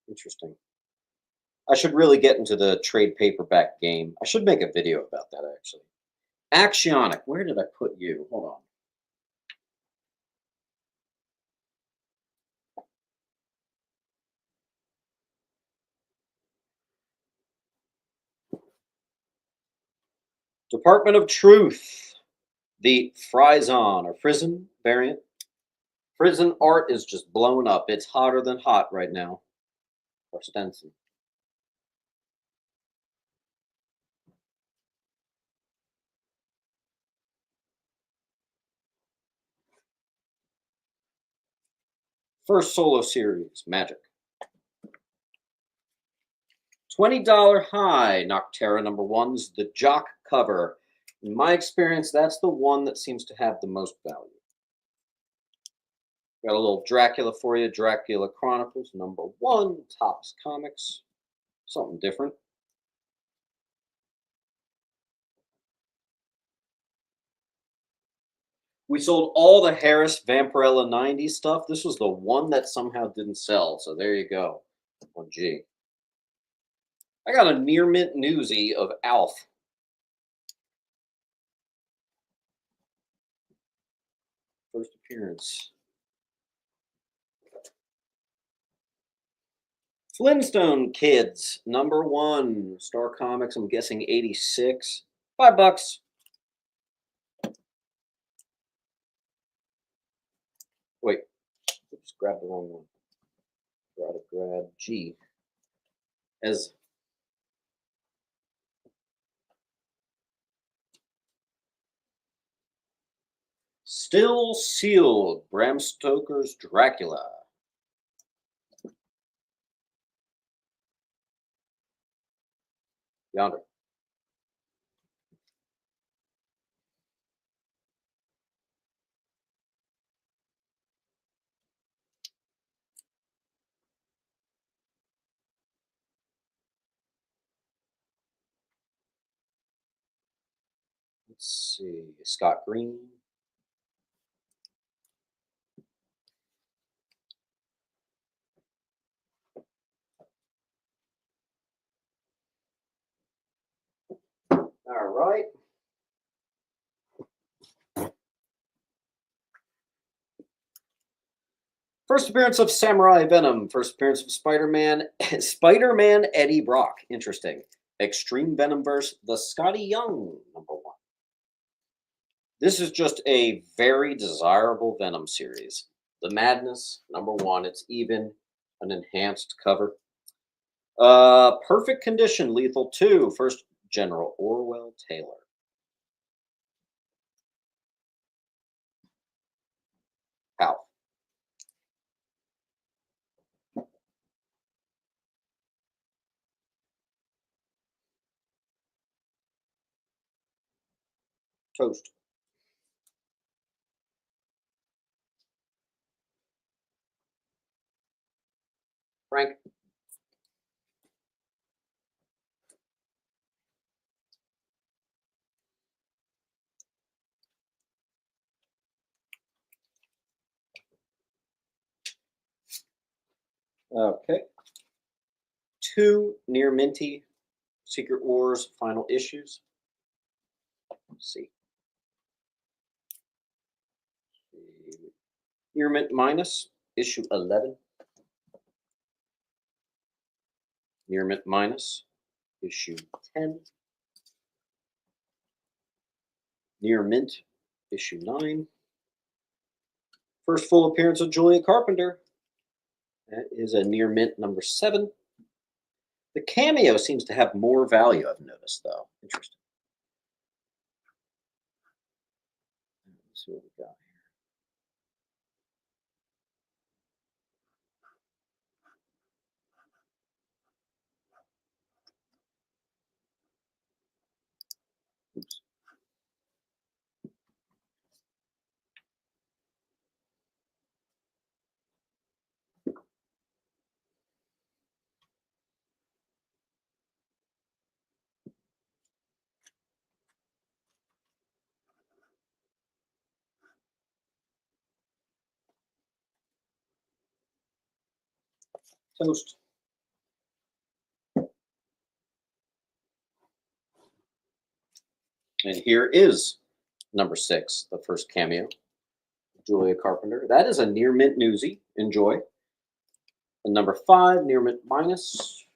Interesting. I should really get into the trade paperback game. I should make a video about that actually. Axionic. Where did I put you? Hold on. Department of Truth, the Frizon or Frizzen variant. Frizzen art is just blowing up. It's hotter than hot right now. Or Stenson. First solo series, Magic. $20 high, Noctera #1's the Jock cover. In my experience, that's the one that seems to have the most value. Got a little Dracula for you, Dracula Chronicles #1, Topps Comics. Something different. We sold all the Harris Vampirella '90s stuff. This was the one that somehow didn't sell. So there you go. Oh, gee. I got a near mint newsie of Alf. First appearance. Flintstone Kids #1. Star Comics, I'm guessing 86. $5. Wait. Oops, grab the wrong one. Gotta grab G. As Still Sealed, Bram Stoker's Dracula. Yonder. Let's see. Scott Green. All right. First appearance of Samurai Venom. First appearance of Spider-Man. Spider-Man Eddie Brock. Interesting. Extreme Venomverse. The Scotty Young #1. This is just a very desirable Venom series. The Madness #1. It's even an enhanced cover. Perfect Condition. Lethal 2. First General Orwell Taylor. How? Toast. Frank. Okay. 2 near minty Secret Wars final issues. Let's see. Near mint minus issue 11. Near mint minus issue 10. Near mint issue 9. First full appearance of Julia Carpenter. That is a near mint #7. The cameo seems to have more value, I've noticed, though. Interesting. Let's see what we got here. Oops. Toast. And here is #6, the first cameo. Julia Carpenter. That is a near mint newsie. Enjoy. And #5, near mint minus.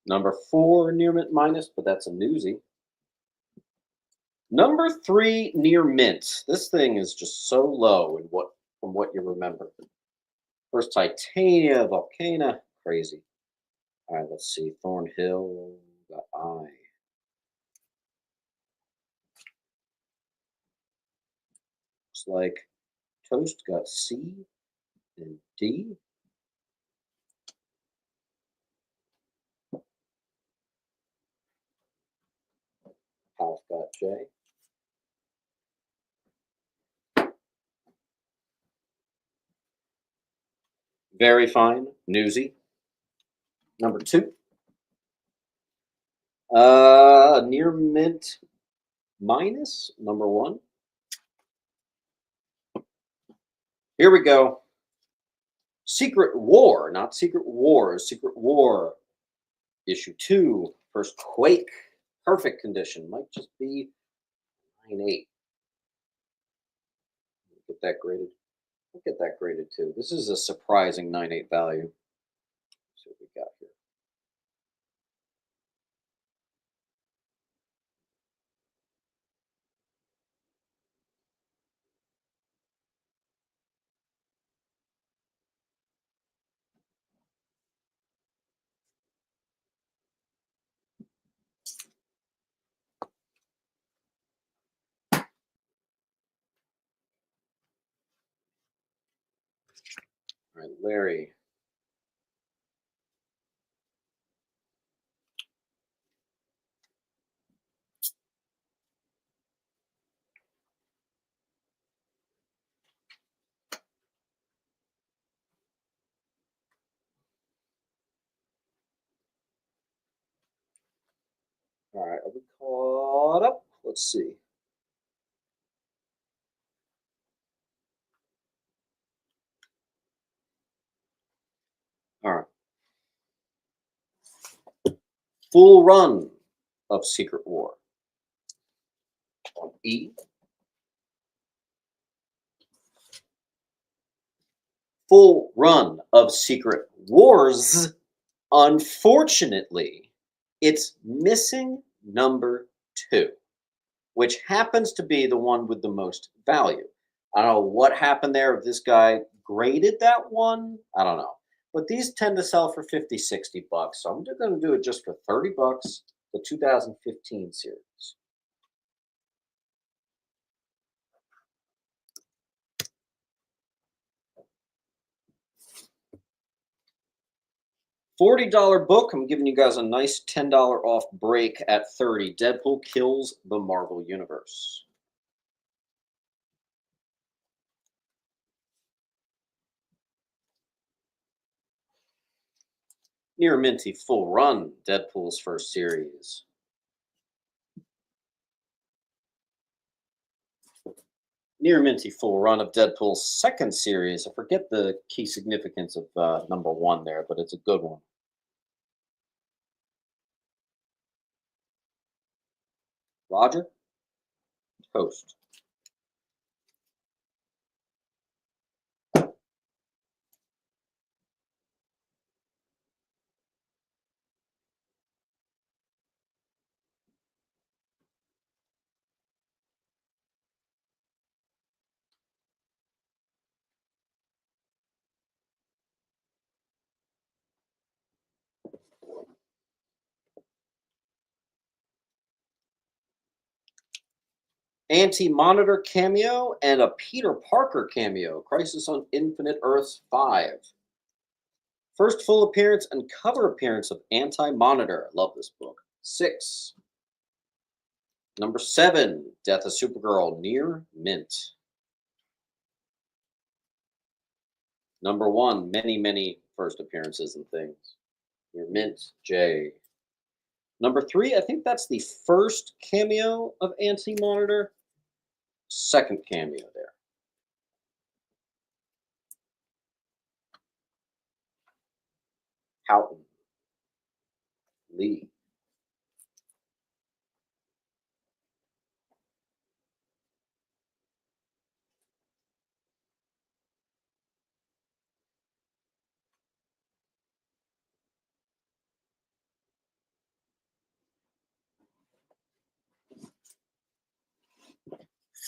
#4, near mint minus, but that's a newsie. Number 3, near mint. This thing is just so low in what from what you remember. First Titania, Volcana, crazy. All right, let's see. Thornhill got I. Looks like Toast got C and D. Half got J. Very fine. Newsy. Number 2. Near mint minus. Number 1. Here we go. Secret War, not Secret Wars. Secret War. Issue 2. First Quake. Perfect condition. Might just be 9.8. Get that graded. We'll get that graded too. This is a surprising 9.8 value. Let's see what we got here. All right, Larry. All right, are we caught up? Let's see. All right. Full run of Secret War on E. Full run of Secret Wars. Unfortunately, it's missing number 2, which happens to be the one with the most value. I don't know what happened there. If this guy graded that one, I don't know. But these tend to sell for 50, 60 bucks. So I'm going to do it just for 30 bucks, the 2015 series. $40 book. I'm giving you guys a nice $10 off break at 30. Deadpool kills the Marvel Universe. Near minty full run, Deadpool's first series. Near minty full run of Deadpool's second series. I forget the key significance of number 1 there, but it's a good one. Roger, Toast. Anti-Monitor cameo and a Peter Parker cameo. Crisis on Infinite Earths 5. First full appearance and cover appearance of Anti-Monitor. Love this book. 6. Number 7, Death of Supergirl, near mint. Number 1, many, many first appearances and things. Near mint, J. Number 3, I think that's the first cameo of Anti-Monitor. Second cameo there. Houghton, Lee.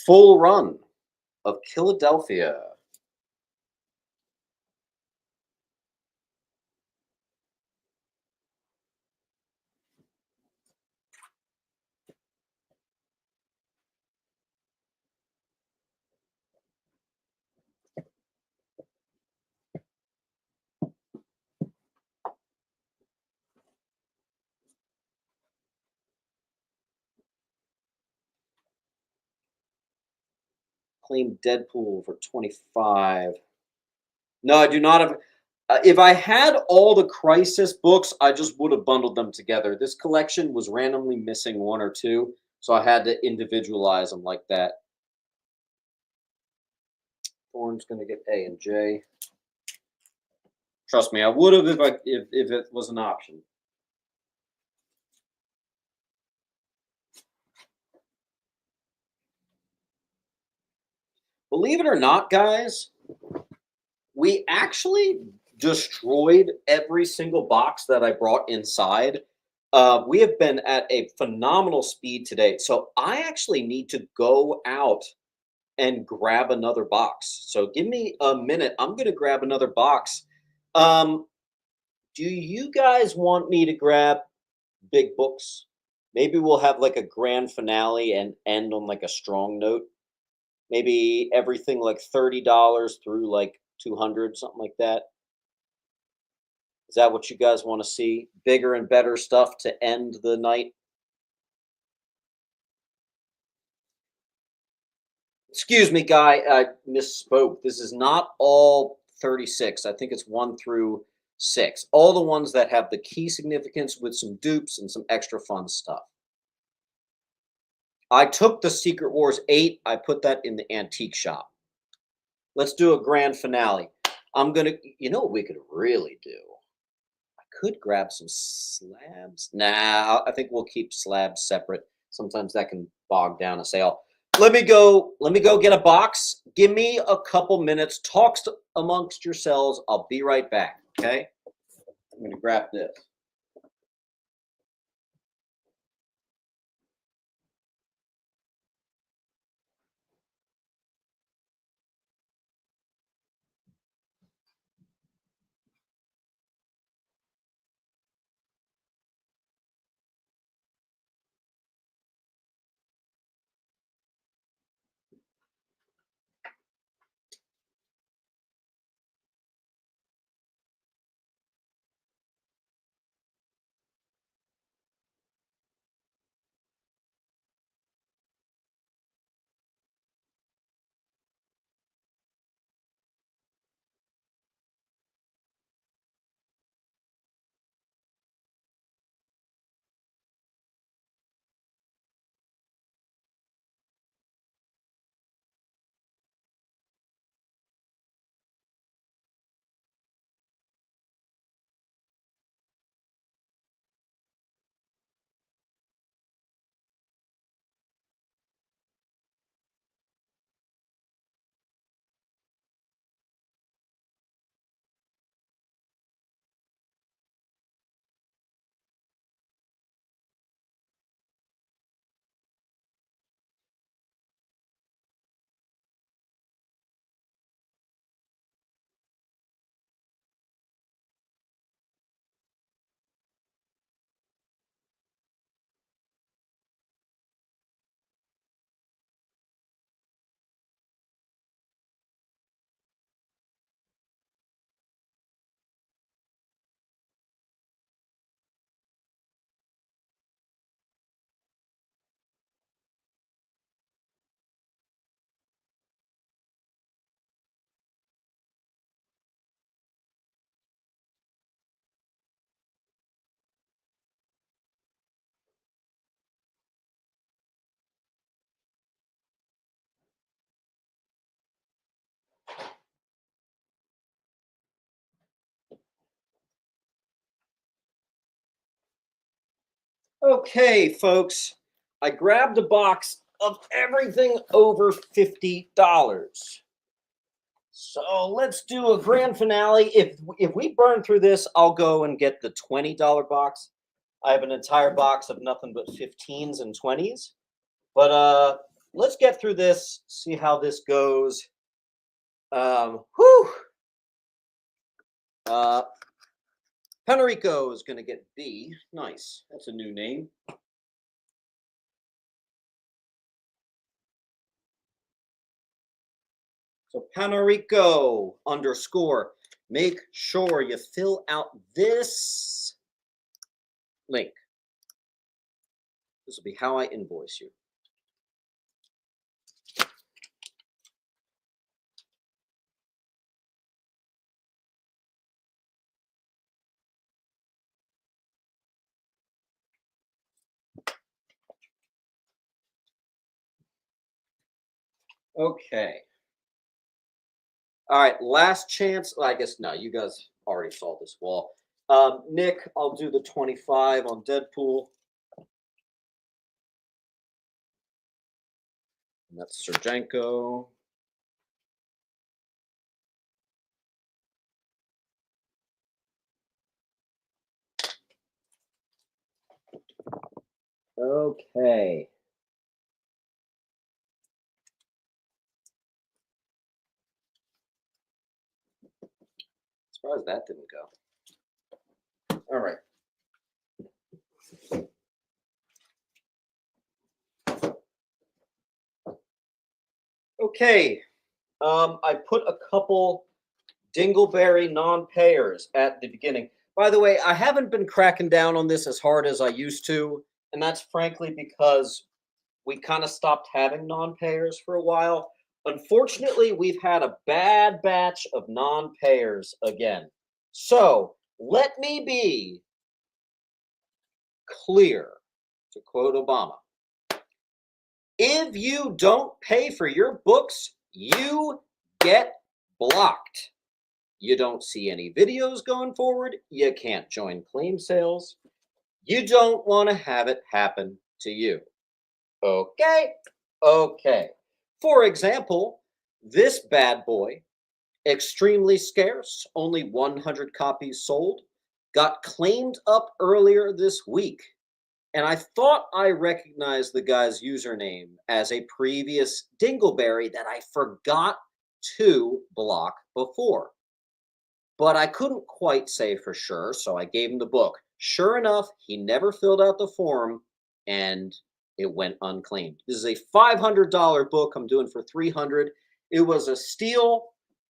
Full run of Philadelphia. Claim Deadpool for 25. No, I do not have. If I had all the Crisis books, I just would have bundled them together. This collection was randomly missing one or two, so I had to individualize them like that. Thorn's gonna get A and J. Trust me, I would have if it was an option. Believe it or not, guys, we actually destroyed every single box that I brought inside. We have been at a phenomenal speed today, so I actually need to go out and grab another box. So give me a minute. I'm going to grab another box. Um, do you guys want me to grab big books? Maybe we'll have like a grand finale and end on like a strong note. Maybe everything like $30 through like 200, something like that. Is that what you guys want to see? Bigger and better stuff to end the night? Excuse me, Guy. I misspoke. This is not all 36. I think it's 1 through 6. All the ones that have the key significance with some dupes and some extra fun stuff. I took the Secret Wars 8. I put that in the antique shop. Let's do a grand finale. I'm going to, you know what we could really do? I could grab some slabs. Nah, I think we'll keep slabs separate. Sometimes that can bog down a sale. Let me go get a box. Give me a couple minutes. Talk amongst yourselves. I'll be right back. Okay? I'm going to grab this. Okay, folks. I grabbed a box of everything over $50. So let's do a grand finale. If we burn through this, I'll go and get the $20 box. I have an entire box of nothing but 15s and 20s. But let's get through this, see how this goes. Whew. Penarico is going to get B. Nice. That's a new name. So Panarico underscore. Make sure you fill out this link. This will be how I invoice you. Okay. All right, last chance. Well, I guess no, you guys already saw this wall. Nick, I'll do the 25 on Deadpool. And that's Serjanko. Okay. Surprised that didn't go. All right. Okay. I put a couple Dingleberry non-payers at the beginning. By the way, I haven't been cracking down on this as hard as I used to, and that's frankly because we kind of stopped having non-payers for a while. Unfortunately, we've had a bad batch of non-payers again. So let me be clear, to quote Obama. If you don't pay for your books, you get blocked. You don't see any videos going forward. You can't join claim sales. You don't want to have it happen to you. Okay? Okay. For example, this bad boy, extremely scarce, only 100 copies sold, got claimed up earlier this week. And I thought I recognized the guy's username as a previous Dingleberry that I forgot to block before. But I couldn't quite say for sure, so I gave him the book. Sure enough, he never filled out the form, and it went unclaimed. This is a $500 book I'm doing for $300. It was a steal,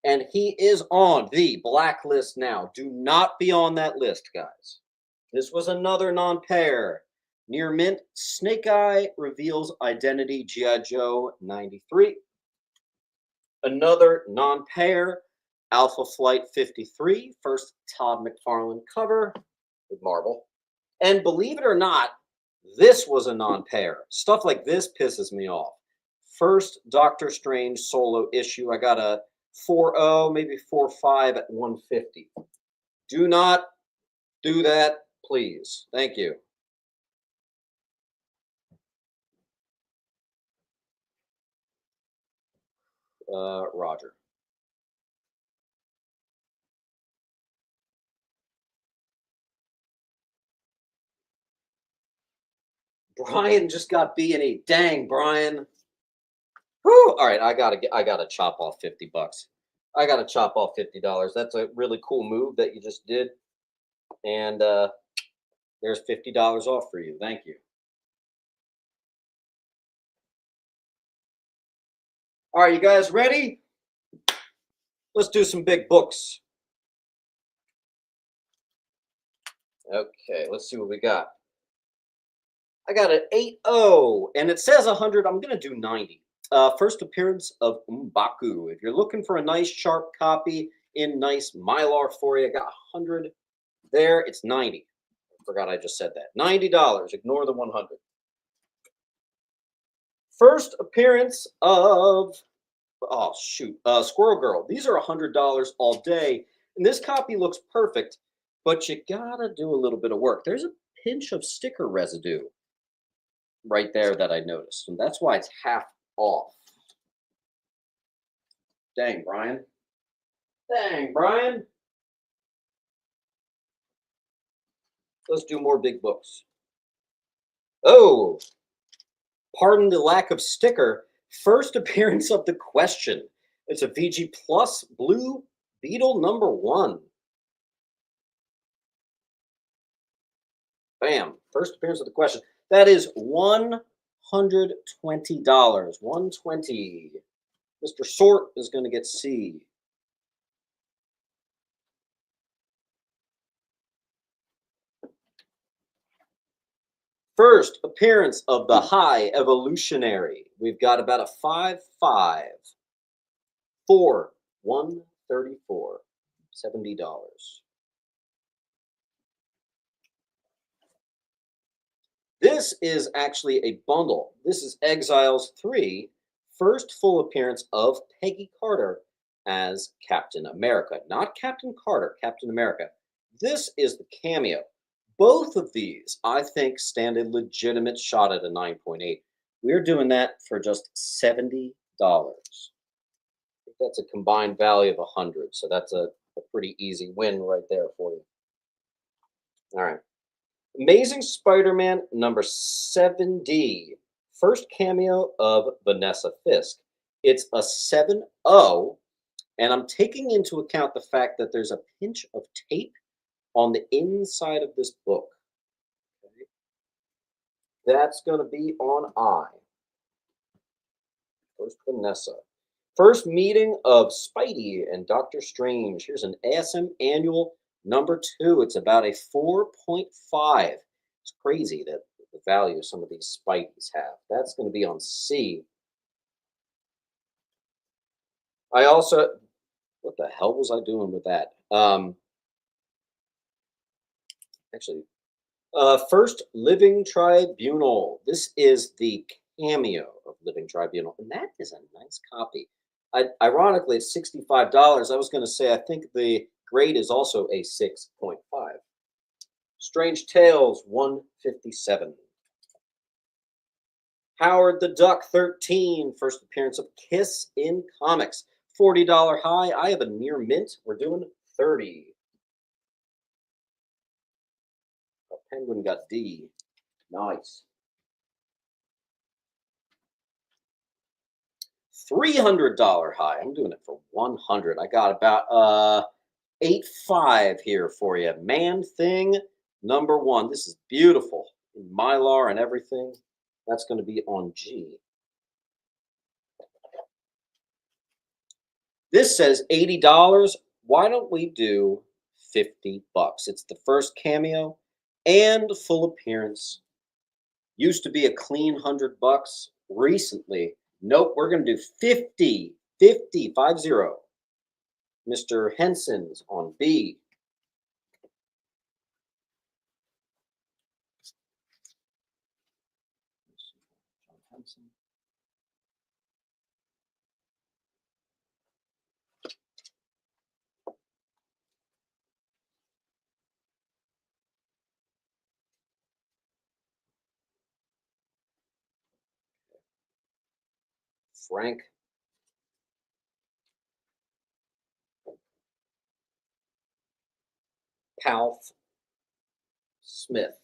and he is on the blacklist now. Do not be on that list, guys. This was another non-pair. Near mint, Snake Eye reveals identity, G.I. Joe 93. Another non-pair, Alpha Flight 53, first Todd McFarlane cover with Marvel. And believe it or not, this was a non-pair. Stuff like this pisses me off. First Doctor Strange solo issue. I got a 4.0, maybe 4.5 at 150. Do not do that, please. Thank you. Roger. Brian just got B and E. Dang, Brian. Whew. All right, I gotta chop off $50. I gotta chop off $50. That's a really cool move that you just did, and there's $50 off for you. Thank you. All right, you guys ready? Let's do some big books. Okay, let's see what we got. I got an 8.0, and it says 100. I'm going to do 90. First appearance of M'Baku. If you're looking for a nice, sharp copy in nice Mylar for you, I got 100 there. It's 90. I forgot I just said that. $90. Ignore the 100. First appearance of, oh, shoot, Squirrel Girl. These are $100 all day. And this copy looks perfect, but you got to do a little bit of work. There's a pinch of sticker residue right there that I noticed, and that's why it's half off. Dang, Brian. Dang, Brian. Let's do more big books. Oh, pardon the lack of sticker. First appearance of the question. It's a VG Plus Blue Beetle #1. Bam. First appearance of the question. That is $120. 120. Mr. Sort is going to get C. First appearance of the High Evolutionary. We've got about a 5.5. 134. $70. This is actually a bundle. This is Exiles 3, first full appearance of Peggy Carter as Captain America. Not Captain Carter, Captain America. This is the cameo. Both of these, I think, stand a legitimate shot at a 9.8. We're doing that for just $70. That's a combined value of 100, so that's a pretty easy win right there for you. All right. Amazing Spider-Man #7D. First cameo of Vanessa Fisk. It's a 7.0, and I'm taking into account the fact that there's a pinch of tape on the inside of this book. Okay. That's going to be on I. First Vanessa. First meeting of Spidey and Doctor Strange. Here's an ASM Annual #2. It's about a 4.5. It's crazy that the value some of these Spideys have. That's going to be on C. I also, what the hell was I doing with that? Actually, first Living Tribunal. This is the cameo of Living Tribunal, and that is a nice copy. Ironically, it's $65. I was going to say I think the grade is also a 6.5. Strange Tales 157. Howard the Duck 13. First appearance of Kiss in comics. $40 high. I have a near mint. We're doing 30. A Penguin got D. Nice. $300 high. I'm doing it for 100. I got about 8.5 here for you. Man Thing #1. This is beautiful in Mylar and everything. That's going to be on G. This says $80. Why don't we do $50? It's the first cameo and full appearance. Used to be a clean $100. Recently, nope, we're going to do 50. 50. Mr. Henson's on B. Frank Palf Smith.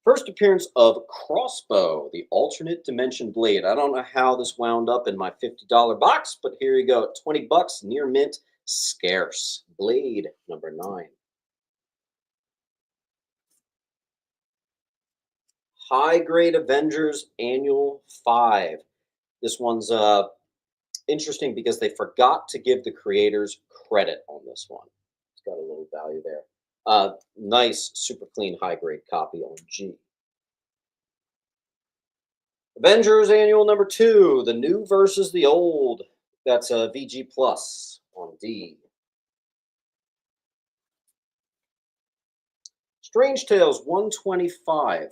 First appearance of Crossbow, the alternate dimension blade. I don't know how this wound up in my $50 box, but here you go. $20, near mint, Scarce. Blade #9. High Grade Avengers Annual 5. This one's interesting because they forgot to give the creators credit on this one. It's got a little value there. Nice, super clean, high grade copy on G. Avengers Annual #2, the new versus the old. That's a VG Plus on D. Strange Tales 125.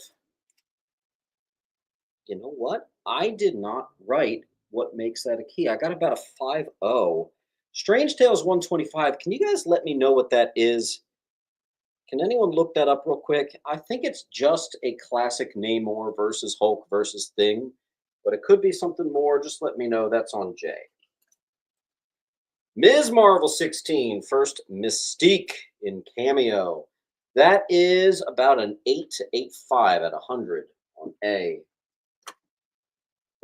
You know what? I did not write what makes that a key. I got about a 5.0. Strange Tales 125. Can you guys let me know what that is? Can anyone look that up real quick? I think it's just a classic Namor versus Hulk versus Thing, but it could be something more. Just let me know. That's on J. Ms. Marvel 16, first Mystique in cameo. That is about an 8 to 8.5 at 100 on A.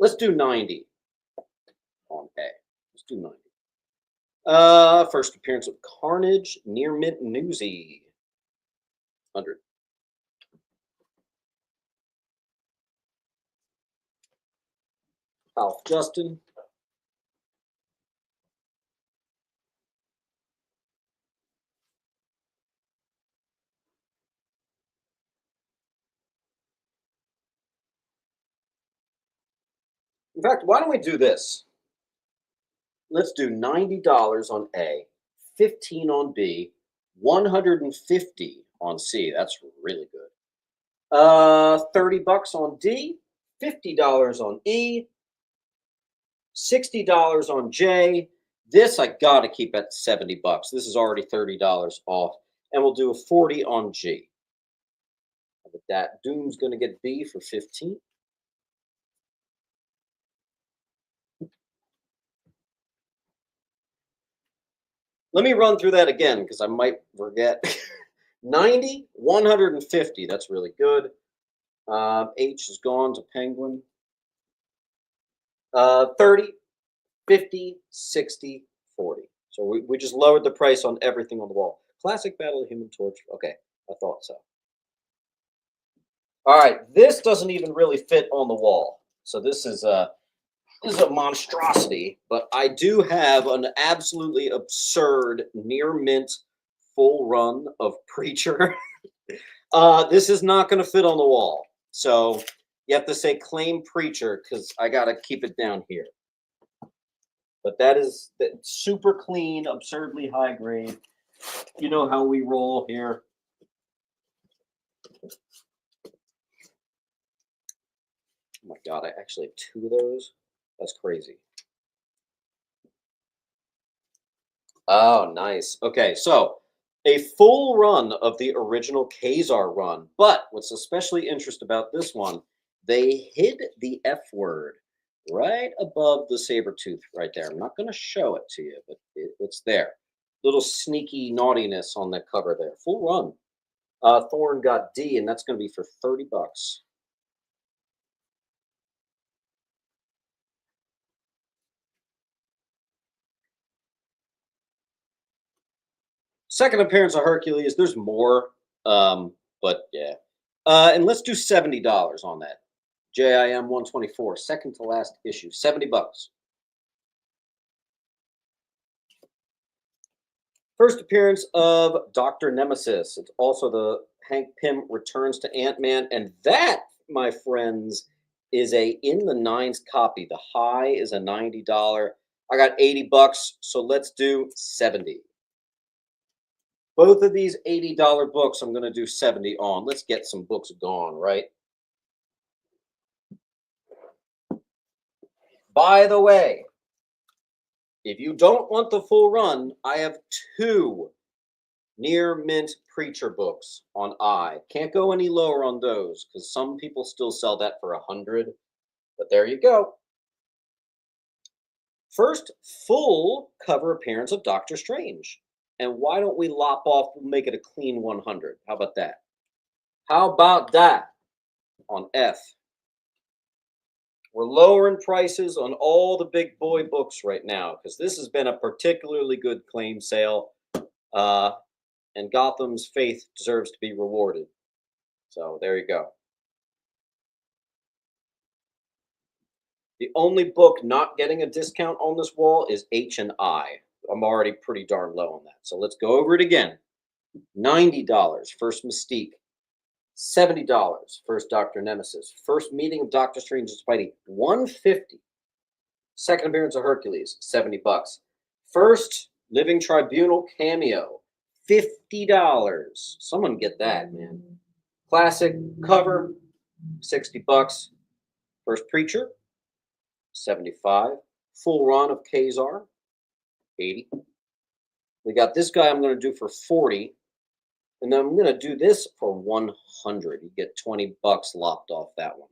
Let's do 90 on A. Let's do 90. First appearance of Carnage, Near Mint Newsy. 100. Ralph Justin. In fact, why don't we do this? Let's do $90 on A, 15 on B, 150 on C. That's really good. $30 on D, $50 on E, $60 on J. This I gotta keep at $70. This is already $30 off, and we'll do a 40 on G. With that, Doom's gonna get B for 15. Let me run through that again because I might forget. 90, 150. That's really good. H is gone to Penguin. 30, 50, 60, 40. So we just lowered the price on everything on the wall. Classic Battle of Human Torch. Okay, I thought so. All right, this doesn't even really fit on the wall. So this is a monstrosity, but I do have an absolutely absurd near mint full run of Preacher. This is not going to fit on the wall. So you have to say claim Preacher because I got to keep it down here. But that is super clean, absurdly high grade. You know how we roll here. Oh my God, I actually have 2 of those. That's crazy. Oh, nice. Okay, so a full run of the original Kazar run. But what's especially interesting about this one, they hid the F word right above the saber tooth right there. I'm not going to show it to you, but it's there. Little sneaky naughtiness on the cover there. Full run. Thorn got D, and that's going to be for $30. Second appearance of Hercules. There's more, but yeah. And let's do $70 on that. JIM 124, second to last issue, $70. First appearance of Dr. Nemesis. It's also the Hank Pym returns to Ant-Man, and that, my friends, is a in the nines copy. The high is a $90. I got $80, so let's do 70. Both of these $80 books, I'm going to do 70 on. Let's get some books gone, right? By the way, if you don't want the full run, I have 2 near mint Preacher books on I. Can't go any lower on those because some people still sell that for 100. But there you go. First full cover appearance of Doctor Strange. And why don't we lop off and make it a clean 100? How about that? How about that on F? We're lowering prices on all the big boy books right now because this has been a particularly good claim sale. And Gotham's faith deserves to be rewarded. So there you go. The only book not getting a discount on this wall is H and I. I'm already pretty darn low on that. So let's go over it again. $90, first Mystique. $70, first Dr. Nemesis. First meeting of Doctor Strange and Spidey, $150. Second appearance of Hercules, $70. First Living Tribunal cameo, $50. Someone get that, man. Classic cover, $60. First Preacher, $75. Full run of Kazar, $80. We got this guy I'm going to do for $40. And then I'm going to do this for $100. You get $20 lopped off that one.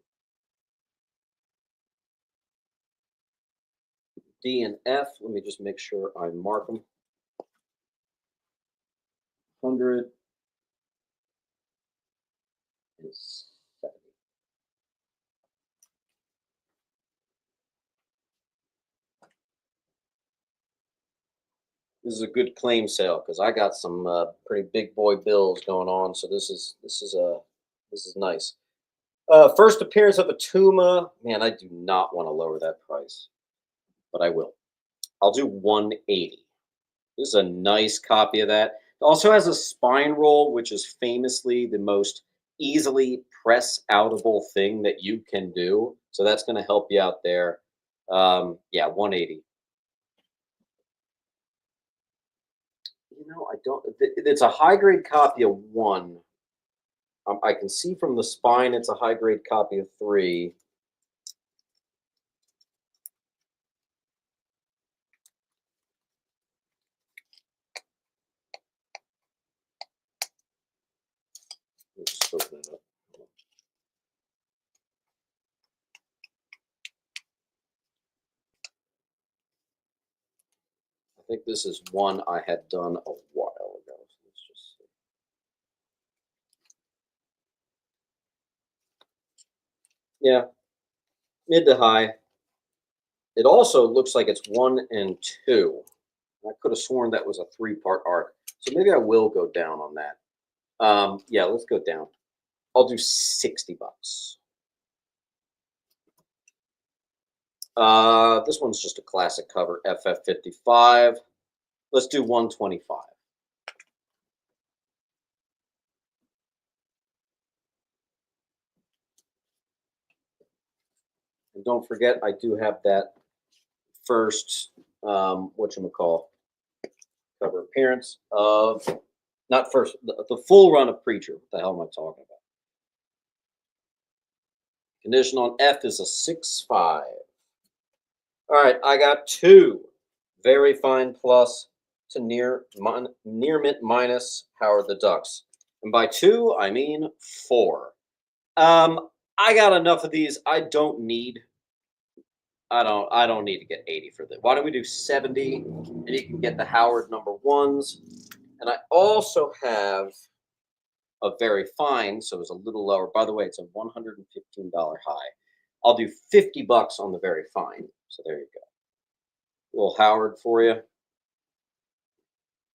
D and F. Let me just make sure I mark them. 100 is 70. This is a good claim sale because I got some pretty big boy bills going on. So this is nice. First appearance of a Tuma. Man, I do not want to lower that price, but I will. I'll do 180. This is a nice copy of that. It also has a spine roll, which is famously the most easily press outable thing that you can do. So that's going to help you out there. Yeah, 180. I don't. It's a high grade copy of one. I can see from the spine it's a high grade copy of three. Let's just open it up. I think this is one I had done a while ago. So let's just see. Yeah, mid to high. It also looks like it's 1 and 2. I could have sworn that was a 3-part arc. So maybe I will go down on that. Yeah, let's go down. I'll do $60. This one's just a classic cover, FF55. Let's do 125. And don't forget, I do have that first, whatchamacall, cover appearance of, not first, the full run of Preacher. What the hell am I talking about? Condition on F is a 6.5. All right, I got 2 very fine plus to near mint minus Howard the Ducks. And by 2, I mean 4. I got enough of these. I don't need to get 80 for this. Why don't we do 70 and you can get the Howard number ones. And I also have a very fine, so it's a little lower. By the way, it's a $115 high. I'll do $50 on the very fine. So there you go. Little Howard for you.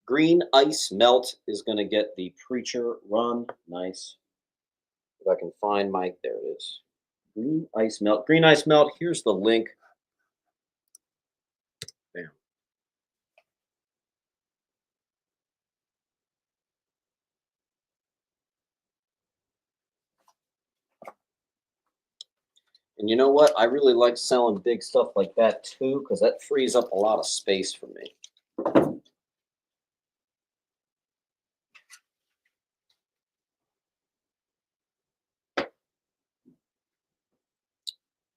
Green Ice Melt is going to get the Preacher run. Nice. If I can find Mike, there it is. Green Ice Melt. Green Ice Melt. Here's the link. Bam. And you know what? I really like selling big stuff like that too, because that frees up a lot of space for me.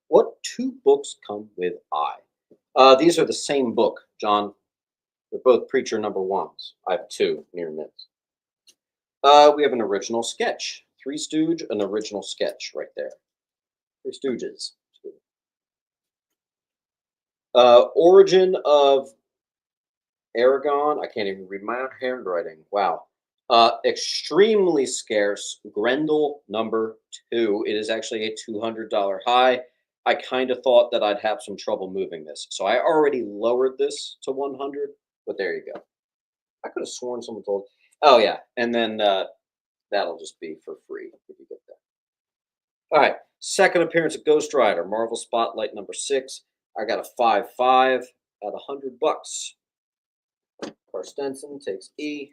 What 2 books come with I? These are the same book, John. They're both Preacher number ones. I have 2 near mints. We have an original sketch. Three Stooge, an original sketch right there. Three Stooges. Origin of Aragon. I can't even read my own handwriting. Wow. Extremely scarce. Grendel number 2. It is actually a $200 high. I kind of thought that I'd have some trouble moving this. So I already lowered this to 100, but there you go. I could have sworn someone told. Oh, yeah. And then that'll just be for free if you get that. All right. Second appearance of Ghost Rider, Marvel Spotlight number 6. I got a 5.5 at $100. Carstensen takes E.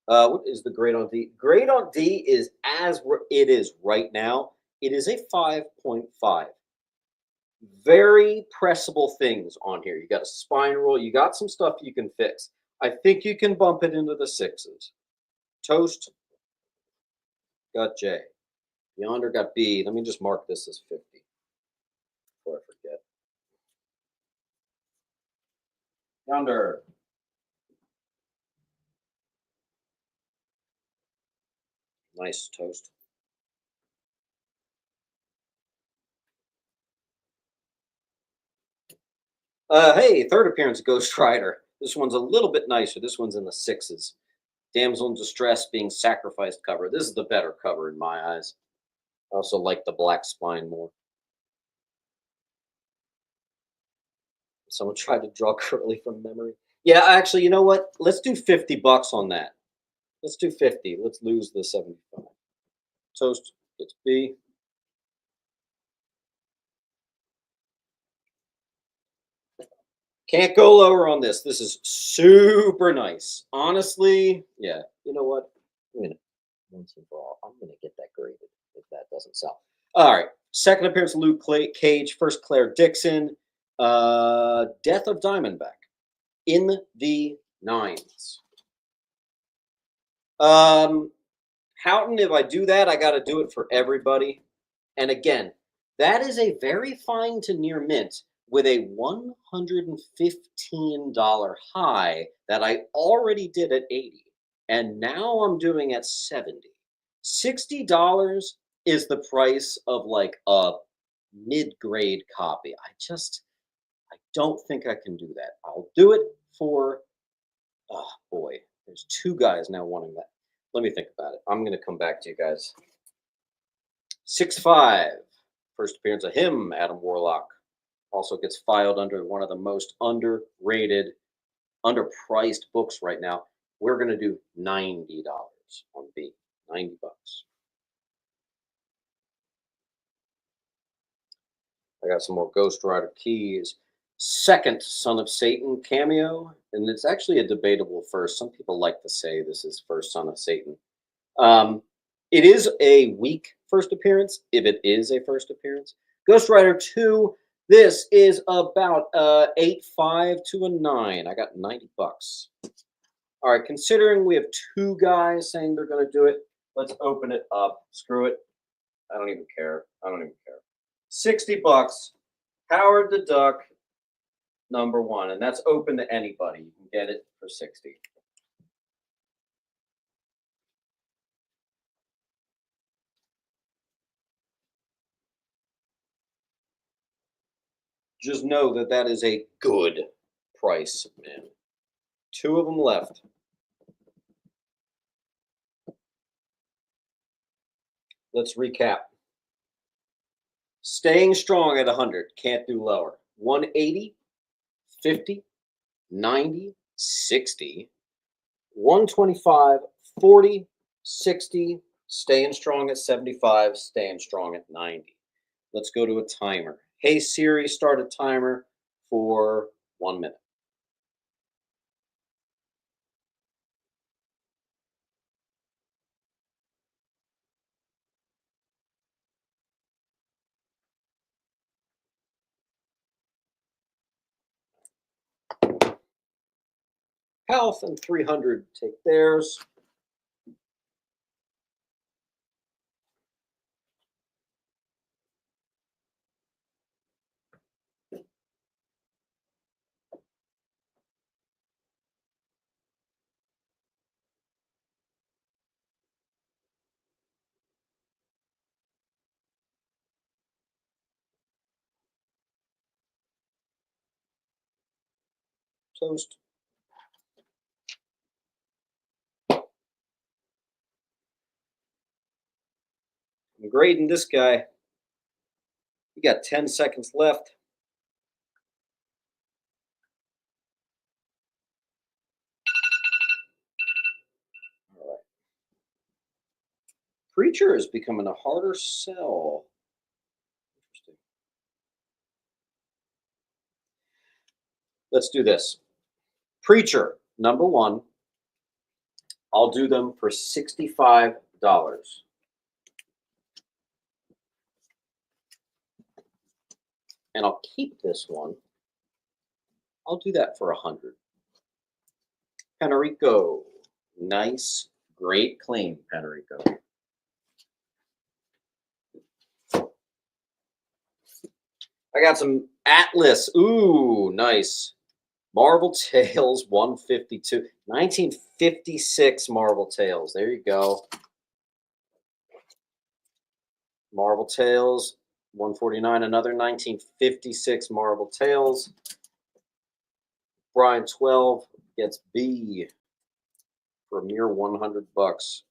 What is the grade on D? Grade on D is it is right now. It is a 5.5. Very pressable things on here. You got a spine roll. You got some stuff you can fix. I think you can bump it into the 6s. Toast got J. Yonder got B. Let me just mark this as 50 before I forget. Yonder. Nice toast. Hey, third appearance of Ghost Rider. This one's a little bit nicer. This one's in the sixes. Damsel in Distress being sacrificed cover. This is the better cover in my eyes. I also like the black spine more. Someone tried to draw Curly from memory. Yeah, actually, you know what? Let's do $50 on that. Let's do 50. Let's lose the 75. Toast gets B. Can't go lower on this. This is super nice. Honestly, yeah. You know what? I'm gonna once and for all, I'm gonna get that graded if that doesn't sell. All right. Second appearance of Luke Cage. First Claire Dixon. Death of Diamondback in the nines. Houghton, if I do that, I got to do it for everybody. And again, that is a very fine to near mint with a $115 high that I already did at 80. And now I'm doing at 70. $60 is the price of like a mid-grade copy. I don't think I can do that. I'll do it for, oh boy, there's two guys now wanting that. Let me think about it. I'm going to come back to you guys. 6'5", first appearance of him, Adam Warlock. Also gets filed under one of the most underrated, underpriced books right now. We're going to do $90 on B. $90. I got some more Ghost Rider keys. Second Son of Satan cameo, and it's actually a debatable first. Some people like to say this is first Son of Satan. It is a weak first appearance, if it is a first appearance. Ghost Rider 2, this is about 8.5 to a 9. I got $90. All right, considering we have two guys saying they're going to do it, let's open it up. Screw it. I don't even care. I don't even care. $60. Howard the Duck, #1, and that's open to anybody. You can get it for 60. Just know that that is a good price, man. Two of them left. Let's recap. Staying strong at 100. Can't do lower. 180, 50, 90, 60, 125, 40, 60, staying strong at 75, staying strong at 90. Let's go to a timer. Hey Siri, start a timer for 1 minute. Health and 300 take theirs. Toast. I'm grading this guy. You got 10 seconds left. All right. Preacher is becoming a harder sell. Interesting. Let's do this. Preacher, #1. I'll do them for $65. And I'll keep this one. I'll do that for 100. Penarico. Nice, great claim, Penarico. I got some Atlas. Ooh, nice. Marvel Tales 152. 1956 Marvel Tales. There you go. Marvel Tales, 149. Another 1956 Marvel Tales. Brian 12 gets B for a mere $100.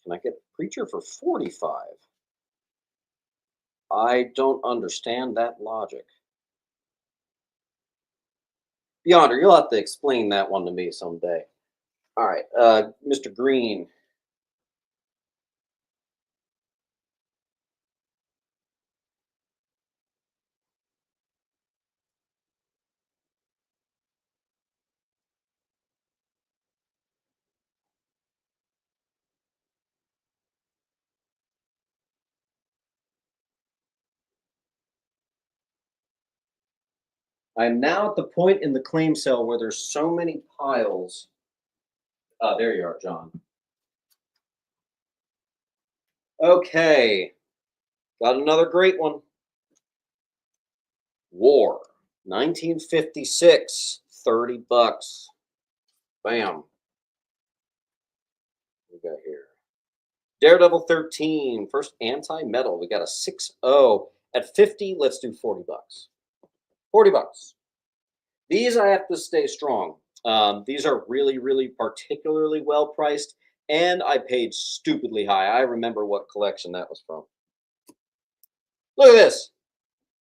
Can I get Preacher for 45? I don't understand that logic. Beyonder, you'll have to explain that one to me someday. All right, Mr. Green. I am now at the point in the claim cell where there's so many piles. There you are, John. Okay, got another great one. War, 1956, $30. Bam. We got here. Daredevil 13, first anti-metal. We got a 6-0. At 50, let's do $40. $40. These I have to stay strong. These are really, really particularly well priced, and I paid stupidly high. I remember what collection that was from. Look at this.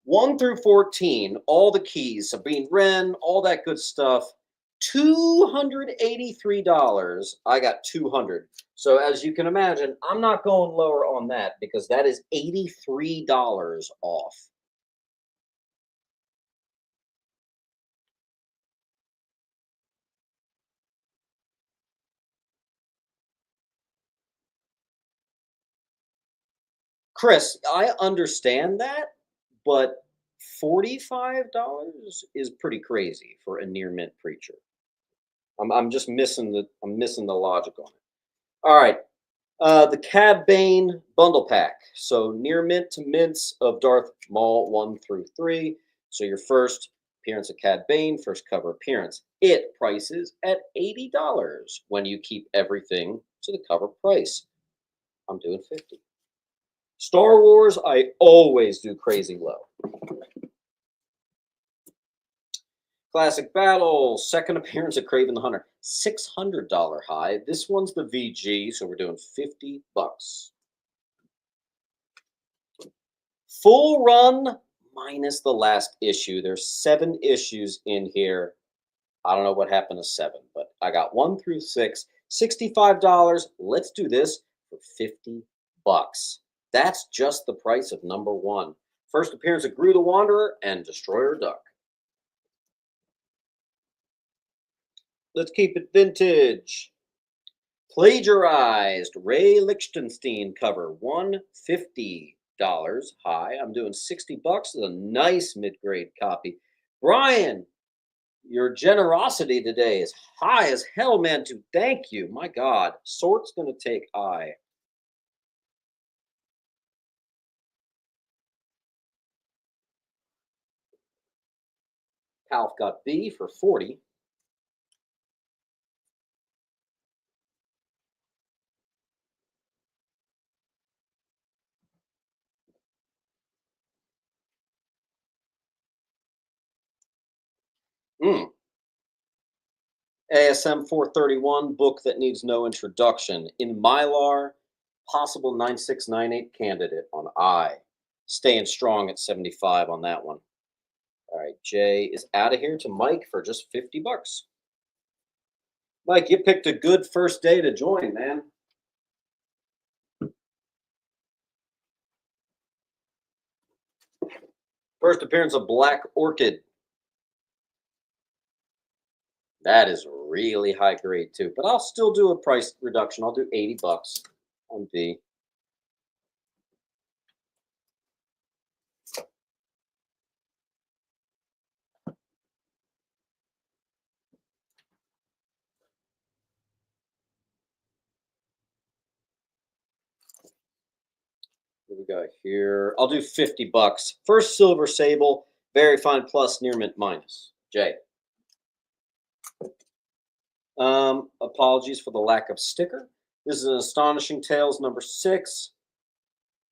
1 through 14, all the keys, Sabine Wren, all that good stuff. $283. I got 200. So as you can imagine, I'm not going lower on that because that is $83 off. Chris, I understand that, but $45 is pretty crazy for a near mint Preacher. I'm just missing the logic on it. All right, the Cad Bane bundle pack. So near mint to mints of Darth Maul 1 through 3. So your first appearance of Cad Bane, first cover appearance. It prices at $80 when you keep everything to the cover price. I'm doing 50. Star Wars, I always do crazy low. Classic Battle, second appearance of Kraven the Hunter, $600 high. This one's the VG, so we're doing $50. Full run minus the last issue. There's 7 issues in here. I don't know what happened to 7, but I got 1 through 6, $65. Let's do this for $50. That's just the price of number 1. First appearance of Gru the Wanderer and Destroyer Duck. Let's keep it vintage. Plagiarized Ray Lichtenstein cover, $150 high. I'm doing $60. It's a nice mid-grade copy. Brian, your generosity today is high as hell, man. To thank you. My God. Sort's gonna take I. Palf got B for 40. ASM 431, book that needs no introduction. In Mylar, possible 9698 candidate on I. Staying strong at 75 on that one. All right, Jay is out of here to Mike for just $50. Mike, you picked a good first day to join, man. First appearance of Black Orchid. That is really high grade too, but I'll still do a price reduction. I'll do $80 on B. What do we got here? I'll do $50. First Silver Sable. Very fine plus, near mint minus. J. Apologies for the lack of sticker. This is an Astonishing Tales number 6.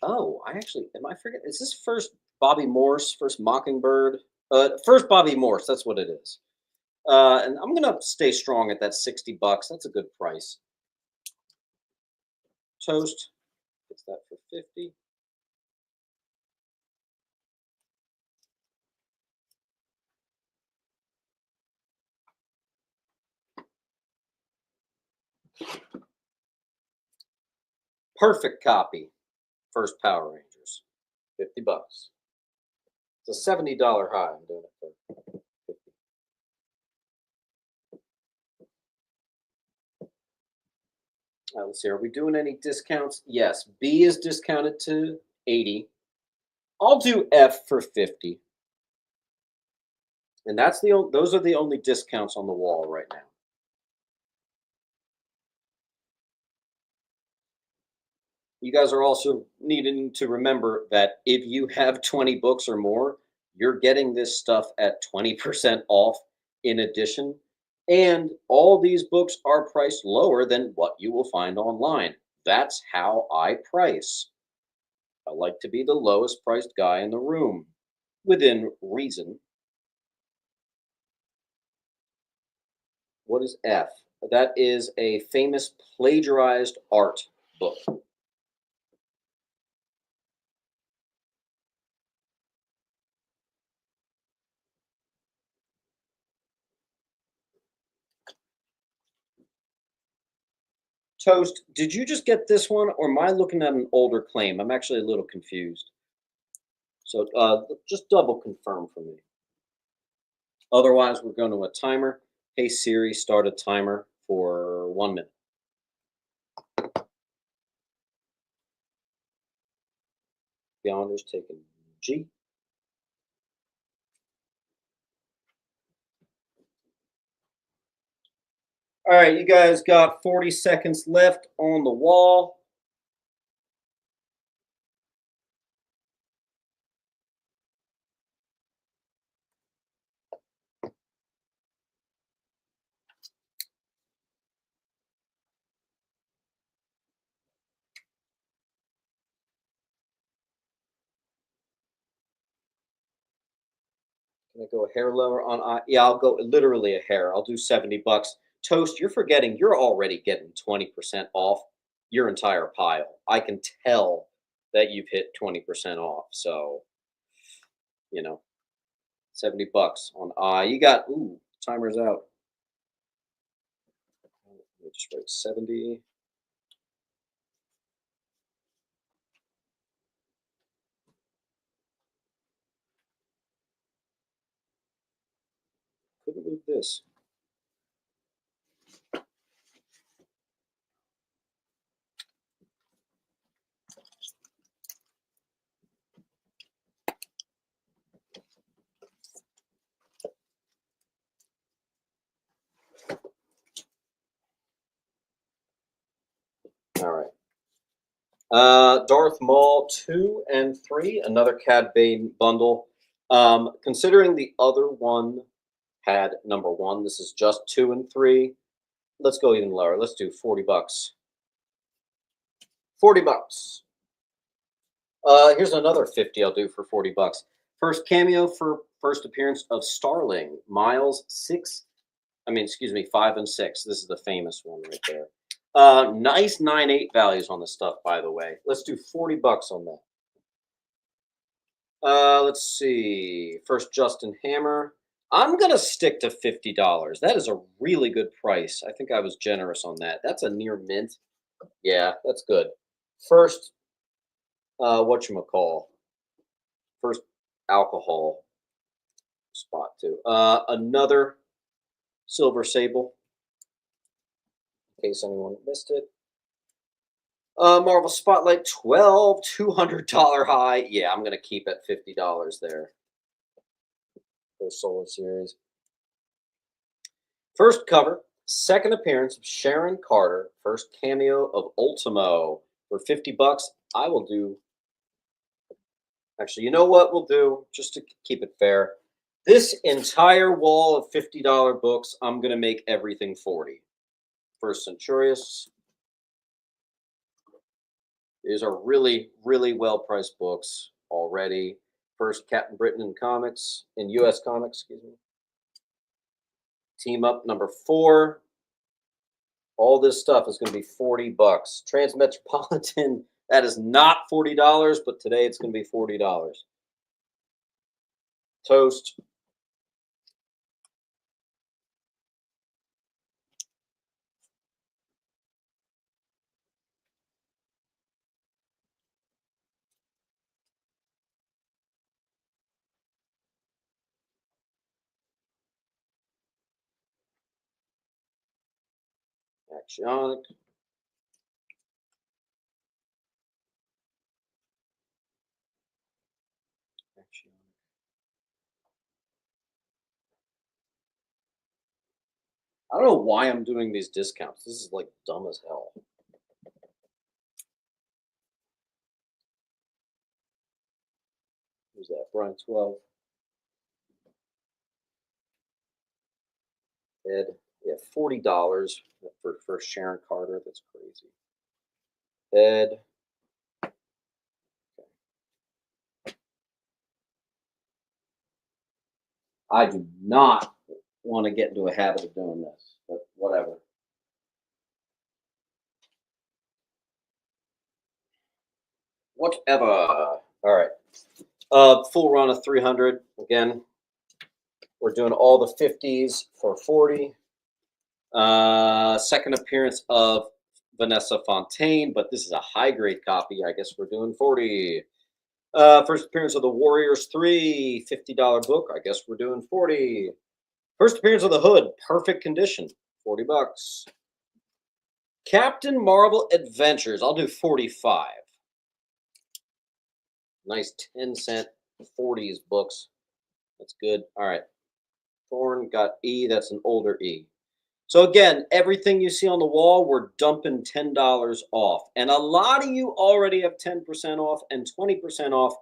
Oh, I actually, am I forgetting? Is this first Bobby Morse, first Mockingbird? First Bobby Morse, that's what it is. And I'm going to stay strong at that 60 bucks. That's a good price. Toast, gets that for 50. Perfect copy. First Power Rangers, 50 bucks. It's a $70 high. I'm doing it for 50. Let's see. Are we doing any discounts? Yes. B is discounted to 80. I'll do F for 50. And that's those are the only discounts on the wall right now. You guys are also needing to remember that if you have 20 books or more, you're getting this stuff at 20% off in addition. And all these books are priced lower than what you will find online. That's how I price. I like to be the lowest priced guy in the room within reason. What is F? That is a famous plagiarized art book. Toast, did you just get this one, or am I looking at an older claim? I'm actually a little confused. So just double confirm for me. Otherwise, we're going to a timer. Hey Siri, start a timer for 1 minute. Beyonders taking G. All right, you guys got 40 seconds left on the wall. Can I go a hair lower on I? Yeah, I'll go literally a hair. I'll do 70 bucks. Toast, you're forgetting you're already getting 20% off your entire pile. I can tell that you've hit 20% off. So, you know, 70 bucks on I. You got, ooh, timer's out. Let me just write 70. Couldn't move this. All right. Darth Maul 2 and 3, another Cad Bane bundle. Considering the other one had number 1, this is just 2 and 3. Let's go even lower. Let's do 40 bucks. 40 bucks. Here's another 50 I'll do for 40 bucks. First cameo for first appearance of Starling, Miles 6. Excuse me, 5 and 6. This is the famous one right there. Nice 9.8 values on the stuff, by the way. Let's do 40 bucks on that. Let's see. First Justin Hammer. I'm gonna stick to $50. That is a really good price. I think I was generous on that. That's a near mint. Yeah, that's good. First, whatchamacall. First alcohol spot too. Another Silver Sable. In case anyone missed it. Marvel Spotlight 12, $200 high. Yeah, I'm gonna keep at $50 there. For the Solar Series. First cover, second appearance of Sharon Carter, first cameo of Ultimo for 50 bucks. I will do. Actually, you know what we'll do, just to keep it fair? This entire wall of $50 books, I'm going to make everything 40. First Centurious. These are really, really well-priced books already. First Captain Britain in comics, in U.S. comics, excuse me. Team Up number 4. All this stuff is going to be 40 bucks. Transmetropolitan, that is not $40, but today it's going to be $40. Toast. Axionic. I don't know why I'm doing these discounts. This is like dumb as hell. Who's that? Brian 12. Ed. Yeah, $40 for Sharon Carter. That's crazy. Ed. I do not want to get into a habit of doing this, but whatever. Whatever. All right. Full run of 300. Again, we're doing all the 50s for 40. Second appearance of Vanessa Fontaine, but this is a high grade copy. I guess we're doing 40. First appearance of the Warriors 3, $50 book. I guess we're doing 40. First appearance of the Hood, perfect condition, 40 bucks. Captain Marvel Adventures, I'll do 45. Nice 10-cent 40s books. That's good. All right. Thorn got E. That's an older E. So again, everything you see on the wall, we're dumping $10 off. And a lot of you already have 10% off and 20% off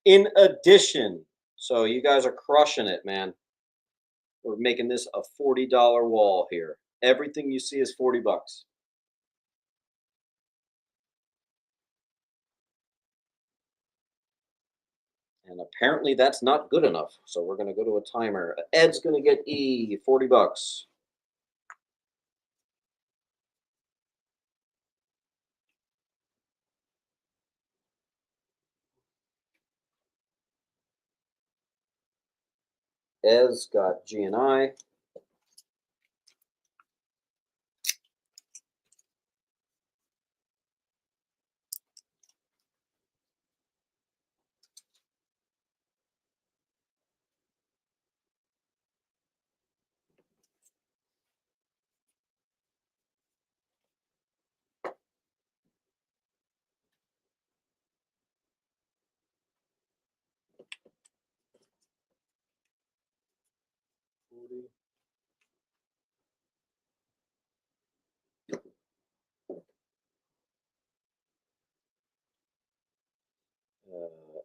in addition. So you guys are crushing it, man. We're making this a $40 wall here. Everything you see is 40 bucks. And apparently that's not good enough. So we're going to go to a timer. Ed's going to get E, 40 bucks. Ez got G and I.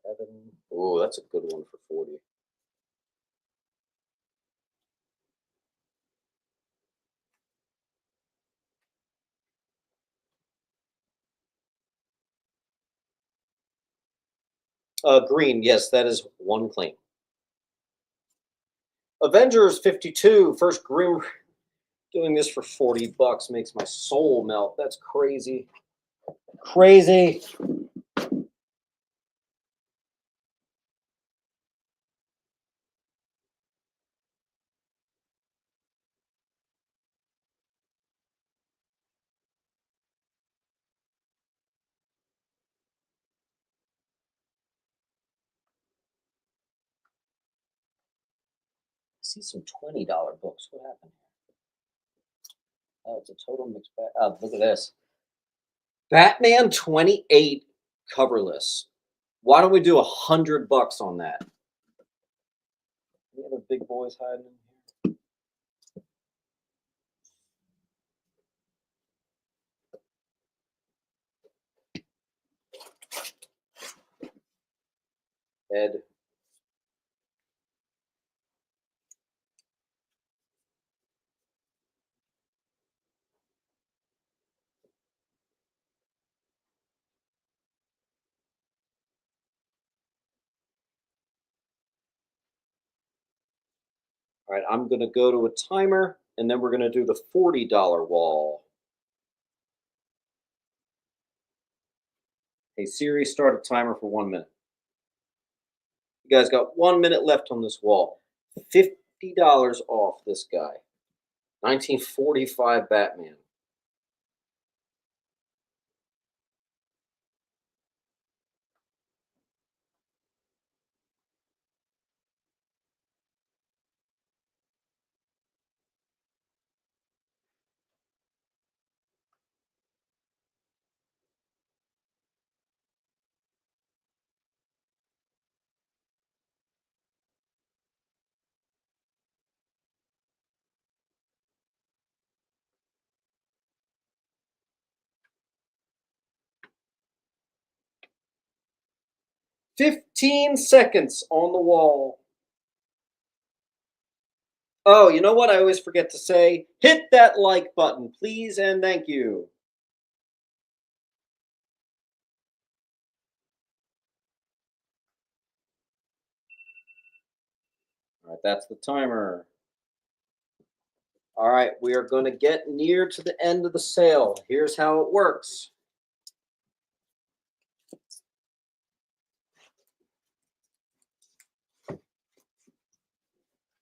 Evan. Oh, that's a good one for 40. Green, yes, that is one claim. Avengers 52, first Grim. Doing this for 40 bucks makes my soul melt. That's crazy. Crazy. I see some $20 books. What happened here? Oh, it's a total mixed bag. Oh, look at this. Batman 28 coverless. Why don't we do 100 bucks on that? Any other big boys hiding in here? Ed. All right, I'm going to go to a timer and then we're going to do the $40 wall. Hey, Siri, start a timer for 1 minute. You guys got 1 minute left on this wall. $50 off this guy. 1945 Batman. $15 on the wall. Oh, you know what I always forget to say? Hit that like button, please, and thank you. All right, that's the timer. All right, we are going to get near to the end of the sale. Here's how it works.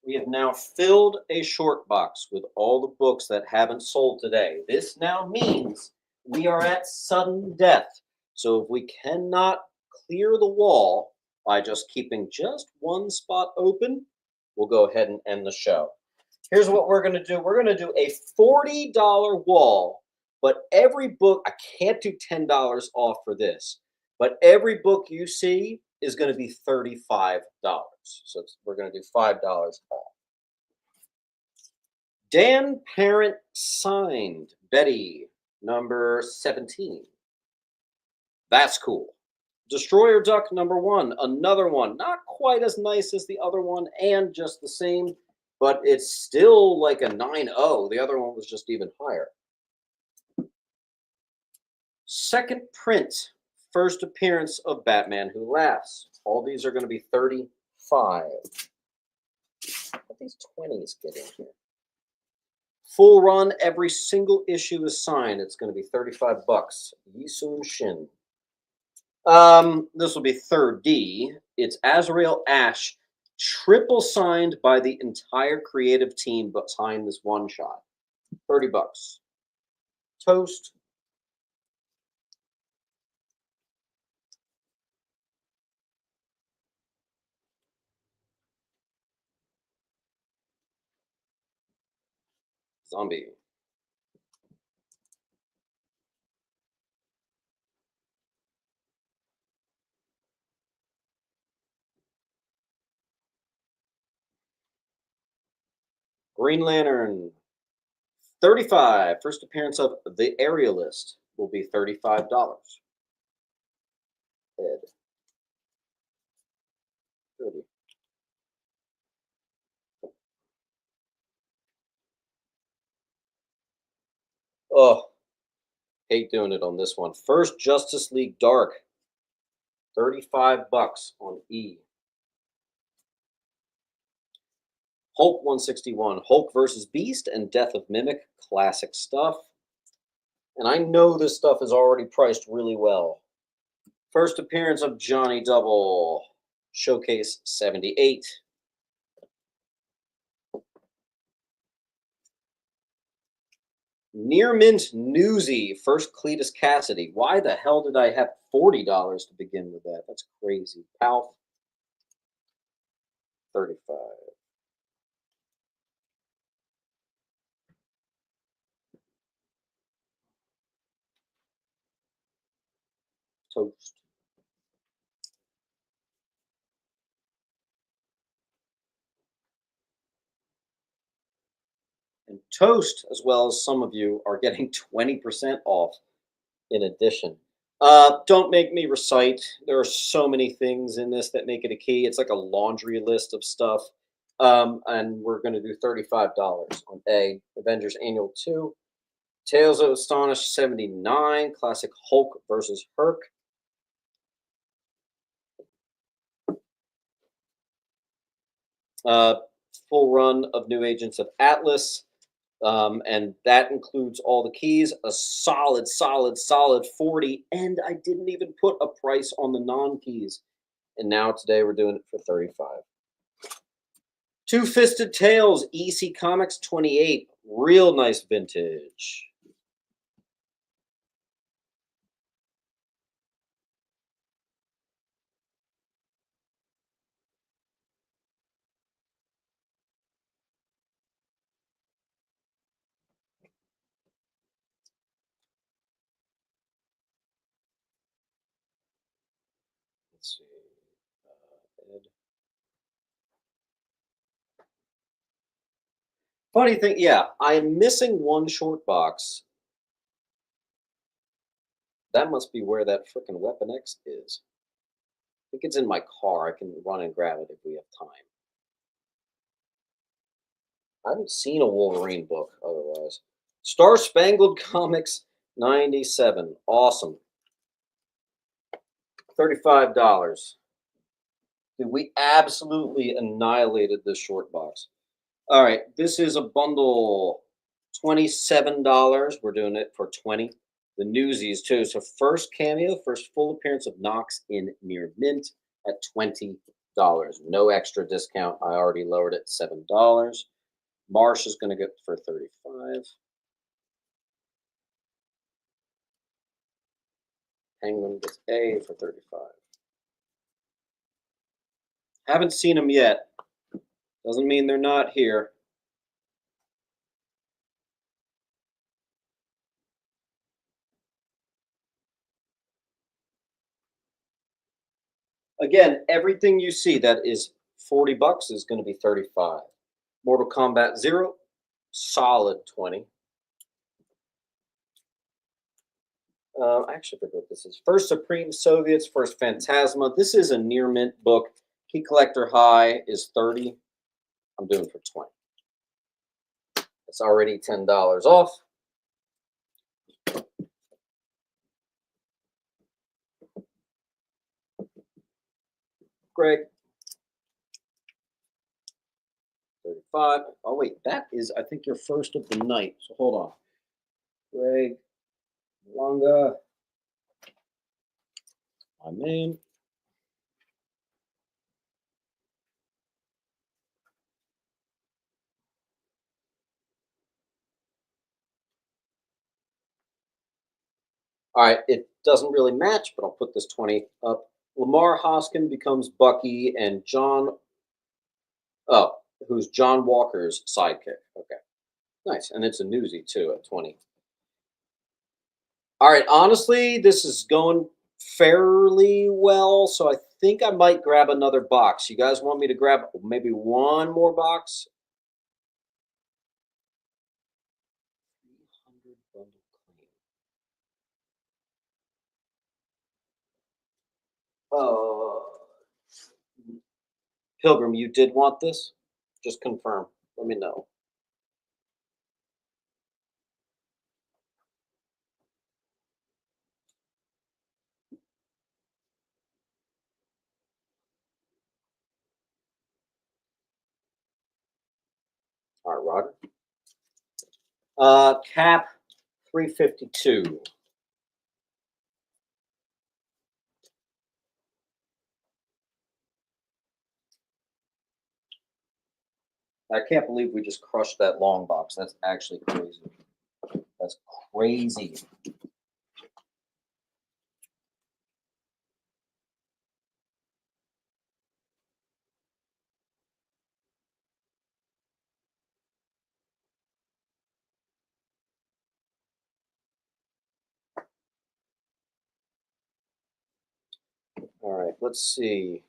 We have now filled a short box with all the books that haven't sold today. This now means we are at sudden death. So if we cannot clear the wall by just keeping just one spot open, we'll go ahead and end the show. Here's what we're going to do. We're going to do a $40 wall, but every book, I can't do $10 off for this, but every book you see is going to be $35. So we're going to do $5 off. Dan Parent signed Betty, number 17. That's cool. Destroyer Duck, number 1. Another one. Not quite as nice as the other one and just the same, but it's still like a 9.0. The other one was just even higher. Second print. First appearance of Batman Who Laughs. All these are going to be 35. What these 20s get in here? Full run, every single issue is signed. It's going to be $35. Yisun Shin. This will be third D. It's Azrael Ash, triple signed by the entire creative team, but signed this one shot. $30. Toast. Zombie. Green Lantern. 35. First appearance of the Aerialist will be $35. Ed. 30. Oh, hate doing it on this one. First Justice League Dark. $35 on E. Hulk 161, Hulk versus Beast and Death of Mimic, classic stuff. And I know this stuff is already priced really well. First appearance of Johnny Double, Showcase 78. Near Mint Newsy, first Cletus Cassidy. Why the hell did I have $40 to begin with that? That's crazy. Palf, 35. Toast. And Toast, as well as some of you, are getting 20% off in addition. Don't make me recite. There are so many things in this that make it a key. It's like a laundry list of stuff. And we're going to do $35 on A, Avengers Annual 2, Tales of Astonish 79, Classic Hulk versus Herc, uh, full run of New Agents of Atlas, and that includes all the keys, a solid 40. And I didn't even put a price on the non keys. And now today we're doing it for 35. Two Fisted Tales, EC Comics 28. Real nice vintage. Let's see. Ed. Funny thing, yeah, I'm missing one short box. That must be where that freaking Weapon X is. I think it's in my car. I can run and grab it if we have time. I haven't seen a Wolverine book otherwise. Star Spangled Comics 97. Awesome. $35. Dude, we absolutely annihilated this short box. All right, this is a bundle, $27. We're doing it for 20. The Newsies too. So first cameo, first full appearance of Knox in Near Mint at $20. No extra discount. I already lowered it $7. Marsh is going to get for 35. Penguin gets A for 35. Haven't seen them yet. Doesn't mean they're not here. Again, everything you see that is $40 is going to be 35. Mortal Kombat 0, solid 20. I actually forget what this is. First Supreme Soviets, First Phantasma. This is a near mint book. Key Collector High is 30. I'm doing for 20. It's already $10 off. Greg. 35. Oh, wait, that is, I think, your first of the night. So hold on. Greg, Longa, my man. All right, it doesn't really match, but I'll put this 20 up. Lamar Hoskin becomes Bucky, and oh, who's John Walker's sidekick. Okay, nice. And it's a newsie, too, at 20. All right, honestly, this is going fairly well, so I think I might grab another box. You guys want me to grab maybe one more box? 300 bundle claim. Pilgrim, you did want this? Just confirm. Let me know. All right, Roger. Cap 352. I can't believe we just crushed that long box. That's actually crazy. That's crazy. All right, let's see.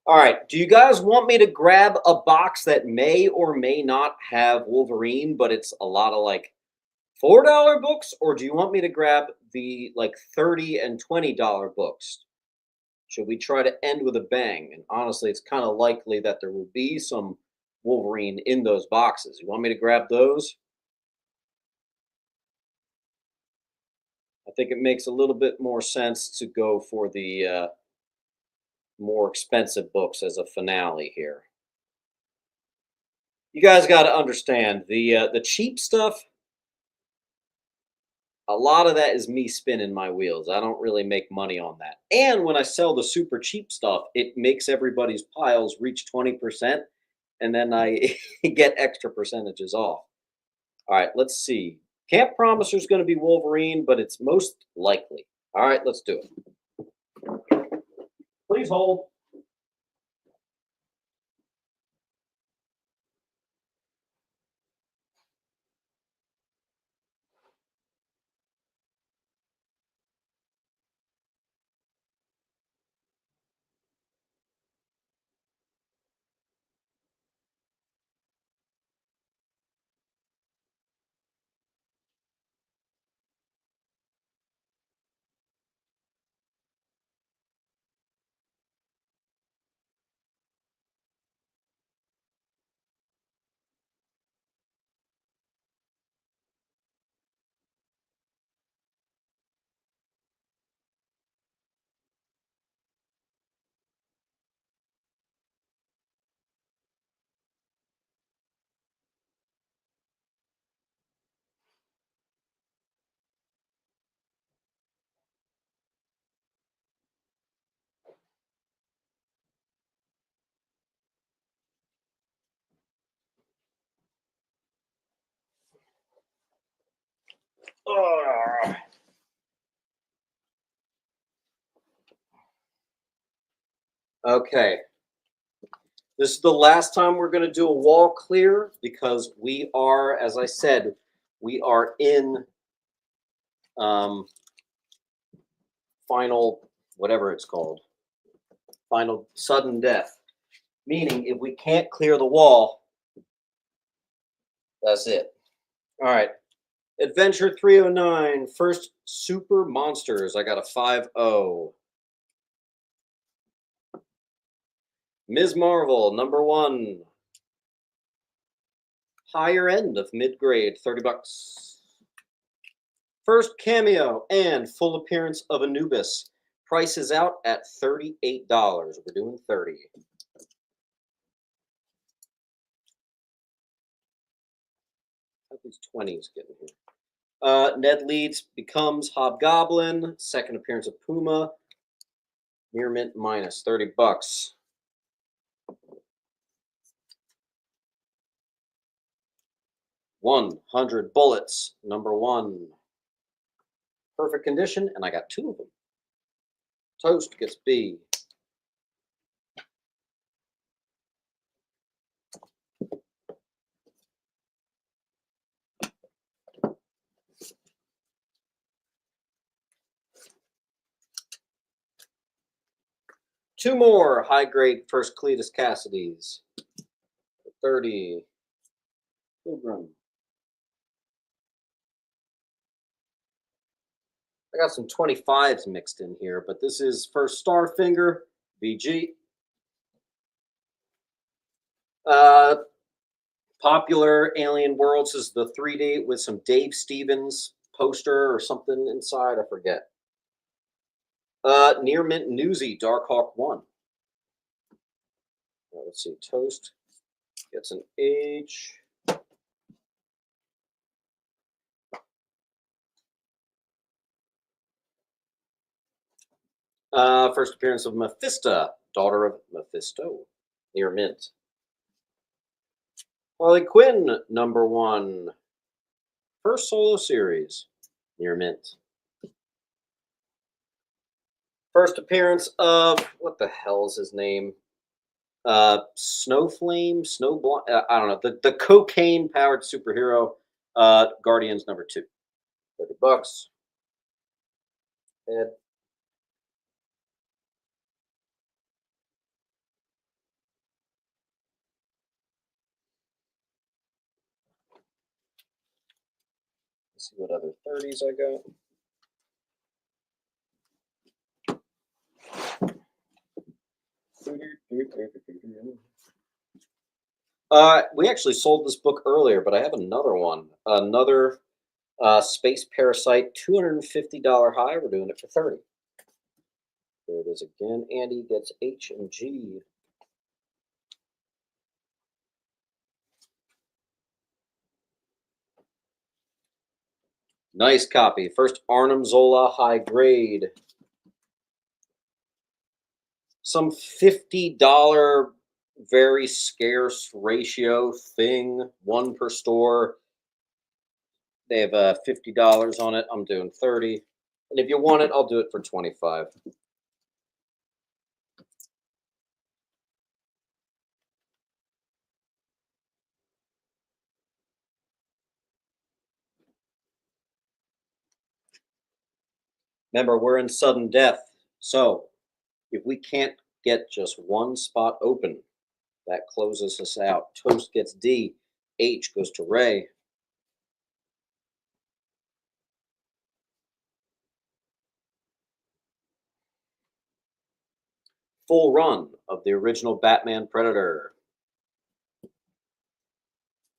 All right, do you guys want me to grab a box that may or may not have Wolverine, but it's a lot of like $4 books, or do you want me to grab the like 30 and $20 books? Should we try to end with a bang? And honestly, it's kind of likely that there will be some Wolverine in those boxes. You want me to grab those? I think it makes a little bit more sense to go for the more expensive books as a finale here. You guys got to understand the cheap stuff. A lot of that is me spinning my wheels. I don't really make money on that. And when I sell the super cheap stuff, it makes everybody's piles reach 20%, and then I get extra percentages off. All right, let's see. Can't promise there's going to be Wolverine, but it's most likely. All right, let's do it. Please hold. Ugh. Okay. This is the last time we're going to do a wall clear because we are, as I said, we are in um, final, whatever it's called, final sudden death. Meaning, if we can't clear the wall, that's it. All right. Adventure 309, first Super Monsters. I got a 5-0. Ms. Marvel, number one. Higher end of mid grade, $30. First cameo and full appearance of Anubis. Price is out at $38. We're doing 30. How these 20s getting here? Ned Leeds becomes Hobgoblin. Second appearance of Puma. Near mint minus $30. 100 bullets. Number one. Perfect condition, and I got two of them. Toast gets B. Two more high grade first Cletus Cassidy's. 30. Pilgrim. I got some 25s mixed in here, but this is first Starfinger, VG. Popular Alien Worlds is the 3D with some Dave Stevens poster or something inside. I forget. Near Mint Newsy, Darkhawk 1. Let's see. Toast gets an H. First appearance of Mephisto, daughter of Mephisto, near mint. Harley Quinn, number one. First solo series, near mint. First appearance of, what the hell is his name? Snowflame, I don't know. The cocaine powered superhero, Guardians number two. $30. Head. See what other 30s I got. We actually sold this book earlier, but I have another one. Another Space Parasite, $250 high. We're doing it for 30. There it is again. Andy gets H and G. Nice copy. First Arnim Zola high grade. Some $50 very scarce ratio thing, one per store. They have $50 on it. I'm doing 30. And if you want it, I'll do it for 25. Remember, we're in sudden death. So if we can't get just one spot open, that closes us out. Toast gets D. H goes to Ray. Full run of the original Batman Predator.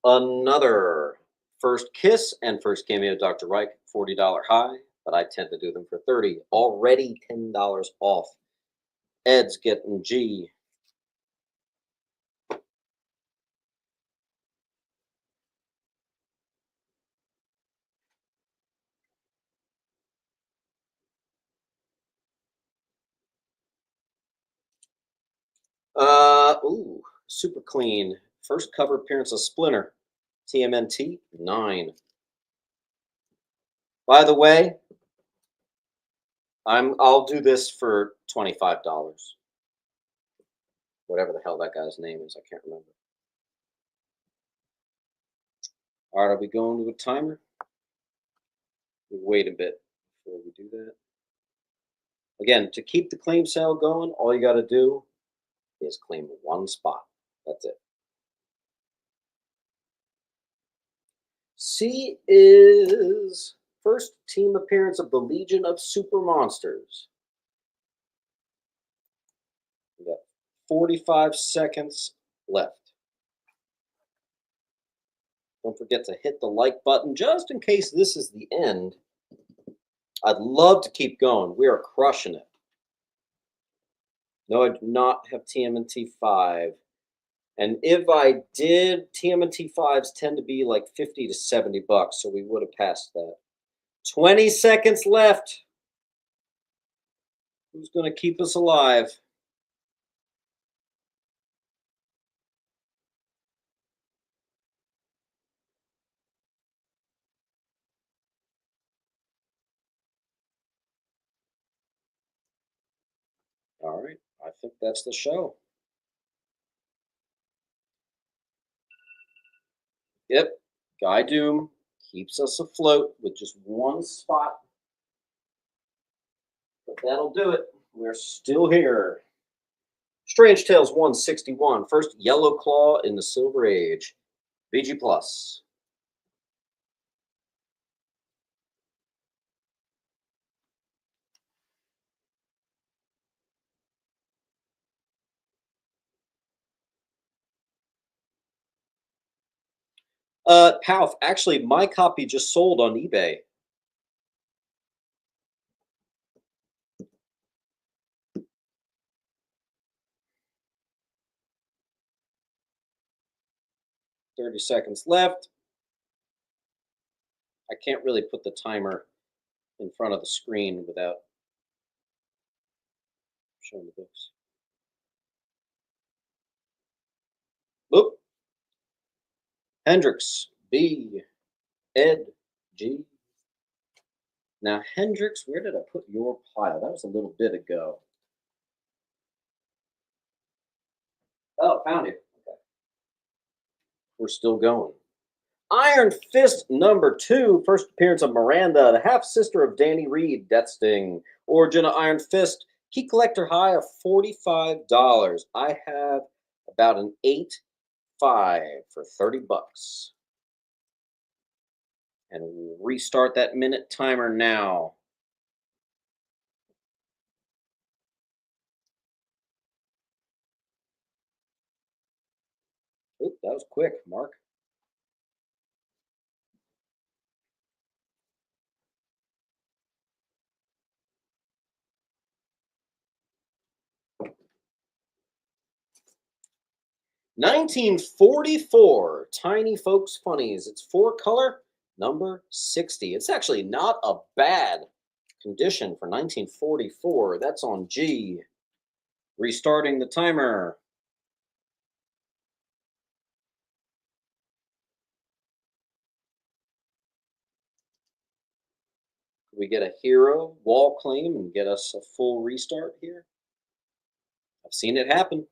Another First Kiss and First Cameo Dr. Reich, $40 high, but I tend to do them for 30. Already $10 off. Ed's getting G. Super clean. First cover appearance of Splinter. TMNT 9. By the way, I'll do this for $25. Whatever the hell that guy's name is, I can't remember. All right, are we going to a timer? We'll wait a bit before we do that. Again, to keep the claim sale going, all you got to do is claim one spot. That's it. C is first team appearance of the Legion of Super Monsters. We got 45 seconds left. Don't forget to hit the like button just in case this is the end. I'd love to keep going. We are crushing it. No, I do not have TMNT 5. And if I did, TMNT 5s tend to be like 50 to 70 bucks, so we would have passed that. 20 seconds left. Who's going to keep us alive? All right, I think that's the show. Yep, Guy Doom keeps us afloat with just one spot. But that'll do it. We're still here. Strange Tales 161. First Yellow Claw in the Silver Age. VG Plus. Palf, actually, my copy just sold on eBay. $30 seconds left. I can't really put the timer in front of the screen without showing the books. Boop. Hendrix, B. Ed, G. Now, Hendrix, where did I put your pile? That was a little bit ago. Oh, found it. Okay. We're still going. Iron Fist number 2, first appearance of Miranda, the half sister of Danny Reed, Death Sting. Origin of Iron Fist, key collector high of $45. I have about an 8.5 for 30 bucks. And we'll restart that minute timer now. Oop, that was quick, Mark. 1944, Tiny Folks Funnies. It's four color, number 60. It's actually not a bad condition for 1944. That's on G. Restarting the timer. We get a hero wall claim and get us a full restart here. I've seen it happen.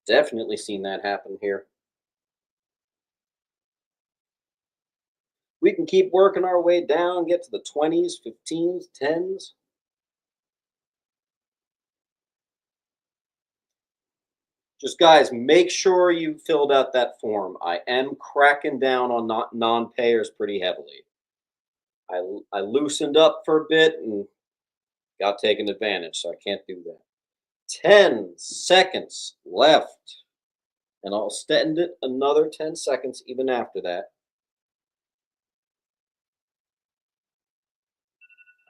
Definitely seen that happen here. We can keep working our way down, get to the 20s, 15s, 10s. Just guys, make sure you filled out that form. I am cracking down on non-payers pretty heavily. I loosened up for a bit and got taken advantage, so I can't do that. 10 seconds left, and I'll extend it another 10 seconds even after that.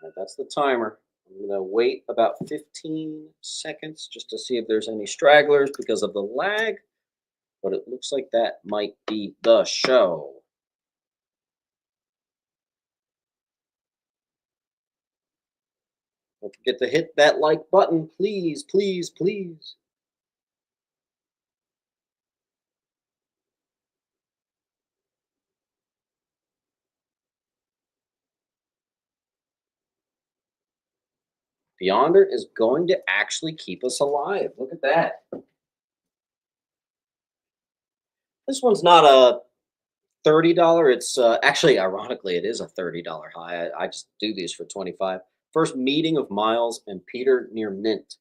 All right, that's the timer. I'm going to wait about 15 seconds just to see if there's any stragglers because of the lag, but it looks like that might be the show. Don't forget to hit that like button, please, please, please. Beyonder is going to actually keep us alive. Look at that. This one's not a $30. It's actually, ironically, it is a $30 high. I just do these for 25. First meeting of Miles and Peter near Mint.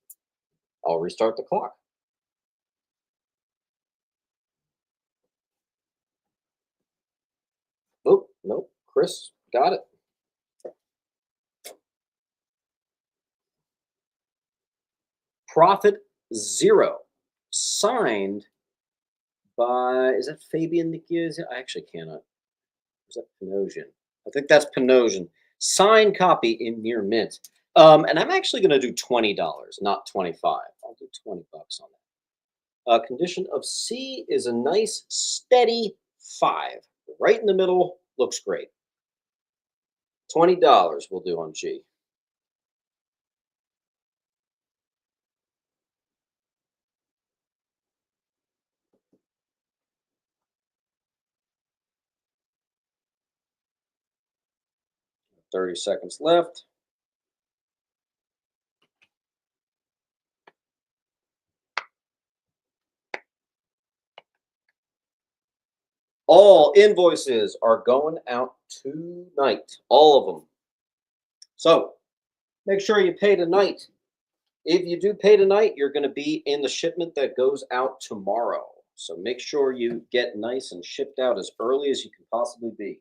I'll restart the clock. Oh, nope. Chris got it. Profit Zero. Signed by, is that Fabian Nikias? I actually cannot. Is that Panosian? I think that's Panosian. Signed copy in near mint. And I'm actually going to do $20, not 25. I'll do 20 bucks on that. Condition of C is a nice steady 5. Right in the middle, looks great. $20 we'll do on G. 30 seconds left. All invoices are going out tonight. All of them. So make sure you pay tonight. If you do pay tonight, you're going to be in the shipment that goes out tomorrow. So make sure you get nice and shipped out as early as you can possibly be.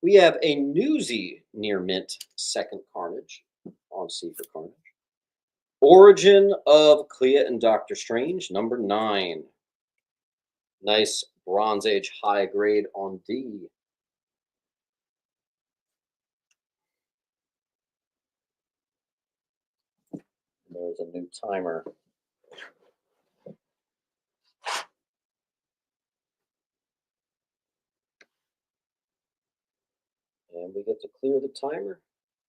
We have a newsy near mint second Carnage on C for Carnage. Origin of Clea and Doctor Strange, number 9. Nice Bronze Age high grade on D. There's a new timer. And we get to clear the timer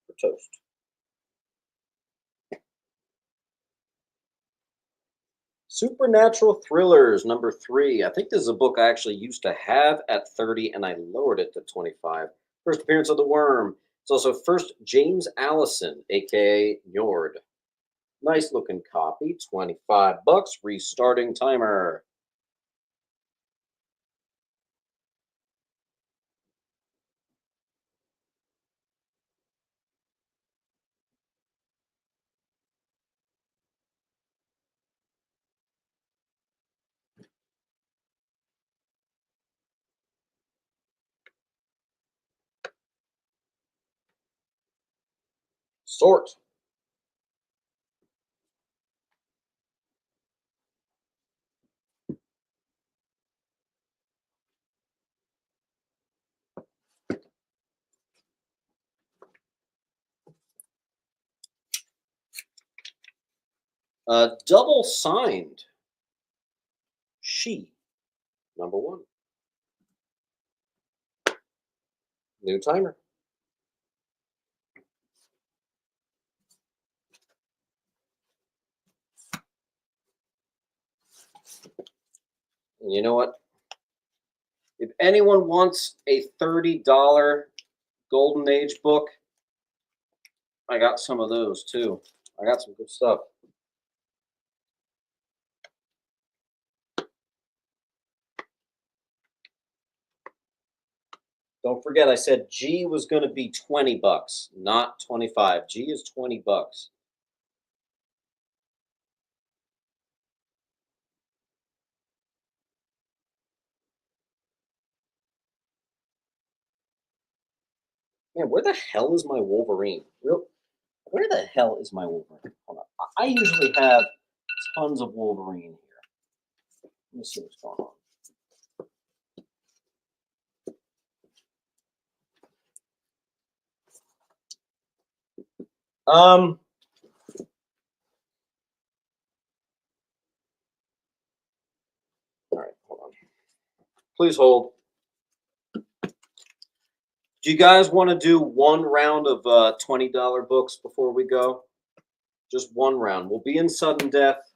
for toast. Supernatural Thrillers, number 3. I think this is a book I actually used to have at 30 and I lowered it to 25. First appearance of the Worm. It's also first James Allison, aka Njord. Nice looking copy, 25 bucks, restarting timer. Sort. Double signed. She. Number one. New timer. And you know what? If anyone wants a $30 Golden Age book, I got some of those too. I got some good stuff. Don't forget, I said G was going to be $20, not 25. G is $20. Man, where the hell is my Wolverine? Where the hell is my Wolverine? Hold on. I usually have tons of Wolverine here. Let me see what's going on. All right, hold on. Please hold. Do you guys want to do one round of $20 books before we go? Just one round. We'll be in sudden death,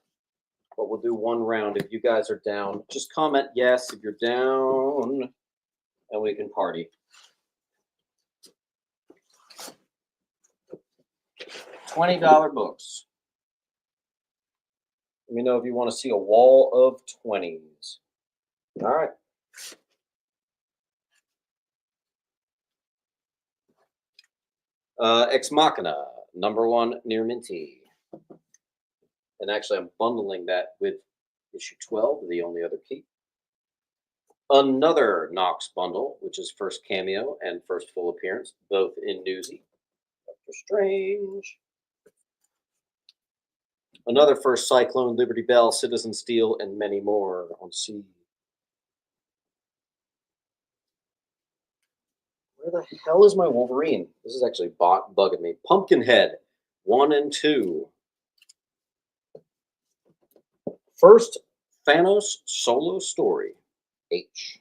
but we'll do one round if you guys are down. Just comment yes if you're down, and we can party. $20 books. Let me know if you want to see a wall of 20s. All right. Ex Machina, number one, near minty. And actually, I'm bundling that with issue 12, the only other key. Another Knox bundle, which is first cameo and first full appearance, both in Newsy. Doctor Strange. Another first Cyclone, Liberty Bell, Citizen Steel, and many more on C. Where the hell is my Wolverine? This is actually bugging me. Pumpkinhead, 1 and 2. First Thanos solo story, H.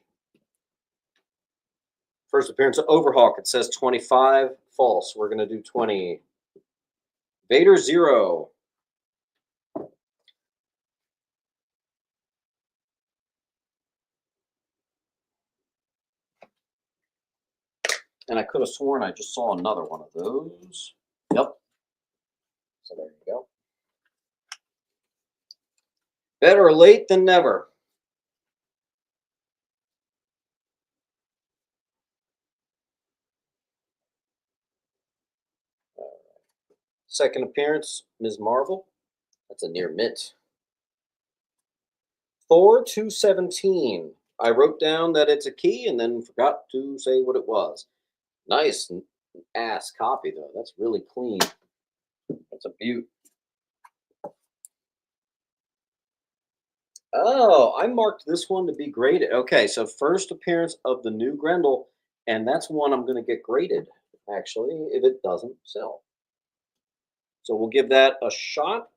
First appearance of Overhawk. It says 25. False. We're going to do 20. Vader 0. And I could have sworn I just saw another one of those. Yep. So there you go. Better late than never. Second appearance, Ms. Marvel. That's a near mint. Thor 217. I wrote down that it's a key and then forgot to say what it was. Nice ass copy, though. That's really clean. That's a beaut. Oh, I marked this one to be graded. Okay, so first appearance of the new Grendel, and that's one I'm going to get graded, actually, if it doesn't sell. So we'll give that a shot.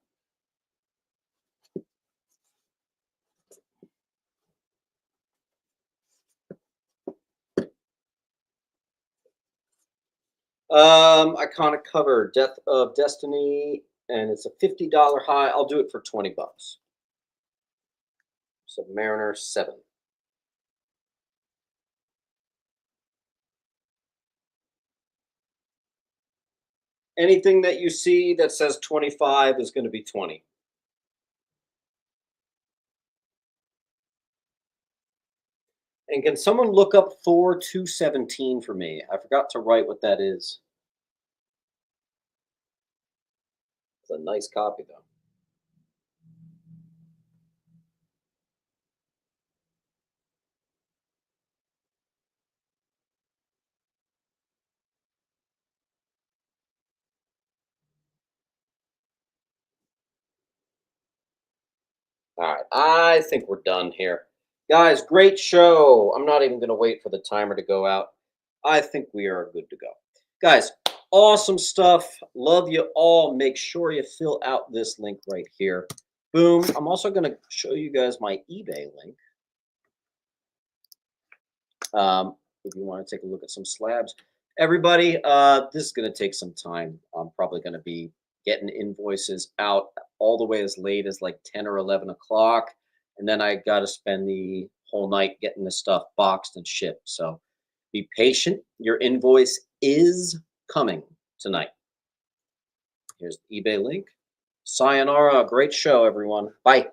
Iconic cover, Death of Destiny, and it's a $50 high. I'll do it for $20. Submariner 7. Anything that you see that says 25 is going to be 20. And can someone look up Thor 217 for me? I forgot to write what that is. It's a nice copy, though. All right, I think we're done here. Guys, great show. I'm not even going to wait for the timer to go out. I think we are good to go. Guys, awesome stuff. Love you all. Make sure you fill out this link right here. Boom. I'm also going to show you guys my eBay link. If you want to take a look at some slabs. Everybody, this is going to take some time. I'm probably going to be getting invoices out all the way as late as like 10 or 11 o'clock. And then I got to spend the whole night getting this stuff boxed and shipped. So be patient. Your invoice is coming tonight. Here's the eBay link. Sayonara. Great show, everyone. Bye.